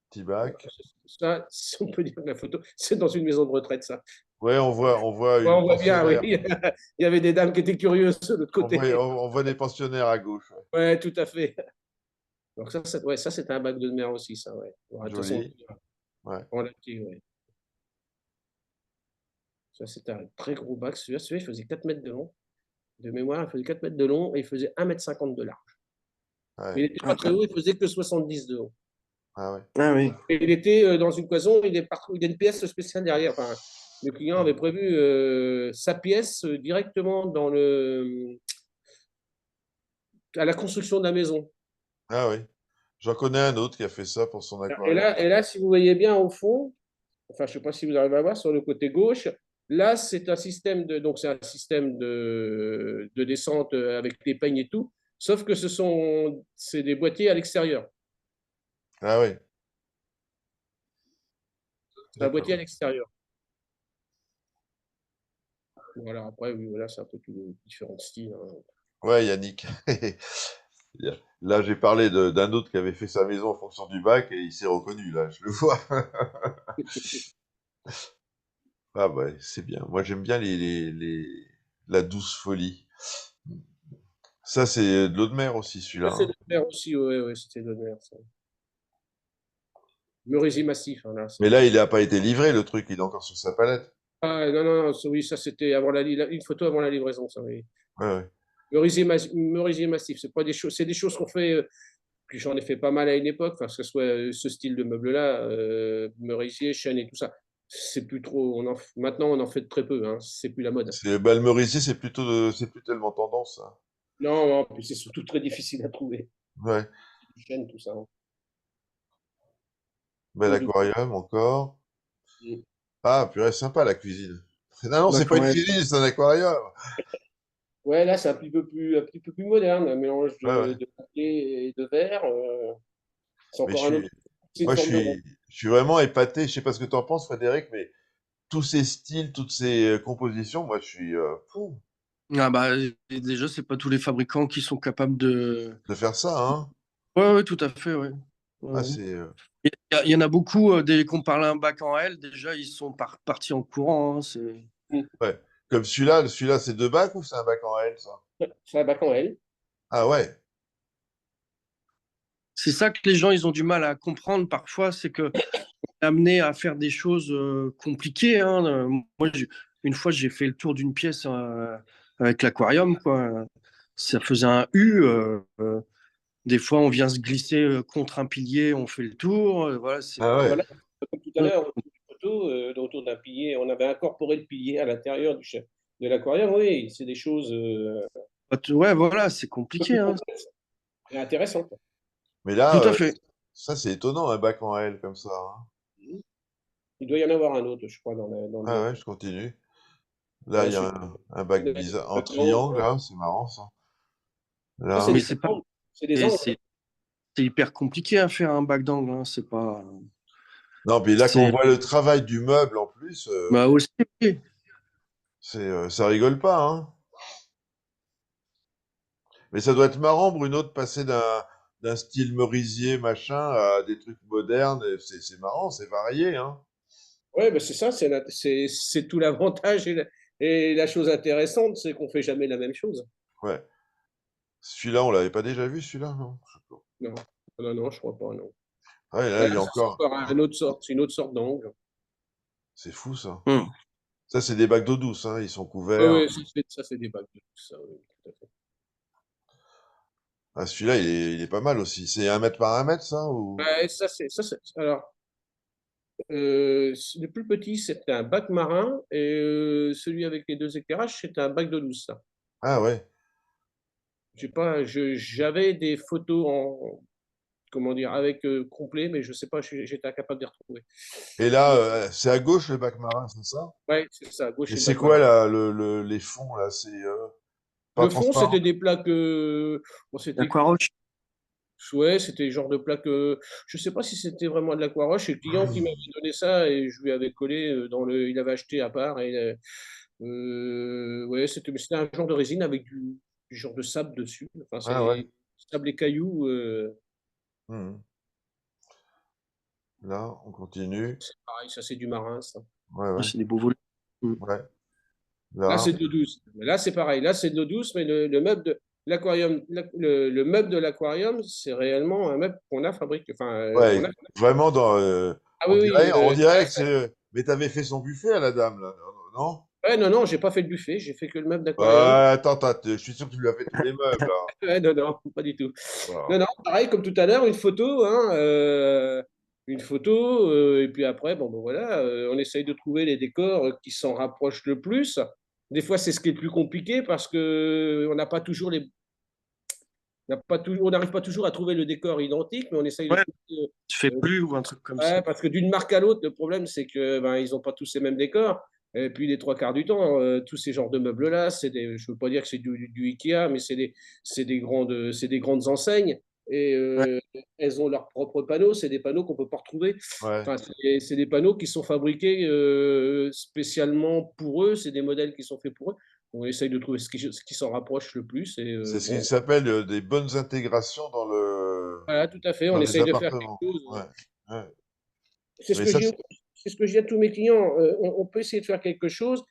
Speaker 1: Petit
Speaker 3: Voilà.
Speaker 1: bac.
Speaker 3: Ça, si on peut dire que la photo, c'est dans une maison de retraite, ça.
Speaker 1: Ouais, on voit
Speaker 3: Ouais,
Speaker 1: une
Speaker 3: on voit bien, oui.
Speaker 1: pensionnaire.
Speaker 3: Il y avait des dames qui étaient curieuses de l'autre côté.
Speaker 1: On voit des pensionnaires à gauche. Ouais.
Speaker 3: Ouais, tout à fait. Donc, ouais, ça, c'était un bac de mer aussi, ça, ouais. Bon, de toute façon,
Speaker 1: Joli. Ouais.
Speaker 3: on l'a dit, ouais. Ça, c'était un très gros bac. Celui-là, il faisait 4 mètres de long. De mémoire, il faisait 4 mètres de long et il faisait 1,50 m de large. Mais
Speaker 1: Ouais.
Speaker 3: il n'était pas
Speaker 2: Ah,
Speaker 3: très haut, il faisait que 70 de haut.
Speaker 1: Ah ouais.
Speaker 2: ah oui.
Speaker 3: Et il était dans une cloison, il y a une pièce spéciale derrière. Enfin, le client avait prévu sa pièce directement à la construction de la maison.
Speaker 1: Ah oui. J'en connais un autre qui a fait ça pour son
Speaker 3: Et
Speaker 1: aquarium.
Speaker 3: là, et là, si vous voyez bien au fond, enfin, je ne sais pas si vous arrivez à voir sur le côté gauche, là, c'est un système de descente avec des peignes et tout, sauf que c'est des boîtiers à l'extérieur.
Speaker 1: Ah oui.
Speaker 3: C'est un boîtier à
Speaker 1: D'accord.
Speaker 3: l'extérieur. Voilà, après, oui, voilà, c'est un peu tous différents styles, hein.
Speaker 1: Ouais, Yannick. Là, j'ai parlé d'un autre qui avait fait sa maison en fonction du bac et il s'est reconnu, là, je le vois. Ah ouais, c'est bien. Moi, j'aime bien la douce folie. Ça, c'est de l'eau de mer aussi, celui-là,
Speaker 3: Ça, c'est
Speaker 1: hein.
Speaker 3: de mer aussi, ouais, ouais, c'était de mer, ça. Merisier massif, hein, là,
Speaker 1: Mais là,
Speaker 3: c'est.
Speaker 1: il n'a pas été livré, le truc, il est encore sur sa palette.
Speaker 3: Ah, non, non, non, oui, ça, c'était avant une photo avant la livraison, ça, oui.
Speaker 1: Ouais, ouais.
Speaker 3: Merisier massif, c'est pas des choses, c'est des choses qu'on fait, puis j'en ai fait pas mal à une époque, enfin, que ce soit ce style de meuble-là, merisier, chêne et tout ça. C'est plus trop, maintenant, on en fait très peu, hein, c'est plus la mode.
Speaker 1: Bah, le merisier, c'est plus tellement tendance, ça.
Speaker 3: Non, non, puis c'est surtout très difficile à trouver.
Speaker 1: Ouais.
Speaker 3: Du chêne, tout ça, hein.
Speaker 1: Bel
Speaker 3: Eau douce.
Speaker 1: aquarium, encore. Ah, purée, sympa, la cuisine. Non, non, c'est
Speaker 2: Bac
Speaker 1: pas
Speaker 2: en
Speaker 1: une
Speaker 2: L.
Speaker 1: cuisine, c'est un aquarium.
Speaker 3: Ouais, là, c'est un petit peu plus moderne, un mélange
Speaker 1: Ouais, ouais.
Speaker 3: de papier et de verre. C'est
Speaker 1: Mais
Speaker 3: encore un autre. C'est une
Speaker 1: moi,
Speaker 3: forme de rond.
Speaker 1: je suis vraiment épaté. Je sais pas ce que tu en penses, Frédéric, mais tous ces styles, toutes ces compositions, moi, je suis fou
Speaker 2: Ah bah, et déjà, c'est pas tous les fabricants qui sont capables de.
Speaker 1: de faire ça, hein.
Speaker 2: Ouais, ouais, tout à fait, ouais. Ouais,
Speaker 1: Ah,
Speaker 2: ouais.
Speaker 1: c'est
Speaker 2: Il y en a beaucoup, dès qu'on parle à un bac en L, déjà, ils sont partis en courant, hein,
Speaker 3: Mm.
Speaker 1: ouais. Comme celui-là, c'est deux bacs ou c'est un bac en L, ça?
Speaker 3: Ouais, c'est un bac en L.
Speaker 1: Ah ouais.
Speaker 2: c'est ça que les gens, ils ont du mal à comprendre parfois, c'est que amené à faire des choses compliquées, hein. Moi, une fois, j'ai fait le tour d'une pièce avec l'aquarium, quoi. Ça faisait un U. Des fois, on vient se glisser contre un pilier, on fait le tour. Voilà,
Speaker 1: Ah ouais.
Speaker 3: Voilà, comme tout à l'heure, une photo autour d'un pilier. On avait incorporé le pilier à l'intérieur de l'aquarium. Oui, c'est des choses
Speaker 2: Ouais, voilà, c'est
Speaker 3: un peu
Speaker 2: compliqué,
Speaker 3: plus
Speaker 2: hein.
Speaker 3: complexes et intéressantes.
Speaker 1: Mais là,
Speaker 2: Tout à fait.
Speaker 1: ça, c'est étonnant, un bac en L comme ça, hein.
Speaker 3: Il doit y en avoir un autre, je crois, dans
Speaker 1: Ah
Speaker 3: le.
Speaker 1: ouais, je continue. Là, il y a
Speaker 3: Ensuite,
Speaker 1: un bac
Speaker 3: les
Speaker 1: bizarre en triangle,
Speaker 3: angles.
Speaker 1: là, c'est marrant, ça.
Speaker 3: Ça,
Speaker 1: Là,
Speaker 2: Mais c'est pas,
Speaker 3: c'est des
Speaker 2: et
Speaker 3: angles.
Speaker 2: c'est hyper compliqué à faire un bac d'angle, hein. C'est pas.
Speaker 1: non, puis là, quand on
Speaker 2: C'est.
Speaker 1: voit le travail du meuble en plus,
Speaker 2: Bah aussi. Oui.
Speaker 1: ça rigole pas, hein. Mais ça doit être marrant, Bruno, de passer d'un style merisier, machin, à des trucs modernes. Et c'est marrant, c'est varié, hein.
Speaker 3: Ouais, ben c'est ça, c'est tout l'avantage et la chose intéressante, c'est qu'on fait jamais la même chose.
Speaker 1: Ouais. Celui-là, on l'avait pas déjà vu, celui-là, non? Je sais pas.
Speaker 3: Non, non, non, je crois pas, non.
Speaker 1: Ouais, là,
Speaker 3: Là,
Speaker 1: il y a
Speaker 3: ça, c'est
Speaker 1: encore.
Speaker 3: encore une autre sorte, c'est une autre sorte d'angle.
Speaker 1: C'est fou, ça.
Speaker 2: Hmm.
Speaker 1: Ça, c'est des bacs d'eau douce, hein. Ils sont
Speaker 3: Oui,
Speaker 1: couverts.
Speaker 3: oui, ça, c'est des bacs de tout ça, oui, tout à fait.
Speaker 1: Ah, celui-là, il est pas mal aussi. C'est 1 mètre par 1 mètre, ça, ou?
Speaker 3: Ouais, alors, le plus petit, c'était un bac marin, et celui avec les deux éclairages, c'était un bac d'eau douce, ça.
Speaker 1: Ah ouais.
Speaker 3: J'ai pas, j'avais des photos comment dire, avec complet, mais je sais pas, j'étais incapable de les retrouver.
Speaker 1: Et là,
Speaker 3: Mais
Speaker 1: c'est à gauche, le bac marin, c'est ça?
Speaker 3: ouais, c'est ça, à gauche,
Speaker 1: Et
Speaker 3: c'est le
Speaker 1: c'est
Speaker 3: bac
Speaker 1: quoi,
Speaker 3: marin.
Speaker 1: là, les fonds, là? C'est pas
Speaker 3: Le fond,
Speaker 1: transparent?
Speaker 3: c'était des plaques, bon,
Speaker 2: Aquaroche.
Speaker 3: ouais, c'était le genre de plaques, je sais pas si c'était vraiment de l'aquaroche, c'est le client qui m'avait donné ça et je lui avais collé il avait acheté à part et ouais, c'était un genre de résine avec du genre de sable dessus. Enfin,
Speaker 1: Ah ouais.
Speaker 3: c'est sable et cailloux,
Speaker 1: Mhm. Là, on continue.
Speaker 3: c'est pareil, ça c'est du marin, ça.
Speaker 1: Ouais, ouais,
Speaker 2: C'est des beaux volets. Hmm.
Speaker 1: ouais.
Speaker 3: Là,
Speaker 1: Là,
Speaker 3: c'est de l'eau douce. Mais là, c'est pareil. Là, c'est de l'eau douce, mais le meuble de l'aquarium, le meuble de l'aquarium, c'est réellement un meuble qu'on a fabriqué. Enfin,
Speaker 1: ouais, vraiment dans.
Speaker 3: Ah oui, oui.
Speaker 1: On dirait que c'est. Mais t'avais fait son buffet à la dame, là, non?
Speaker 3: Ouais, non, non, j'ai pas fait le buffet, j'ai fait que le meuble
Speaker 1: Ouais,
Speaker 3: d'aquarium.
Speaker 1: je suis sûr que tu lui as fait tous les meubles, là.
Speaker 3: Ouais, non, non, pas du tout. Non,
Speaker 1: Voilà.
Speaker 3: non, pareil, comme tout à l'heure, une photo, hein, une photo, et puis après, bon, ben voilà, on essaye de trouver les décors qui s'en rapprochent le plus. Des fois, c'est ce qui est le plus compliqué parce que on n'a pas toujours on n'arrive pas toujours à trouver le décor identique, mais on essaye de
Speaker 2: Ouais,
Speaker 3: trouver.
Speaker 2: tu fais
Speaker 3: euh,
Speaker 2: plus ou un truc comme ça.
Speaker 3: Ouais, parce que d'une marque à l'autre, le problème, c'est que ben, ils n'ont pas tous les mêmes décors. Et puis, les trois quarts du temps, tous ces genres de meubles-là, je ne veux pas dire que c'est du Ikea, mais c'est des grandes enseignes. et
Speaker 1: Ouais,
Speaker 3: elles ont leurs propres panneaux. C'est des panneaux qu'on ne peut pas retrouver.
Speaker 1: ouais.
Speaker 3: Enfin, c'est des panneaux qui sont fabriqués spécialement pour eux. C'est des modèles qui sont faits pour eux. On essaye de trouver ce qui s'en rapproche le plus. Et
Speaker 1: C'est ce qui
Speaker 3: bon,
Speaker 1: s'appelle des bonnes intégrations
Speaker 3: voilà, tout à fait. On
Speaker 1: dans les
Speaker 3: essaye de faire quelque
Speaker 1: appartements.
Speaker 3: chose.
Speaker 1: Ouais, ouais.
Speaker 3: C'est ce
Speaker 1: Mais
Speaker 3: que
Speaker 1: ça,
Speaker 3: je dis, c'est ce que je dis à tous mes clients. On peut essayer de faire quelque chose,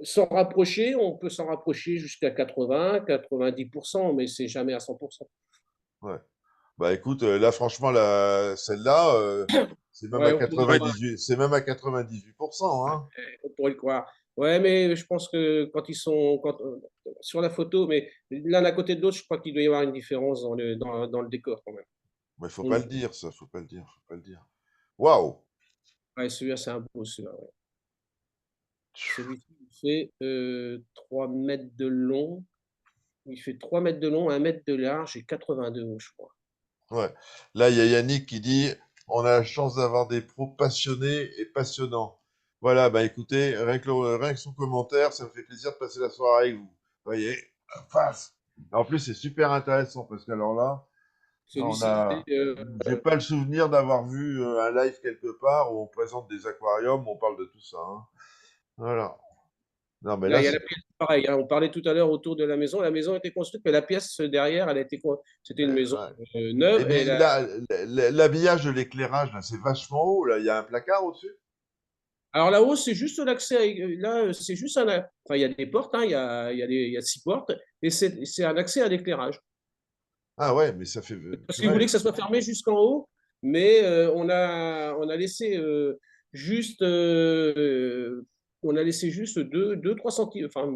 Speaker 3: s'en rapprocher. On peut s'en rapprocher jusqu'à 80, 90%, mais c'est jamais à 100%.
Speaker 1: ouais. Bah écoute, là franchement, celle-là, c'est même à
Speaker 3: Ouais, on pourrait le croire.
Speaker 1: 98, c'est même à 98%, hein.
Speaker 3: On pourrait le croire. Ouais, mais je pense que quand ils sont sur la photo, mais l'un à côté de l'autre, je crois qu'il doit y avoir une différence dans le décor quand même.
Speaker 1: Mais faut pas
Speaker 3: Mm.
Speaker 1: le dire, ça, faut pas le dire, faut pas le dire. Waouh!
Speaker 3: Ouais, celui-là, c'est un beau, celui-là. Ouais. Celui-ci, il fait 3 mètres de long. Il fait 3 mètres de long, 1 mètre de large et 82 hauts, je crois.
Speaker 1: Ouais. Là, il y a Yannick qui dit, on a la chance d'avoir des pros passionnés et passionnants. Voilà, bah écoutez, rien que son commentaire, ça me fait plaisir de passer la soirée avec vous. Vous voyez, face. En plus, c'est super intéressant parce qu'alors là, on
Speaker 3: Celui-ci,
Speaker 1: a, j'ai pas le souvenir d'avoir vu un live quelque part où on présente des aquariums, où on parle de tout ça, hein. Voilà. Non, mais
Speaker 3: là,
Speaker 1: là,
Speaker 3: il y a
Speaker 1: c'est.
Speaker 3: la pièce pareil. Hein. On parlait tout à l'heure autour de la maison. La maison a été construite, mais la pièce derrière, c'était une maison
Speaker 1: Ouais.
Speaker 3: neuve.
Speaker 1: Mais là, l'habillage de l'éclairage, là, c'est vachement haut. Là, il y a un placard au-dessus.
Speaker 3: Alors là-haut, c'est juste l'accès. Là, c'est juste un. Enfin, il y a des portes. Hein. Il y a 6 portes, et c'est un accès à l'éclairage.
Speaker 1: Ah ouais, mais ça fait.
Speaker 3: Parce qu'ils
Speaker 1: Purée.
Speaker 3: voulaient que ça soit fermé jusqu'en haut, mais on a laissé juste. On a laissé juste 2-3 centimètres. Enfin,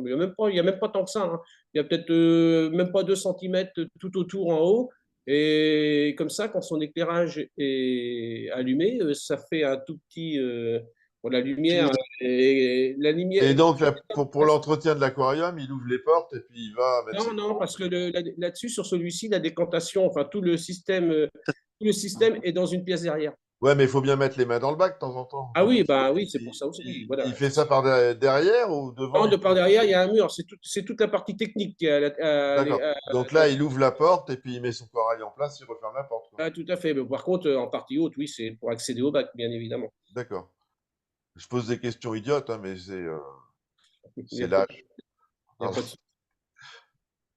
Speaker 3: il y a même pas tant que ça. Hein. Il y a peut-être même pas 2 centimètres tout autour en haut. Et comme ça, quand son éclairage est allumé, ça fait un tout petit. Bon, la lumière. Et la lumière.
Speaker 1: Et donc, là, pour l'entretien de l'aquarium, il ouvre les portes et puis il va mettre ses
Speaker 3: Non, non,
Speaker 1: courants.
Speaker 3: parce que là-dessus, sur celui-ci, la décantation, enfin tout le système est dans une pièce derrière.
Speaker 1: Ouais, mais il faut bien mettre les mains dans le bac de temps en temps.
Speaker 3: Ah
Speaker 1: Donc,
Speaker 3: oui, bah oui, c'est pour ça aussi. Oui, voilà.
Speaker 1: il fait ça par derrière ou devant?
Speaker 3: Non, de par derrière, il y a un mur. C'est toute la partie technique qui est
Speaker 1: D'accord. Donc là, il ouvre la porte et puis il met son corail en place, il referme la porte, quoi.
Speaker 3: tout à fait. Mais par contre, en partie haute, oui, c'est pour accéder au bac, bien évidemment.
Speaker 1: D'accord. Je pose des questions idiotes, hein, mais
Speaker 3: Il n'y
Speaker 1: c'est
Speaker 3: a, pas
Speaker 1: l'âge.
Speaker 3: il y a pas de...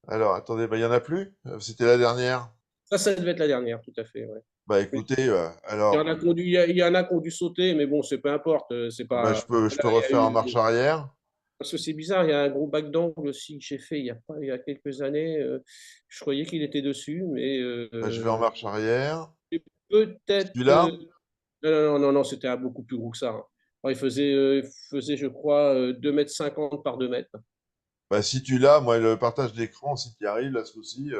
Speaker 1: Alors, attendez, bah, il y en a plus? C'était la dernière.
Speaker 3: Ça devait être la dernière, tout à fait. Ouais.
Speaker 1: Bah
Speaker 3: Mais
Speaker 1: écoutez,
Speaker 3: il y en
Speaker 1: alors,
Speaker 3: a qui ont dû, il y en a qui ont dû sauter, mais bon, c'est peu importe. C'est
Speaker 1: bah,
Speaker 3: pas.
Speaker 1: je
Speaker 3: Là,
Speaker 1: peux
Speaker 3: il y a
Speaker 1: refaire en marche
Speaker 3: eu.
Speaker 1: arrière.
Speaker 3: Parce que c'est bizarre, il y a un gros bac d'angle aussi que j'ai fait il y a quelques années. Je croyais qu'il était dessus, mais
Speaker 1: Bah, je vais en marche arrière.
Speaker 3: peut-être.
Speaker 1: Celui-là?
Speaker 3: Non, non, non, non, non, c'était beaucoup plus gros que ça. Hein. Alors, il faisait, je crois, 2,50 m par 2 mètres.
Speaker 1: Bah, si tu l'as, moi, le partage d'écran, si tu y arrives, là, ce coup-ci,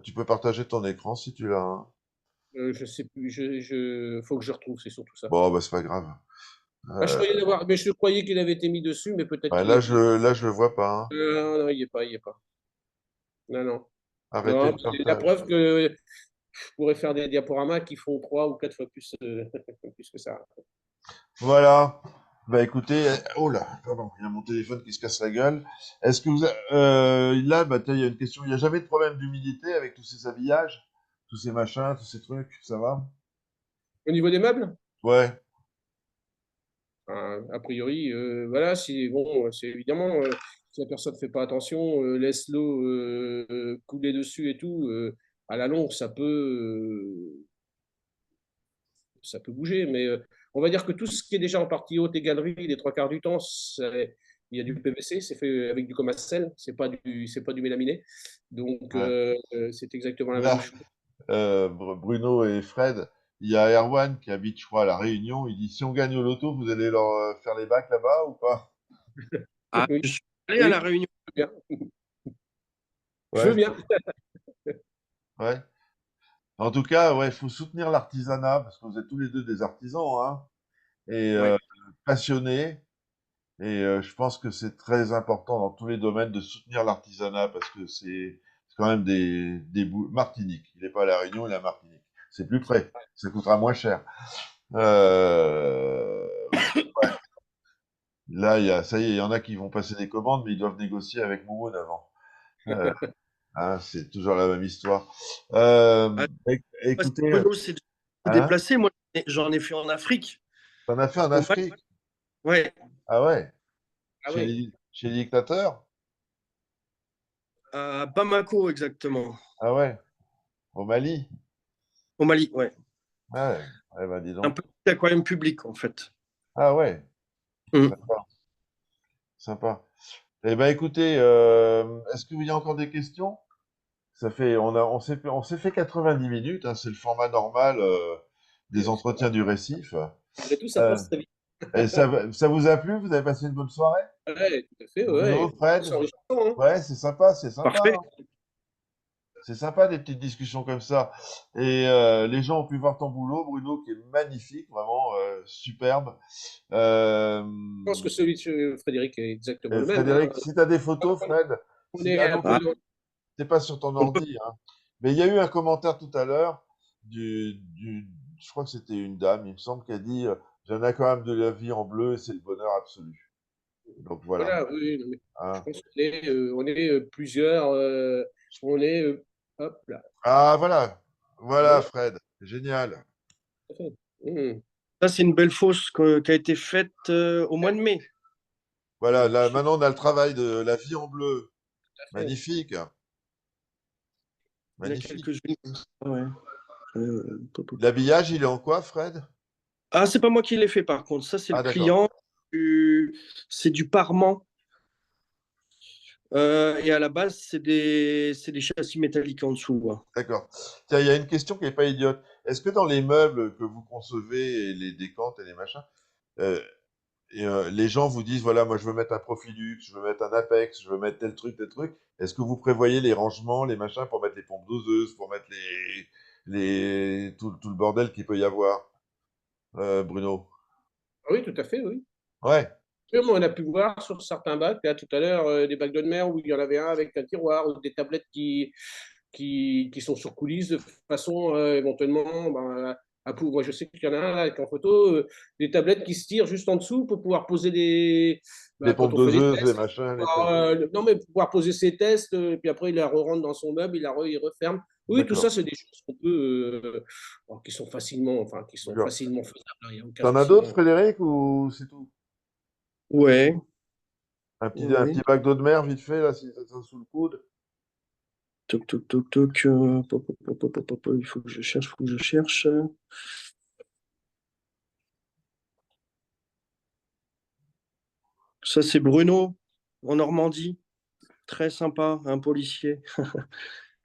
Speaker 1: tu peux partager ton écran si tu l'as, hein.
Speaker 3: Je sais plus, faut que je retrouve, c'est surtout ça.
Speaker 1: Bon, bah, c'est pas grave.
Speaker 3: Ah,
Speaker 1: Euh,
Speaker 3: mais je croyais qu'il avait été mis dessus, mais peut-être
Speaker 1: bah,
Speaker 3: qu'il est.
Speaker 1: là, je le vois pas, hein.
Speaker 3: Non, non, il n'y est pas, il n'y est pas. Non, non.
Speaker 1: Arrêtez
Speaker 3: Non,
Speaker 1: le
Speaker 3: c'est la
Speaker 1: partage.
Speaker 3: preuve que je pourrais faire des diaporamas qui font 3 ou 4 fois plus, plus que ça.
Speaker 1: Voilà. Bah écoutez, oh là, pardon, il y a mon téléphone qui se casse la gueule. Est-ce que là, bah tiens, il y a une question. Il n'y a jamais de problème d'humidité avec tous ces habillages, tous ces machins, tous ces trucs, ça va?
Speaker 3: Au niveau des meubles,
Speaker 1: Ouais,
Speaker 3: a priori, voilà, si, bon, c'est évidemment, si la personne ne fait pas attention, laisse l'eau couler dessus et tout, à la longue, ça peut bouger. Mais on va dire que tout ce qui est déjà en partie haute et galerie, les 3 quarts du temps, il y a du PVC, c'est fait avec du Comacel, c'est pas du mélaminé. Donc,
Speaker 1: ouais.
Speaker 3: c'est exactement la même
Speaker 1: Là,
Speaker 3: chose.
Speaker 1: Bruno et Fred, il y a Erwan qui habite, je crois, à La Réunion. Il dit, si on gagne au loto, vous allez leur faire les bacs là-bas ou pas?
Speaker 4: Ah,
Speaker 3: Oui,
Speaker 4: je suis allé à
Speaker 3: oui,
Speaker 4: La Réunion.
Speaker 3: je veux bien. Je veux
Speaker 1: Ouais,
Speaker 3: bien.
Speaker 1: ouais. En tout cas, ouais, il faut soutenir l'artisanat parce que vous êtes tous les deux des artisans, hein, et
Speaker 3: Ouais.
Speaker 1: passionnés. Et je pense que c'est très important dans tous les domaines de soutenir l'artisanat parce que c'est quand même Martinique. Il n'est pas à La Réunion, il est à Martinique. C'est plus près. Ça coûtera moins cher. Euh, Là, ça y est, il y en a qui vont passer des commandes, mais ils doivent négocier avec Moumoun avant. Euh, Hein, c'est toujours la même histoire.
Speaker 2: Ah, parce que
Speaker 1: Écoutez,
Speaker 2: Bruno s'est
Speaker 1: hein,
Speaker 2: déplacé. Moi, j'en ai fait en Afrique.
Speaker 1: t'en as fait en
Speaker 2: Au Mali.
Speaker 1: Afrique?
Speaker 2: Ouais,
Speaker 1: Ah ouais,
Speaker 3: Ah oui.
Speaker 1: chez les dictateurs?
Speaker 2: à Bamako exactement.
Speaker 1: Ah ouais, au Mali?
Speaker 2: Au Mali, ouais.
Speaker 1: Ah ouais, eh ben dis
Speaker 2: Un
Speaker 1: donc.
Speaker 2: petit aquarium public en fait.
Speaker 1: Ah ouais,
Speaker 2: Mm.
Speaker 1: sympa, sympa. Eh ben écoutez, est-ce qu'il y a encore des questions? Ça fait, on s'est fait 90 minutes, hein, c'est le format normal des entretiens du récif.
Speaker 3: Malgré tout, ça
Speaker 1: Euh,
Speaker 3: passe très vite.
Speaker 1: et ça vous a plu? Vous avez passé une bonne soirée?
Speaker 3: Ouais, tout à fait,
Speaker 1: Bruno,
Speaker 3: ouais. C'est
Speaker 1: Fred?
Speaker 3: enrichissant, hein.
Speaker 1: Ouais, c'est sympa, c'est sympa,
Speaker 2: Parfait.
Speaker 1: hein. C'est sympa des petites discussions comme ça. Et les gens ont pu voir ton boulot, Bruno, qui est magnifique, vraiment superbe. Euh,
Speaker 3: Je pense que celui de Frédéric est exactement le même, hein.
Speaker 1: Frédéric, si tu as des photos, Fred,
Speaker 3: On
Speaker 1: si,
Speaker 3: est
Speaker 1: ah
Speaker 3: un
Speaker 1: non,
Speaker 3: peu
Speaker 2: Ah,
Speaker 3: dans.
Speaker 1: t'es pas sur ton
Speaker 2: on peut.
Speaker 1: ordi, hein. Mais il y a eu un commentaire tout à l'heure je crois que c'était une dame, il me semble, qui a dit j'ai un aquarium de la vie en bleu et c'est le bonheur absolu. Donc voilà.
Speaker 3: Voilà, oui, oui, non, mais je
Speaker 1: Hein.
Speaker 3: pense qu'on est plusieurs. On est. Hop là.
Speaker 1: Ah voilà, voilà
Speaker 3: Oui,
Speaker 1: Fred, génial.
Speaker 3: tout à fait. Mmh.
Speaker 2: Ça, c'est une belle fosse qui a été faite au mois de mai.
Speaker 1: Voilà, là maintenant on a le travail de la vie en bleu.
Speaker 3: Tout à fait.
Speaker 1: Magnifique,
Speaker 2: Il y en a
Speaker 1: magnifique.
Speaker 2: quelques-unes. Ouais. Pop.
Speaker 1: L'habillage, il est en quoi, Fred?
Speaker 2: Ah, c'est pas moi qui l'ai fait par contre. Ça, c'est le
Speaker 1: Ah d'accord,
Speaker 2: client. C'est du parement. Et à la base, c'est des châssis métalliques en dessous, hein.
Speaker 1: d'accord. Tiens, il y a une question qui n'est pas idiote. Est-ce que dans les meubles que vous concevez, et les décantes et les machins, euh, les gens vous disent, voilà, moi je veux mettre un Profilux, je veux mettre un Apex, je veux mettre tel truc, tel truc. Est-ce que vous prévoyez les rangements, les machins pour mettre les pompes doseuses, pour mettre tout le bordel qu'il peut y avoir, Bruno?
Speaker 3: Ah oui, tout à fait, oui.
Speaker 1: Ouais,
Speaker 3: Oui, mais on a pu voir sur certains bacs, là, tout à l'heure, des bacs d'eau de mer où il y en avait un avec un tiroir ou des tablettes qui sont sur coulisses de façon éventuellement ben, moi, je sais qu'il y en a un là, avec en photo, des tablettes qui se tirent juste en dessous pour pouvoir poser
Speaker 1: les
Speaker 3: quand
Speaker 1: pompes
Speaker 3: on fait des
Speaker 1: doseuses, les
Speaker 3: tests,
Speaker 1: machins, les trucs.
Speaker 3: non, mais pour pouvoir poser ses tests, puis après il la re-rentre dans son meuble, il referme. Oui, tout
Speaker 1: D'accord,
Speaker 3: ça, c'est des choses qu'on peut, qui sont facilement, enfin, qui sont
Speaker 1: d'accord.
Speaker 3: facilement faisables, hein, il n'y a aucun
Speaker 1: T'en as
Speaker 3: souci,
Speaker 1: d'autres,
Speaker 3: hein.
Speaker 1: Frédéric, ou c'est tout?
Speaker 2: Ouais,
Speaker 1: Un
Speaker 2: ouais.
Speaker 1: petit bac d'eau de mer, vite fait, là, si ça tient sous le coude.
Speaker 2: Toc, toc, toc, toc. Il faut que je cherche, faut que je cherche. Ça, c'est Bruno, en Normandie. Très sympa, un policier.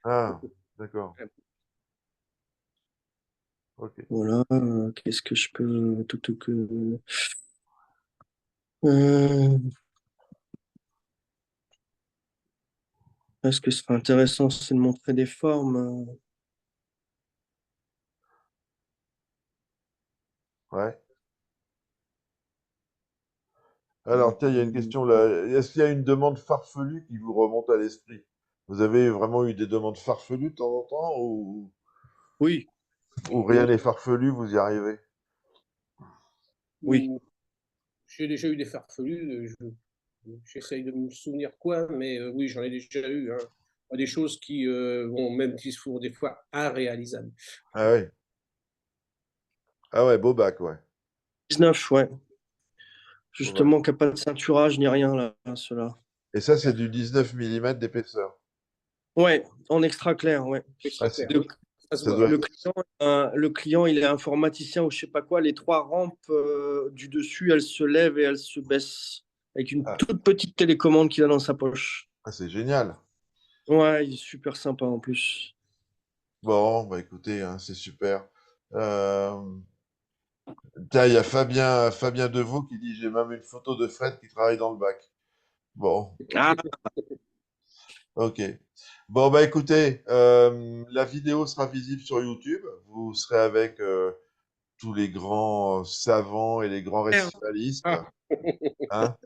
Speaker 1: Ah, d'accord. Ok.
Speaker 2: Voilà, qu'est-ce que je peux. Toc, toc, euh, ce que ce serait intéressant, c'est de montrer des formes.
Speaker 1: Ouais. Alors, tiens, il y a une question là. Est-ce qu'il y a une demande farfelue qui vous remonte à l'esprit? Vous avez vraiment eu des demandes farfelues de temps en temps
Speaker 2: Oui,
Speaker 1: ou rien
Speaker 3: Oui.
Speaker 1: n'est farfelu, vous y arrivez?
Speaker 2: oui.
Speaker 3: J'ai déjà eu des farfelus, j'essaye de me souvenir quoi, mais oui, j'en ai déjà eu, hein. Des choses qui vont même qui se font des fois irréalisables.
Speaker 1: Ah ouais. Ah ouais, beau bac, ouais.
Speaker 2: 19, ouais.
Speaker 1: Beau bac.
Speaker 2: Justement, qui n'a pas de ceinturage ni rien, là, ceux-là.
Speaker 1: Et ça, c'est du 19 millimètres d'épaisseur.
Speaker 2: Ouais, en extra clair, ouais.
Speaker 1: Ah,
Speaker 3: Extra clair,
Speaker 2: Le,
Speaker 3: oui, ça se
Speaker 1: ça
Speaker 3: voit.
Speaker 1: doit
Speaker 2: le
Speaker 1: être.
Speaker 2: client, le client, il est informaticien ou je sais pas quoi. Les trois rampes du dessus, elles se lèvent et elles se baissent avec une
Speaker 1: Ah,
Speaker 2: toute petite télécommande qu'il a dans sa poche.
Speaker 1: ah, c'est génial.
Speaker 2: Ouais, il est super sympa en plus.
Speaker 1: Bon, bah écoutez, hein, c'est super. Euh, Tiens, il y a Fabien Deveau qui dit j'ai même une photo de Fred qui travaille dans le bac. Bon,
Speaker 2: Ah,
Speaker 1: ok. Bon, bah écoutez, la vidéo sera visible sur YouTube. Vous serez avec tous les grands savants et les grands récifalistes.
Speaker 3: Ah,
Speaker 1: Hein.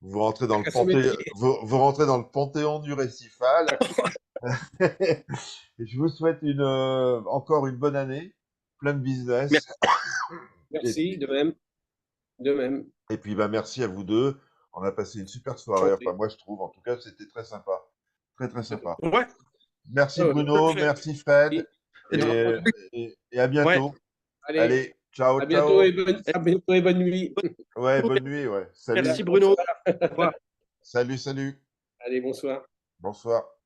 Speaker 1: Vous rentrez dans le
Speaker 3: à son métier.
Speaker 1: vous rentrez dans le panthéon du récifal. Et je vous souhaite encore une bonne année, plein de business.
Speaker 2: merci.
Speaker 1: Et
Speaker 3: Merci,
Speaker 1: puis,
Speaker 3: de même, de même.
Speaker 1: bah, merci à vous deux. On a passé une super soirée.
Speaker 3: Enchanté.
Speaker 1: Enfin, moi, je trouve. En tout cas, c'était très sympa. Très, très sympa.
Speaker 2: Ouais,
Speaker 1: Merci
Speaker 3: Ouais, ouais.
Speaker 1: Bruno, merci Fred,
Speaker 2: Et toi,
Speaker 1: et, et à
Speaker 2: ouais,
Speaker 1: bientôt.
Speaker 3: Allez,
Speaker 1: Allez, ciao,
Speaker 3: à bientôt
Speaker 1: ciao.
Speaker 3: et à bientôt et bonne nuit.
Speaker 1: Ouais, bonne nuit, ouais. Salut,
Speaker 2: merci Bruno. Au revoir.
Speaker 1: salut, salut.
Speaker 3: Allez, bonsoir.
Speaker 1: Bonsoir.